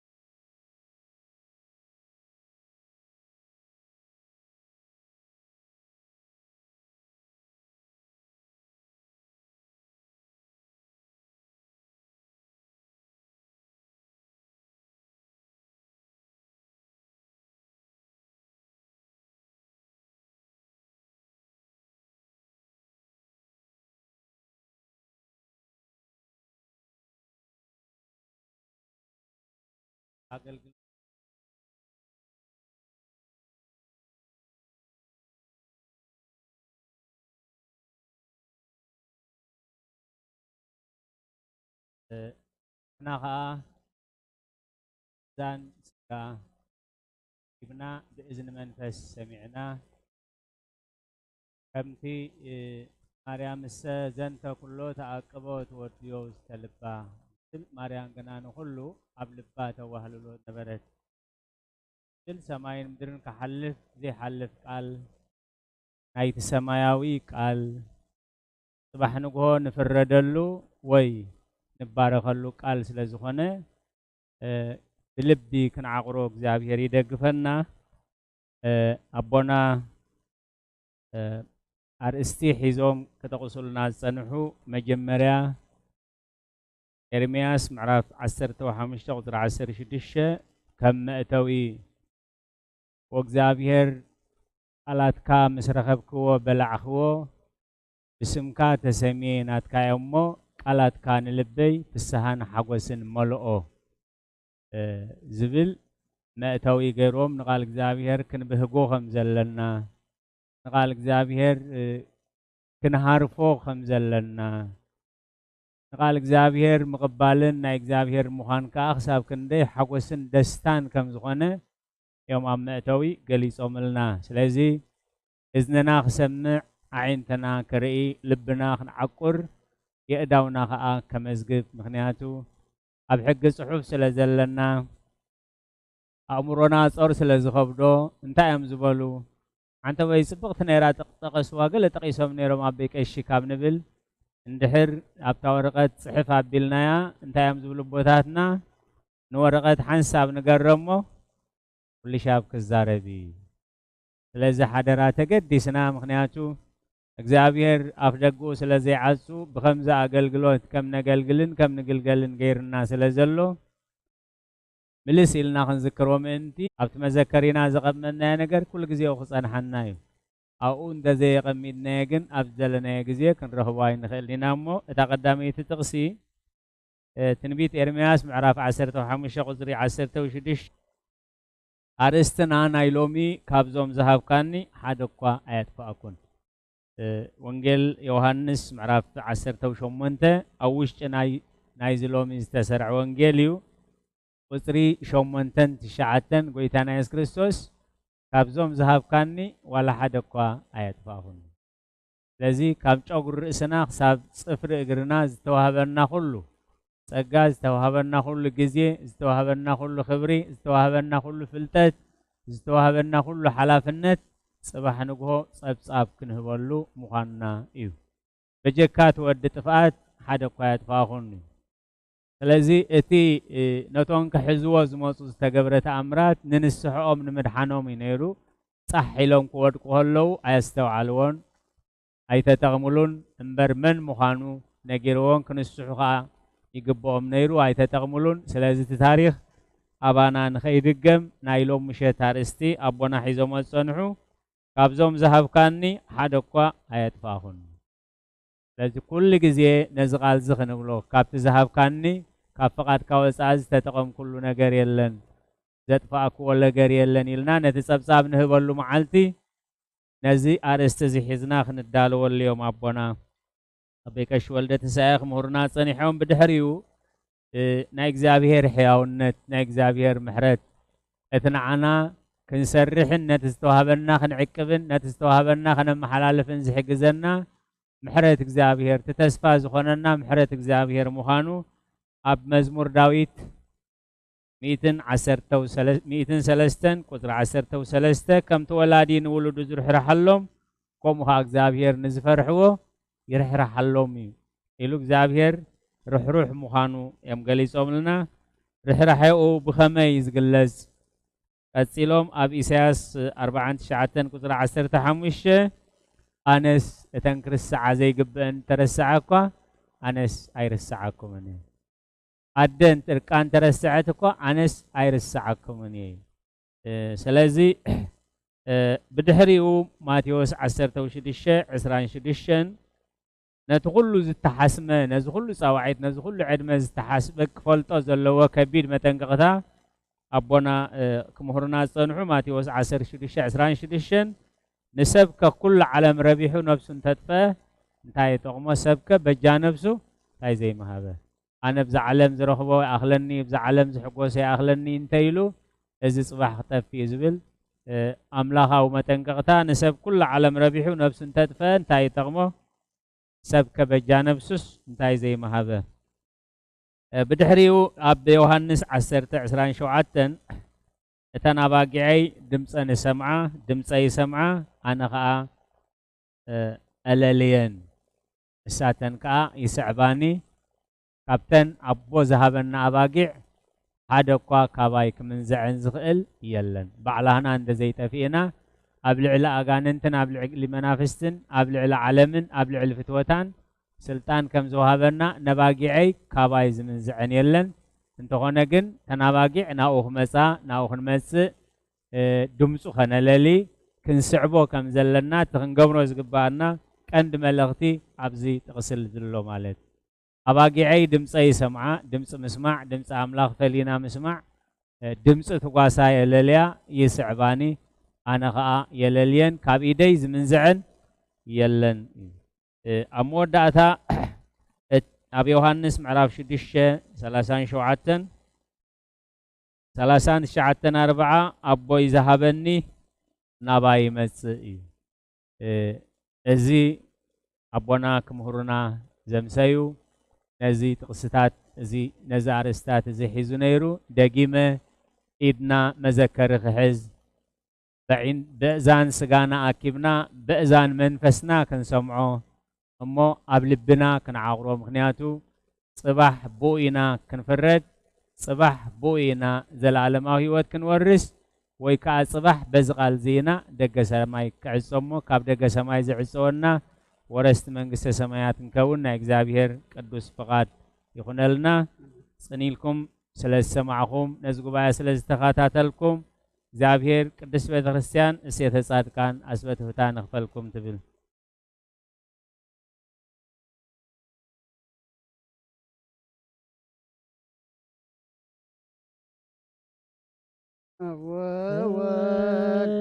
አገልግሎት ናኻ ዛን ስጋ ይብና ብእዝኒ መንፈስ ሰሚዕና ከምቲ ማርያም እሰ ዘንተ ኩሎ ተዓቅቦ ትወድዮ ዝተልባ ማርያም ገና ንኩሉ ኣብ ልባ ተዋህልሎ ነበረት ስል ሰማይን ምድርን ክሓልፍ ዘይሓልፍ ቃል ናይቲ ሰማያዊ ቃል ጽባሕ ንግሆ ንፍረደሉ ወይ ንባረኸሉ ቃል ስለ ዝኾነ ብልቢ ክንዓቕሮ እግዚአብሔር ይደግፈና ኣቦና ኣርእስቲ ሒዞም ከተቕሱልና ዝጸንሑ መጀመርያ ኤርምያስ ምዕራፍ 15 ቁጥሪ 16 ከም መእተዊ ወእግዚአብሔር ቃላትካ ምስ ረኸብክዎ በላዕኽዎ ብስምካ ተሰሚየ ናትካዮ እሞ ቃላትካ ንልበይ ፍስሓን ሓጎስን መልኦ ዝብል መእተዊ ገይሮም ንቃል እግዚአብሔር ክንብህጎ ከም ዘለና ንቃል እግዚአብሔር ክንሃርፎ ከም ዘለና ንቃል እግዚአብሔር ምቕባልን ናይ እግዚአብሔር ምዃን ከዓ ክሳብ ክንደይ ሓጎስን ደስታን ከም ዝኾነ እዮም ኣብ መእተዊ ገሊፆምልና ስለዚ إذننا خسمع عينتنا كرئي لبنا خنعقر يقداونا خاء كمزقف مخنياتو أب حق صحف سلازلنا أمرنا صار سلازخبدو انتا يمزبالو عنتا ويسبقت نيرا تقص واقل تقيسهم نيرا مابيك الشكاب نبل اندحر أبتا ورقات صحف عبدالنايا انتا يمزبالو بوتاتنا نورقات حنساب نقرمو واللي شاب كالزاربي لذا حدرات قدسنا مخنياتو እግዚአብሔር አፍደጉ ስለዚህ ዓጹ በኸምዛ አገልግሎት ከም ነገልግልን ከም ንግልገልን ገይርና ስለዘሎ ምልስ ኢልና ክንዝክሮ ምእንቲ ኣብቲ መዘከሪና ዘቐመጥናዮ ነገር ኩሉ ግዜ ክፀንሐና እዩ ኣብኡ እንደዘይ የቐሚጥናዮ ግን ኣብ ዘለናዮ ግዜ ክንረኽቦ ኣይንኽእል ኢና እሞ እታ ቀዳመይቲ ጥቕሲ ትንቢት ኤርምያስ ምዕራፍ 15 ቁፅሪ 16 ኣርእስትና ናይ ሎሚ ካብዞም ዝሃብካኒ ሓደ እኳ ኣየጥፍአኩን ወንጌል ዮሐንስ ምዕራፍ 18 ኣብ ውሽጢ ናይዚ ሎሚ ዝተሰርዐ ወንጌል እዩ ቁፅሪ 8-9 ጎይታና ኢየሱስ ክርስቶስ ካብዞም ዝሃብካኒ ዋላ ሓደ እኳ ኣየጥፍአኩን ስለዚ ካብ ጨጉሪ ርእስና ክሳብ ፅፍሪ እግርና ዝተዋሃበና ኩሉ ጸጋ ዝተዋሃበና ኩሉ ግዜ ዝተዋሃበና ኩሉ ክብሪ ዝተዋሃበና ኩሉ ፍልጠት ዝተዋሃበና ኩሉ ሓላፍነት صباح نجهو صاب كنهبلو مخانا إيو بجكات ود طفات حدا قايت فاخوني ስለዚህ እቲ ነቶም ክሕዝዎ ዝመፁ ዝተገብረ ተኣምራት ንንስሕኦም ንምድሓኖም እዩ ነይሩ ፃሕ ኢሎም ክወድቁ ከለዉ ኣየስተውዓልዎን ኣይተጠቕሙሉን እምበር መን ምዃኑ ነጊርዎን ክንስሑ ከዓ ይግብኦም ነይሩ ኣይተጠቕሙሉን ስለዚ እቲ ታሪክ ኣባና ንኸይድገም ናይ ሎም ምሸት ኣርእስቲ ኣቦና ሒዞሞ ዝፀንሑ ካብዞም ዝሃብካኒ ሓደ እኳ ኣየጥፍአኹን ስለዚ ኩሉ ግዜ ነዚ ቃል እዚ ክንብሎ ካብቲ ዝሃብካኒ ካብ ፍቓድካ ወፃኢ ዝተጠቐምኩሉ ነገር የለን ዘጥፍአክዎ ነገር የለን ኢልና ነቲ ፀብፃብ ንህበሉ መዓልቲ ነዚ ኣርእስቲ እዚ ሒዝና ክንዳልወሉ እዮም ኣቦና ኣበይ ቀሺ ወልደ ትንሳኤ ክምህሩና ፀኒሖም ብድሕሪኡ ናይ እግዚኣብሔር ሕያውነት ናይ እግዚኣብሔር ምሕረት እቲ ንዓና ክንሰርሕን ነቲ ዝተዋሃበና ክንዕቅብን ነቲ ዝተዋሃበና ከነመሓላልፍን ዝሕግዘና ምሕረት እግዚኣብሔር እቲ ተስፋ ዝኾነና ምሕረት እግዚኣብሔር ምዃኑ ኣብ መዝሙር ዳዊት 113 ቁፅሪ 13 ከምቲ ወላዲ ንውሉዱ ዝርሕርሓሎም ከምኡ ከዓ እግዚኣብሔር ንዝፈርሕዎ ይርሕርሓሎም እዩ ኢሉ እግዚኣብሔር ርሕሩሕ ምዃኑ እዮም ገሊፆምልና ርሕራሕኡ ብኸመይ ዝግለጽ ቀፂሎም ኣብ ኢሳያስ 49 ቁፅሪ 15 ኣነስ እተን ክርስዓዓ ዘይግብአን ተረስዓ እኳ ኣነስ ኣይርስዓኩምን እየ ኣደን ጥርቃን ተረስዐት እኳ ኣነስ ኣይርስዓኩምን እየ ስለዚ ብድሕሪኡ ማቴዎስ 16:26 ነቲ ኩሉ ዝተሓስመ ነዚ ኩሉ ፃዋዒት ነዚ ኩሉ ዕድመ ዝተሓስበ ክፈልጦ ዘለዎ ከቢድ መጠንቀቕታ ኣቦና ክምህሩና ዝፀንሑ ማቴዎስ 16:26 ንሰብከ ኩሉ ዓለም ረቢሑ ነብሱ እንተጥፈአ እንታይ ይጠቕሞ ሰብከ በጃ ነብሱ እንታይ ዘይመሃበ ኣነ ብዛ ዓለም ዝረኽቦ ይኣኽለኒ ብዛ ዓለም ዝሕጎሶ ይኣኽለኒ እንተኢሉ እዚ ፅባሕ ክጠፊ እዩ ዝብል ኣምላኻዊ መጠንቀቕታ ንሰብ ኩሉ ዓለም ረቢሑ ነብሱ እንተጥፈአ እንታይ ይጠቕሞ ሰብከ በጃ ነብሱስ እንታይ ዘይመሃበ ብድሕሪኡ ኣብ ዮሐንስ 10:27 እተን ኣባጊዐይ ድምፀን ይሰምዓ ድምፀይ ይሰምዓ ኣነ ከዓ ኣለልየን እሳተን ከዓ ይስዕባኒ ካብተን ኣቦ ዝሃበና ኣባጊዕ ሓደ እኳ ካባይ ክምንዝዐን ዝኽእል የለን ባዕላህና እንደዘይጠፊእና ኣብ ልዕሊ ኣጋንንትን ኣብ ልዕሊ መናፍስትን ኣብ ልዕሊ ዓለምን ኣብ ልዕሊ ፍትወታን ስልጣን ከም ዝወሃበና ነባጊዐይ ካባይ ዝምንዝዐን የለን እንተኾነ ግን ተናባጊዕ ናኡ ክመፃ ናኡ ክንመፅእ ድምፁ ከነለሊ ክንስዕቦ ከም ዘለና እቲ ክንገብሮ ዝግባአና ቀንዲ መልእኽቲ ኣብዚ ጥቕስል ዝሎ ማለት ኣባጊዐይ ድምፀይ ይሰምዓ ድምፂ ምስማዕ ድምፂ ኣምላኽ ፈሊና ምስማዕ ድምፂ ትጓሳ የለልያ ይስዕባኒ ኣነ ከዓ የለልየን ካብ ኢደይ ዝምንዝዐን የለን ኣብ መወዳእታ ኣብ ዮሐንስ ምዕራፍ 6:37 ኣቦይ ዝሃበኒ ናባይ ይመፅእ እዩ እዚ ኣቦና ክምህሩና ዘምሰዩ ነዚ ጥቕስታት እዚ ነዚ ኣርእስታት እዚ ሒዙ ነይሩ ደጊመ ኢድና መዘከሪ ክሕዝ ብእዛን ስጋና ኣኪብና ብእዛን መንፈስና ክንሰምዖ እሞ ኣብ ልብና ክንዓቕሮ ምክንያቱ ጽባሕ ብኡ ኢና ክንፍረድ ጽባሕ ብኡ ኢና ዘለዓለማዊ ህይወት ክንወርስ ወይ ከዓ ጽባሕ በዚ ቃል ዚና ደገ ሰማይ ክዕጾ እሞ ካብ ደገ ሰማይ ዝዕጽወና ወረስቲ መንግስተ ሰማያት ንከውን ናይ እግዚአብሔር ቅዱስ ፍቃድ ይኹነልና። ጽኒልኩም ስለ ዝሰማዕኹም ነዚ ጉባኤ ስለ ዝተኸታተልኩም እግዚአብሔር ቅዱስ ቤተ ክርስቲያን እሴተ ጻድቃን ኣስበተ ፍትሐ ንኽፈልኩም ትብል።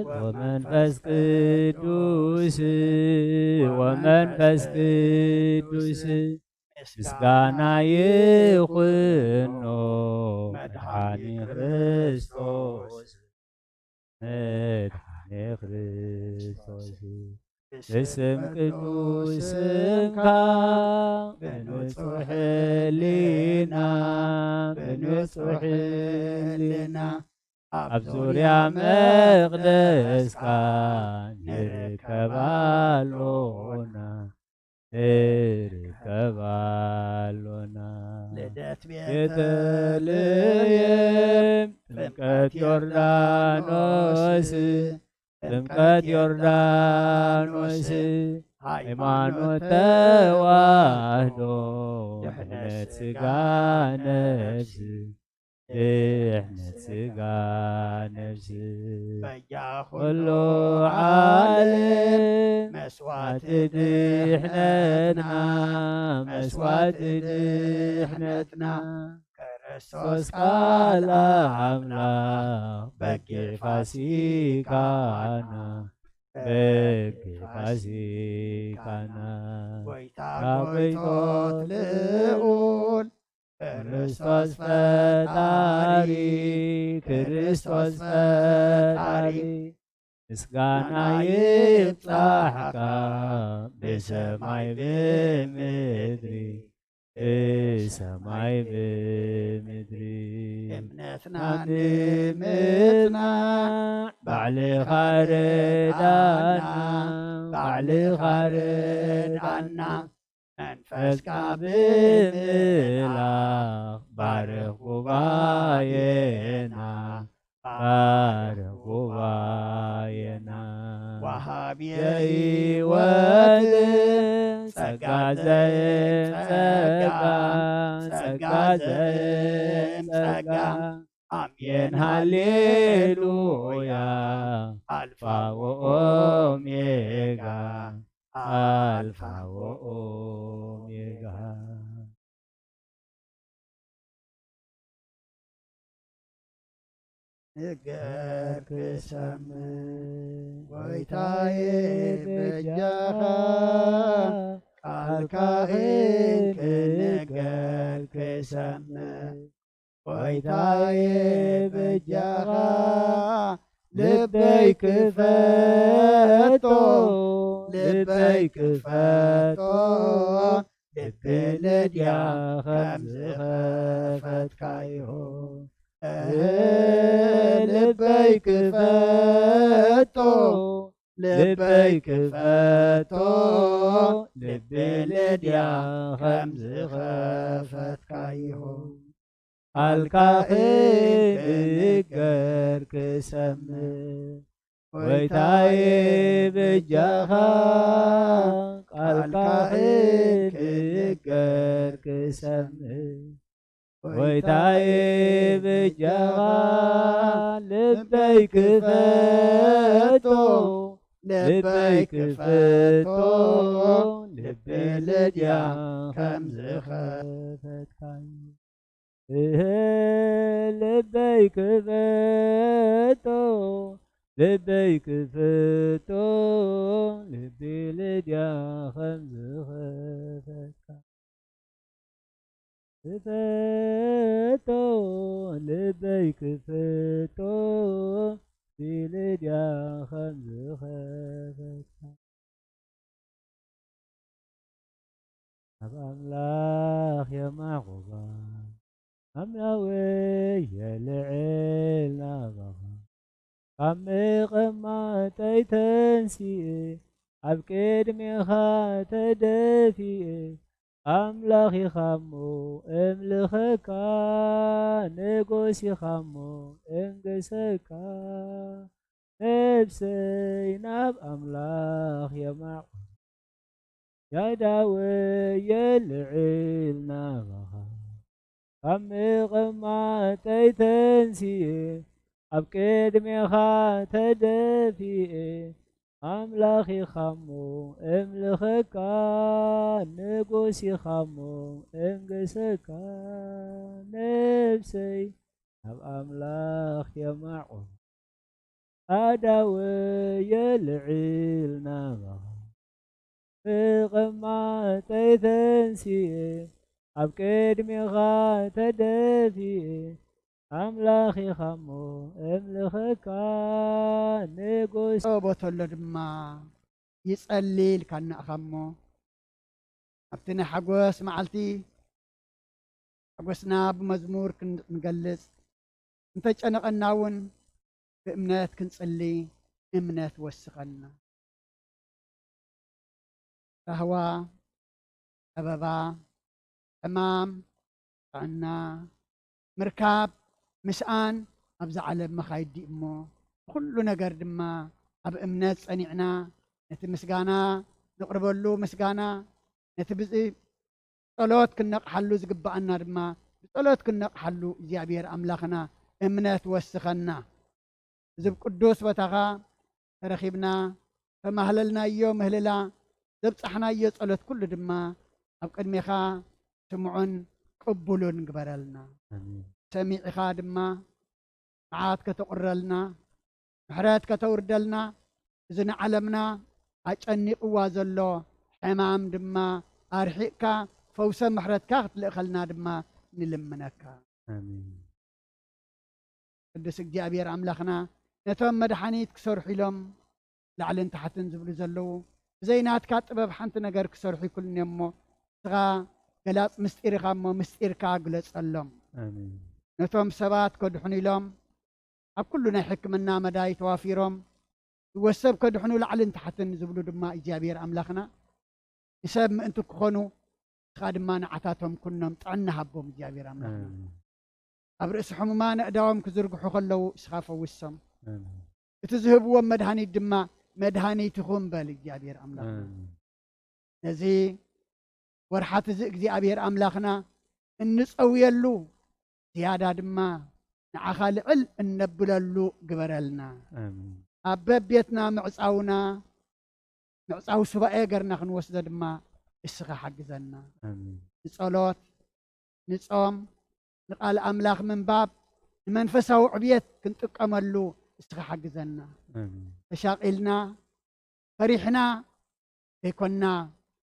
ወመንፈስ ቅዱስ ወመንፈስ ቅዱስ ምስጋና ይኹኖ መድኃኒ ክርስቶስ መድኃኒ ክርስቶስ እስም ቅዱስካ በንጹሕ ሕሊና በንጹሕ ሕሊና ኣብ ዙርያ መቅደስካ ንርከባሎና ንርከባሎና ቤተልሔም ጥምቀት ዮርዳኖስ ጥምቀት ዮርዳኖስ ሃይማኖት ተዋህዶ ድኅነት ሥጋ ነፍስ ድኅነት ሥጋ ነፍስ ኩሉ ዓለም መስዋዕት ድኅነትና መስዋዕት ድኅነትና ክርስቶስ ቃል አምላክ በጊዕ ፋሲካና በጊዕ ፋሲካና ካበይቶት ልዑል ክርስቶስ ፈጣሪ ክርስቶስ ፈጣሪ ምስጋና ይብጻሕካ ብሰማይ ብምድሪ ብሰማይ ብምድሪ እምነትና ንምጽና ባዕልኻ ረዳና ባዕልኻ ረዳና መንፈስካ ብምላኽ ባርኽ ጉባኤና ባርኽ ጉባኤና ወሃብ የሕይወት ጸጋ ዘየጸጋ ጸጋ ዘየጸጋ አሜን ሃሌሉያ አልፋ ወኦሜጋ አልፋ ወኦሜጋ ንገር ክሰምዕ ጎይታዬ በጃኻ ቃልካህን ክንገር ክሰምዕ ጎይታዬ በጃኻ ልበይ ክፈቶ ልበይ ክፈቶ ልብ ልድያ ከም ዝኸፈትካዮ ልበይ ክፈቶ ልበይ ክፈቶ ልብ ልድያ ከም ዝኸፈትካዮ ቃልካህን ንገር ክሰምዕ ጎይታዬ በጃኻ ቃልካህን ንገር ክሰምዕ ጎይታዬ በጃኻ ልበይ ክፈቶ ልበይ ክፈቶ ልብ ልድያ ከም ዝኸፈትካዮ ልበይ ክፈቶ ልበይ ክፈቶ ልብ ልድያ ከም ዝኸፈትካዮ ክፈቶ ልበይ ክፈቶ ልድያ ከም ዝኸፈትካዮ أملاخ يا معقوبة أملاوي يا لعلنا بها قمي تيتنسي أبكيد ميخا تدفي أملاخي خمو أملخكا نقوسي خمو انقسكا نفسي ناب أملاخ يا معقوبة يا داوي يا العيلنا بها قمي تيتنسي أبكيد ميخا تدفي أملاخي خمو أملخكا نقوسي خمو انقسكا نفسي أب أملاخ يا معقوم أداوي يا العيلنا بها في قمة تيتنسي أبكيد ميخا تدفي أملاخي خمو أملخكا نقوس بوتولو دما يصلي كان خمو أبتنا حقوس معلتي حقوسنا بمزمور كنقلص انت تشنقناون بإمنات كنصلي إمنات وسخنا قهوة أبابا أمام عنا مركاب مسآن أبز على مخايدي أمو كل نجار دما أب إمنات صنعنا نتي مسجانا نقرب له مسجانا نتي بزي صلوات كنا حلو زقبأنا دما صلوات كنا حلو زيابير أملاخنا إمنات وسخنا زب قدوس بتاعها رخيبنا فمهللنا يوم مهللا زبصحنا يصلوت كل دما أب قدميخا سمعون قبولون قبرلنا سميع خادما عاد كتقرلنا محرات كتوردلنا إذن علمنا أجني قوازلو حمام دما أرحيكا فوسا محرات كاخت لأخلنا دما نلمناكا آمين قدس اجابير أملاخنا نتوم مدحانيت كسر حلم لعلن تحتن زبلو زلو زينات كاتبه بحنت نجار كسر حي كل نمو تغا قلات مستير خامو مستير كاقلت اللهم آمين نتوم سبات كدحني لهم أب كلنا حكمنا مداي توافيرهم وسب كدحنو لعلن تحتن زبلو دما إجابير أملاخنا يسب ما أنتو كخونو خادم نعتاتهم كنا مطعنا هبهم إجابير أملاخنا أبرئس حمما نقداهم كزرقحو خلو إسخافوا وسم تذهبوا مدهاني دما مدهاني تخون بال إجابير أملاخنا نزي ورحات إجابير أملاخنا النسقوي يلو زيادة دما نعخال عل النبللو قبرلنا أبب بيتنا معصاونا معصاو سبا قرنا خنوسد دما اسخا حقزنا نصلوت نصوم نقال أملاخ من باب منفسه عبيت كنت أملو اسخا حقزنا تشاقلنا فريحنا يكوننا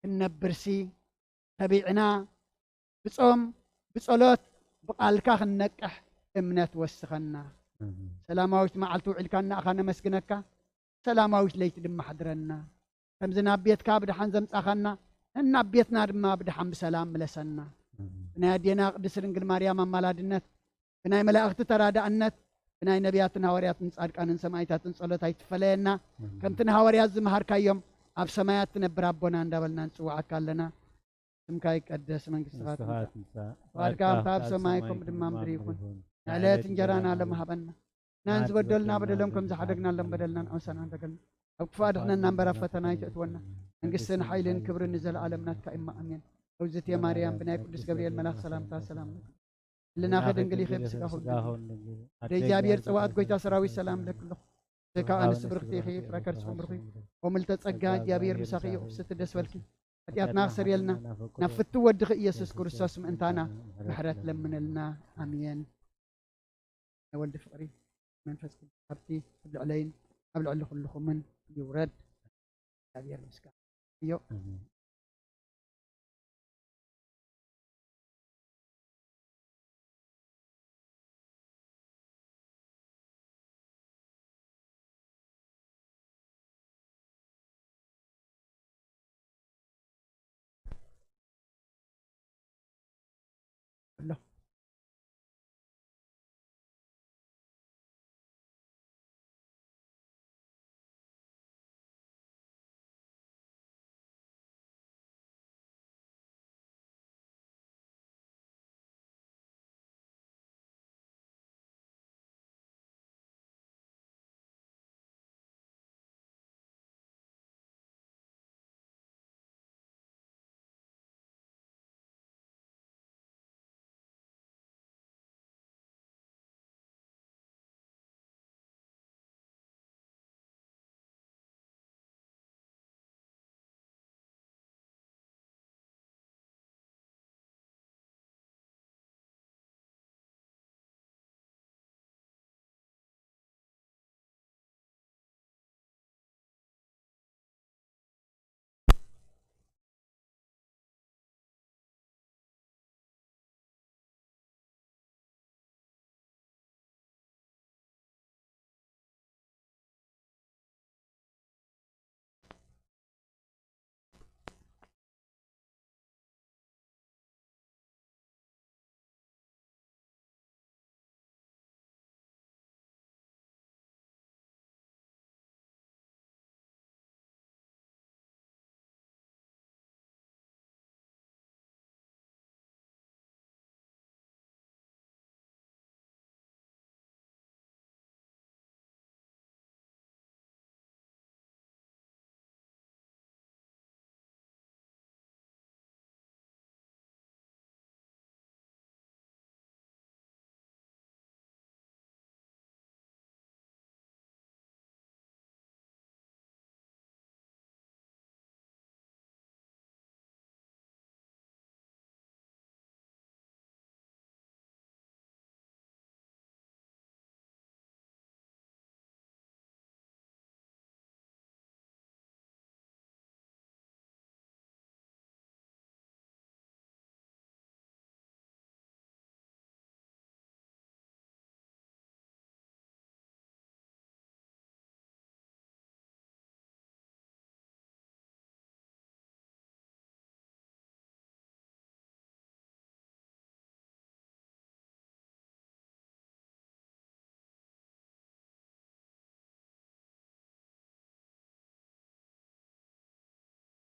النبرسي تبيعنا بصوم بصلوت بقالك خنقح امنات وسخنا سلاماويت معلتو علكنا اخانا مسكنك سلاماويت ليت دم حضرنا تمزنا بيتك بدحن زمصاخنا ان بيتنا دما بدحن بسلام ملسنا نادينا قدس رنجل مريم امالادنت بناي ملائكه ترادأنت بناي نبياتنا ورياتن صادقانن سمايتاتن ጸሎታይ ትፈለየና ከምትን ሐዋርያት ዝመሃርካዮም ኣብ ሰማያት ትነብር ኣቦና እንዳበልና ንጽዋዓካ ኣለና ስምካ ይቀደስ መንግስትኻ ትምጻእ ፈቃድካ ኣብ ሰማይ ከም ድማ ምድሪ ይኹን ዕለት እንጀራና ለማሃበና ናንዝ በደልና በደለም ከም ዝሓደግና ለም በደልና ንዑሰና እንደገልና ኣብ ክፉእ ኣድሕነና እምበር ኣብ ፈተና ይትእትወና መንግስትን ሓይልን ክብርን ንዘለዓለም ናትካ ኢማ ኣሜን أوزت يا مريم بناي قدس جبريل ملاك سلامتا سلام لنا خد انجلي خيب سكاهون دجابير سوات قويتا سراوي سلام لك له سكا انس برختي خيف ركرت برختي وملت تصقا جابير بسخي وست دسولكي اتياتنا سريلنا نفتو ودخ يسوس كريستوس انتانا محرات لمن لنا امين يا ولد فقري من فسك حبتي قبل علين قبل على كلكم من يورد جابير مسكا يو ኣሎ